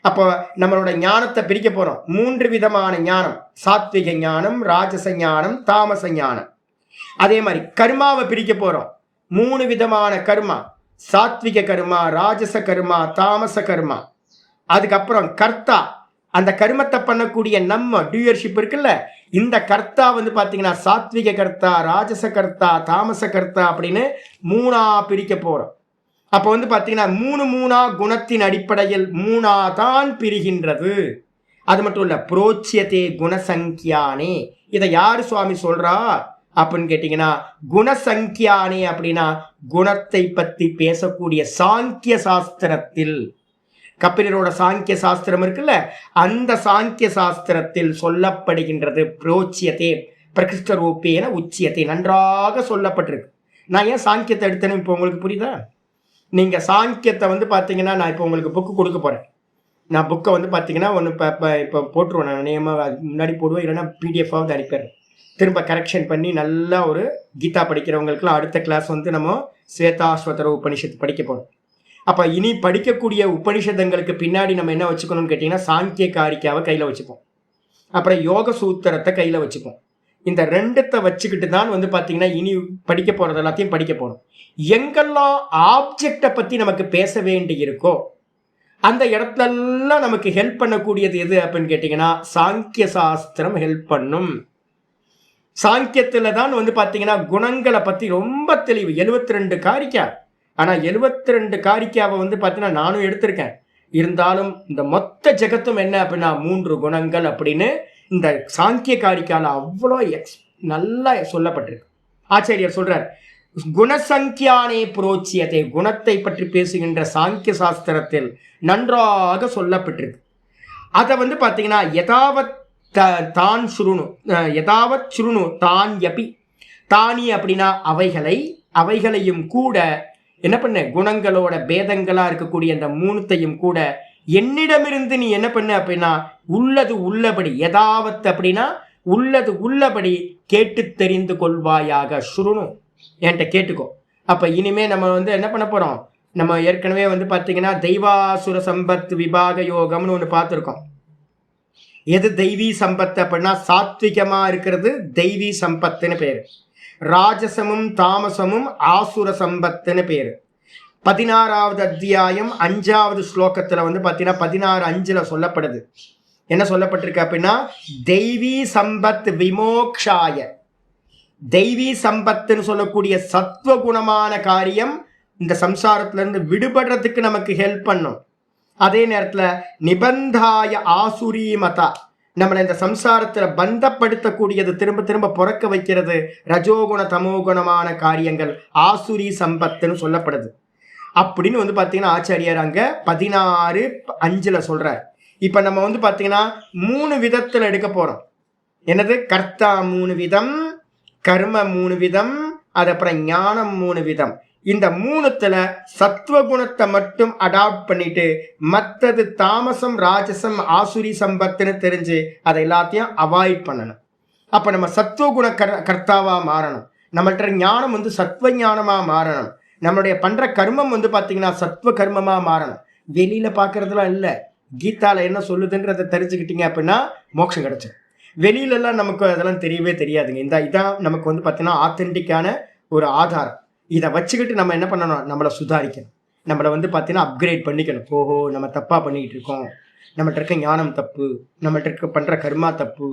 அப்போ நம்மளோட ஞானத்தை பிரிக்க போறோம். 3 விதமான ஞானம், சாத்விக ஞானம், ராஜச ஞானம், தாமச ஞானம். அதே மாதிரி கர்மாவை பிரிக்க போறோம். 3 விதமான கர்மா, சாத்விக கர்மா, ராஜச கர்மா, தாமச கர்மா. அதுக்கப்புறம் கர்த்தா, அந்த கர்மத்தை பண்ணக்கூடிய நம்ம டியூயர்ஷிப் இருக்குல்ல, இந்த கர்த்தா வந்து பார்த்தீங்கன்னா சாத்விக கர்த்தா, ராஜச கர்த்தா, தாமச கர்த்தா அப்படின்னு 3ஆ பிரிக்க போறோம். அப்போ வந்து பார்த்தீங்கன்னா 3 குணத்தின் அடிப்படையில் 3ஆ தான் பிரிகின்றது. அது மட்டும் இல்ல, புரோச்சியதே குணசங்கியானே. இதை யாரு சுவாமி சொல்றா அப்படின்னு கேட்டீங்கன்னா, குணசங்கியானே அப்படின்னா குணத்தை பத்தி பேசக்கூடிய சாங்கிய சாஸ்திரத்தில், கபிலரோட சாங்கிய சாஸ்திரம் இருக்குல்ல, அந்த சாங்கிய சாஸ்திரத்தில் சொல்லப்படுகின்றது. புரோச்சியதே பிரகிருஷ்ட ரூபேன உச்சியத்தை, நன்றாக சொல்லப்பட்டிருக்கு. நான் ஏன் சாங்கியத்தை எடுத்தேன்னு இப்போ உங்களுக்கு புரியுதா? நீங்க சாங்கியத்தை வந்து பார்த்தீங்கன்னா, நான் இப்போ உங்களுக்கு புக்கு கொடுக்க போறேன். நான் புக்கை வந்து பார்த்தீங்கன்னா ஒன்று இப்போ போட்டுருவேன். நான் நியமாக முன்னாடி போடுவேன், இல்லைன்னா பிடிஎஃபாவது அனுப்பிடுறேன். திரும்ப கரெக்ஷன் பண்ணி நல்லா ஒரு கீதா படிக்கிறவங்களுக்குலாம் அடுத்த கிளாஸ் வந்து நம்ம ஸ்வேதாஸ்வதர உபனிஷத்து படிக்க போகிறோம். அப்போ இனி படிக்கக்கூடிய உபனிஷதங்களுக்கு பின்னாடி நம்ம என்ன வச்சுக்கணும்னு கேட்டிங்கன்னா, சாங்கிய காரிக்காவை கையில் வச்சுப்போம், அப்புறம் யோக சூத்திரத்தை கையில் வச்சுப்போம். இந்த ரெண்டுத்தை வச்சுக்கிட்டு தான் வந்து பார்த்தீங்கன்னா இனி படிக்க போகிறது எல்லாத்தையும் படிக்க போகிறோம். எங்கெல்லாம் ஆப்ஜெக்டை பற்றி நமக்கு பேச வேண்டி இருக்கோ அந்த இடத்துலலாம் நமக்கு ஹெல்ப் பண்ணக்கூடியது எது அப்படின்னு கேட்டிங்கன்னா, சாங்கிய சாஸ்திரம் ஹெல்ப் பண்ணும். சாங்கியத்தில் தான் வந்து பார்த்தீங்கன்னா குணங்களை பற்றி ரொம்ப தெளிவு. 72 காரிக்கா. ஆனால் 72 காரிக்காவை வந்து பார்த்தீங்கன்னா நானும் எடுத்திருக்கேன். இருந்தாலும் இந்த மொத்த ஜெகத்தும் என்ன அப்படின்னா 3 குணங்கள் அப்படின்னு இந்த சாங்கிய காரிக்கால அவ்வளோ நல்லா சொல்லப்பட்டிருக்கு. ஆச்சாரியர் சொல்றார், குணசங்கியானே புரோச்சியதே, குணத்தை பற்றி பேசுகின்ற சாங்கிய சாஸ்திரத்தில் நன்றாக சொல்லப்பட்டிருக்கு. அதை வந்து பார்த்தீங்கன்னா யதாவத் தான் சுருணு, யதாவத் சுருணு தான் யபி, தானி அப்படின்னா அவைகளையும் கூட என்ன பண்ண, குணங்களோட பேதங்களா இருக்கக்கூடிய அந்த 3த்தையும் கூட என்னிடமிருந்து நீ என்ன பண்ண அப்படின்னா உள்ளது உள்ளபடி, யதாவத் அப்படின்னா உள்ளது உள்ளபடி கேட்டு தெரிந்து கொள்வாயாக. சுருணு, என்கிட்ட கேட்டுக்கோ. அப்போ இனிமே நம்ம வந்து என்ன பண்ண போகிறோம், நம்ம ஏற்கனவே வந்து பார்த்தீங்கன்னா தெய்வாசுர சம்பத் விபாக யோகம்னு ஒன்று பார்த்துருக்கோம். எது தெய்வீ சம்பத்து அப்படின்னா சாத்விகமாக இருக்கிறது தெய்வீ சம்பத்துன்னு பேர், ராஜசமும் தாமசமும் ஆசுர சம்பத்துன்னு பேர். 16வது அத்தியாயம் 5வது ஸ்லோகத்தில் வந்து பார்த்தீங்கன்னா 16:5 சொல்லப்படுது. என்ன சொல்லப்பட்டிருக்கு அப்படின்னா, தெய்வீ சம்பத் விமோக்ஷாய, தெய்வீ சம்பத்துன்னு சொல்லக்கூடிய சத்வகுணமான காரியம் இந்த சம்சாரத்திலிருந்து விடுபடுறதுக்கு நமக்கு ஹெல்ப் பண்ணும். அதே நேரத்தில் நிபந்தாய ஆசுரி மதா, நம்மளை இந்த சம்சாரத்தில் பந்தப்படுத்தக்கூடியது, திரும்ப திரும்ப பிறக்க வைக்கிறது ரஜோகுண தமோகுணமான காரியங்கள் ஆசுரி சம்பத்துன்னு சொல்லப்படுது. அப்படின்னு வந்து பார்த்தீங்கன்னா ஆச்சாரியார் அங்கே 16:5 சொல்கிறார். இப்போ நம்ம வந்து பார்த்தீங்கன்னா 3 விதத்தில் எடுக்க போகிறோம். என்னது, கர்த்தா 3 விதம், கர்ம 3 விதம், அதுக்கப்புறம் ஞானம் 3 விதம். இந்த 3த்துல சத்வகுணத்தை மட்டும் அடாப்ட் பண்ணிட்டு மற்றது தாமசம் ராஜசம் ஆசுரி சம்பத்துன்னு தெரிஞ்சு அதை எல்லாத்தையும் அவாய்ட் பண்ணணும். அப்போ நம்ம சத்வகுண கர்த்தாவாக மாறணும். நம்மள்கிட்ட ஞானம் வந்து சத்வ ஞானமாக மாறணும். நம்மளுடைய பண்ணுற கர்மம் வந்து பார்த்தீங்கன்னா சத்வ கர்மமாக மாறணும். வெளியில் பார்க்குறதுலாம் இல்லை, கீதாவில் என்ன சொல்லுதுன்றதை தெரிஞ்சுக்கிட்டீங்க அப்படின்னா மோட்சம் கிடைச்சிடும். வெளியிலலாம் நமக்கு அதெல்லாம் தெரியவே தெரியாதுங்க. இதான் நமக்கு வந்து பார்த்தீங்கன்னா ஆத்தென்டிக்கான ஒரு ஆதாரம். இதை வச்சுக்கிட்டு நம்ம என்ன பண்ணணும், நம்மளை சுதாரிக்கணும், நம்மளை வந்து பார்த்தீங்கன்னா அப்கிரேட் பண்ணிக்கணும். ஓஹோ, நம்ம தப்பாக பண்ணிக்கிட்டு இருக்கோம், நம்மகிட்ட இருக்க ஞானம் தப்பு, நம்மகிட்ட இருக்க பண்ணுற கர்மா தப்பு,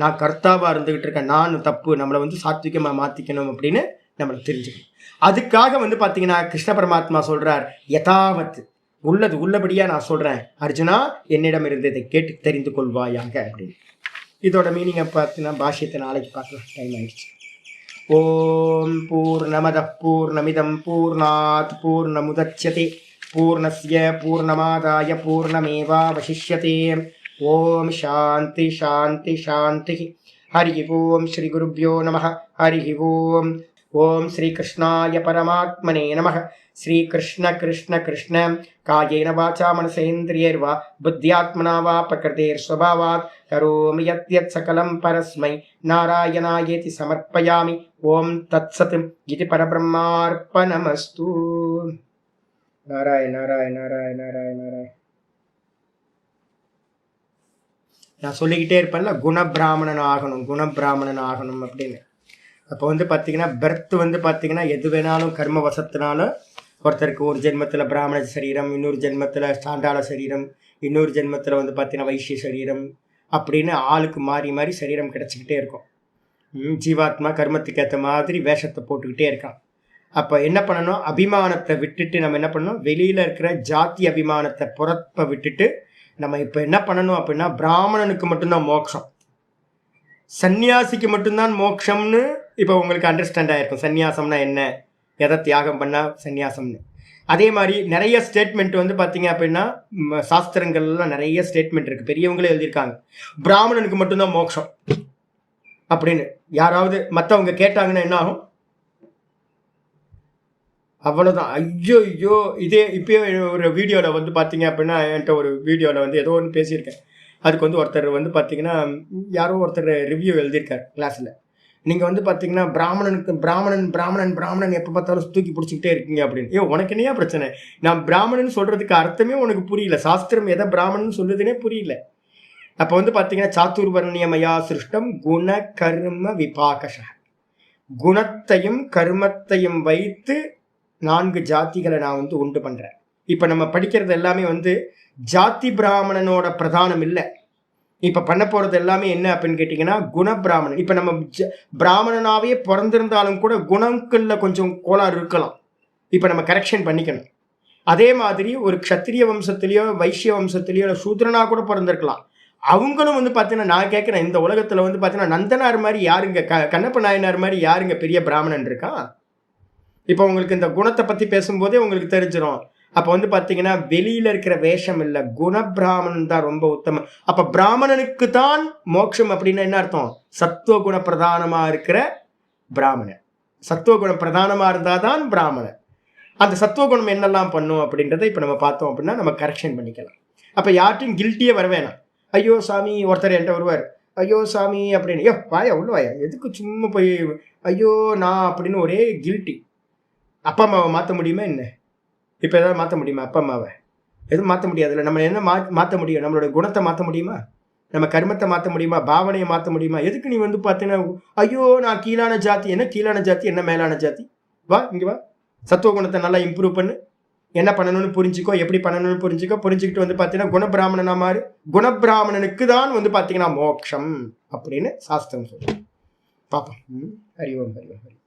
நான் கர்த்தாவாக இருந்துக்கிட்டு இருக்கேன், நான் தப்பு, நம்மளை வந்து சாத்விகமாக மாற்றிக்கணும் அப்படின்னு நம்மளை தெரிஞ்சுக்கணும். அதுக்காக வந்து பார்த்தீங்கன்னா கிருஷ்ண பரமாத்மா சொல்கிறார், யதாவத், உள்ளது உள்ளபடியாக நான் சொல்கிறேன் அர்ஜுனா, என்னிடம் இருந்து இதை கேட்டு தெரிந்து கொள்வாயாக அப்படின்னு. இதோட மீனிங்கை பார்த்தீங்கன்னா பாஷ்யத்தை நாளைக்கு பார்க்கலாம், டைம் ஆயிடுச்சு. ஓம் பூர்ணமத பூர்ணமிதம் பூர்ணாத் பூர்ணமுதச்யதே பூர்ணஸ்ய பூர்ணமாதாய பூர்ணமேவாவசிஷ்யதே. ஓம் சாந்தி சாந்தி சாந்தி. ஹரி ஓம் ஸ்ரீ குருப்யோ நமः. ஹரி ஓம். ஓம் ஸ்ரீ கிருஷ்ணாய பரமாத்மனே நமः. ஸ்ரீ கிருஷ்ண கிருஷ்ண கிருஷ்ண காயேன வாசா மனசேந்திரியர்வா புத்தியாத்மனா வா பிரகிருதேர் ஸ்வபாவாத் கரோமி யத்யத் சகலம் பரஸ்மை நாராயணாயேதி சமர்ப்பயாமி. ஓம் தத்சத் இது பரபிரம்மார்ப்பணமஸ்து. நாராயண நாராயண நாராயண நாராயண நாராயண. நான் சொல்லிக்கிட்டே இருப்பேன்ல, குணபிராமணன் ஆகணும் குணபிராமணன் ஆகணும் அப்படின்னு. அப்போ வந்து பார்த்தீங்கன்னா பர்த் வந்து பார்த்தீங்கன்னா எது வேணாலும் கர்ம வசத்தினால ஒருத்தருக்கு ஒரு ஜென்மத்தில் பிராமண சரீரம், இன்னொரு ஜென்மத்தில் சாண்டாள சரீரம், இன்னொரு ஜென்மத்தில் வந்து பார்த்தீங்கன்னா வைசிய சரீரம் அப்படின்னு ஆளுக்கு மாறி மாறி சரீரம் கிடச்சிக்கிட்டே இருக்கும். ஜீவாத்மா கர்மத்துக்கு ஏற்ற மாதிரி வேஷத்தை போட்டுக்கிட்டே இருக்கான். அப்போ என்ன பண்ணணும், அபிமானத்தை விட்டுட்டு நம்ம என்ன பண்ணணும், வெளியில் இருக்கிற ஜாதி அபிமானத்தை புறப்ப விட்டுட்டு நம்ம இப்போ என்ன பண்ணணும் அப்படின்னா, பிராமணனுக்கு மட்டும்தான் மோட்சம், சந்நியாசிக்கு மட்டும்தான் மோட்சம்னு இப்போ உங்களுக்கு அண்டர்ஸ்டாண்ட் ஆகிருக்கும். சந்நியாசம்னா என்ன, எதை தியாகம் பண்ணால் சந்நியாசம்னு. அதே மாதிரி நிறைய ஸ்டேட்மெண்ட் வந்து பார்த்தீங்க அப்படின்னா சாஸ்திரங்கள்லாம் நிறைய ஸ்டேட்மெண்ட் இருக்குது, பெரியவங்களே எழுதியிருக்காங்க பிராமணனுக்கு மட்டும்தான் மோட்சம் அப்படின்னு. யாராவது மற்றவங்க கேட்டாங்கன்னா என்ன ஆகும், அவ்வளோதான். ஐயோ ஐயோ இதே இப்போயே ஒரு வீடியோவில் வந்து பார்த்தீங்க அப்படின்னா, என்கிட்ட ஒரு வீடியோவில் வந்து ஏதோ ஒன்று பேசியிருக்கேன். அதுக்கு வந்து ஒருத்தர் வந்து பார்த்தீங்கன்னா யாரோ ஒருத்தர் ரிவ்யூ எழுதியிருக்கார் கிளாஸில். நீங்கள் வந்து பார்த்தீங்கன்னா பிராமணனுக்கு பிராமணன் எப்போ பார்த்தாலும் தூக்கி பிடிச்சிக்கிட்டே இருக்கீங்க அப்படின்னு. ஏன் உனக்கு என்னையா பிரச்சனை, நான் பிராமணன் சொல்கிறதுக்கு அர்த்தமே உனக்கு புரியல, சாஸ்திரம் எதை பிராமணன் சொல்லுதுன்னே புரியல. அப்போ வந்து பார்த்தீங்கன்னா சாத்துர்வர்ணியமயா சிருஷ்டம் குண கர்ம விபாகஷ, குணத்தையும் கர்மத்தையும் வைத்து 4 ஜாதிகளை நான் வந்து உண்டு பண்ணுறேன். இப்போ நம்ம படிக்கிறது எல்லாமே வந்து ஜாதி பிராமணனோட பிரதானம் இல்லை. இப்போ பண்ண போகிறது எல்லாமே என்ன அப்படின்னு கேட்டிங்கன்னா குணபிராமணன். இப்போ நம்ம பிராமணனாகவே பிறந்திருந்தாலும் கூட குணங்களில் கொஞ்சம் கோளாறு இருக்கலாம், இப்போ நம்ம கரெக்ஷன் பண்ணிக்கணும். அதே மாதிரி ஒரு க்ஷத்திரிய வம்சத்துலேயோ வைசிய வம்சத்துலேயோ இல்லை சூத்ரனா கூட பிறந்திருக்கலாம். அவங்களும் வந்து பார்த்தீங்கன்னா நான் கேட்குறேன், இந்த உலகத்தில் வந்து பார்த்தீங்கன்னா நந்தனார் மாதிரி யாருங்க, கண்ணப்ப நாயனார் மாதிரி யாருங்க பெரிய பிராமணன் இருக்கா? இப்போ உங்களுக்கு இந்த குணத்தை பற்றி பேசும்போதே உங்களுக்கு தெரிஞ்சிடும். அப்போ வந்து பார்த்தீங்கன்னா வெளியில் இருக்கிற வேஷம் இல்லை, குணபிராமணன் தான் ரொம்ப உத்தமம். அப்போ பிராமணனுக்கு தான் மோட்சம் அப்படின்னா என்ன அர்த்தம், சத்துவகுண பிரதானமாக இருக்கிற பிராமணன். சத்துவகுண பிரதானமாக இருந்தால் தான் பிராமணன். அந்த சத்துவகுணம் என்னெல்லாம் பண்ணும் அப்படின்றத இப்போ நம்ம பார்த்தோம் அப்படின்னா நம்ம கரெக்ஷன் பண்ணிக்கலாம். அப்போ யார்ட்டையும் கில்ட்டியே வர வேணாம். ஐயோ சாமி, ஒருத்தர் என்கிட்ட வருவார், ஐயோ சாமி அப்படின்னு, ஐயோ வாயா உள்ள வாயா, எதுக்கு சும்மா போய் ஐயோ நான் அப்படின்னு ஒரே கில்ட்டி. அப்பா அம்மாவை மாற்ற முடியுமா என்ன? இப்போ எதாவது மாற்ற முடியுமா அப்பா அம்மாவை? எதுவும் மாற்ற முடியாதுல்ல. நம்ம என்ன மாற்ற முடியும், நம்மளோட குணத்தை மாற்ற முடியுமா, நம்ம கர்மத்தை மாற்ற முடியுமா, பாவனையை மாற்ற முடியுமா? எதுக்கு நீ வந்து பார்த்தீங்கன்னா ஐயோ நான் கீழான ஜாதி, என்ன கீழான ஜாதி என்ன மேலான ஜாதி, வா இங்கே வா, சத்துவ குணத்தை நல்லா இம்ப்ரூவ் பண்ணு, என்ன பண்ணணும்னு புரிஞ்சுக்கோ, எப்படி பண்ணணும்னு புரிஞ்சுக்கிட்டு வந்து பார்த்தீங்கன்னா குணபிராமணனா மாறு. குணபிராமணனுக்கு தான் வந்து பார்த்தீங்கன்னா மோட்சம் அப்படின்னு சாஸ்திரம் சொல்லுவோம். பார்ப்போம். ஹரி ஓம் ஹரி ஓம் ஹரி.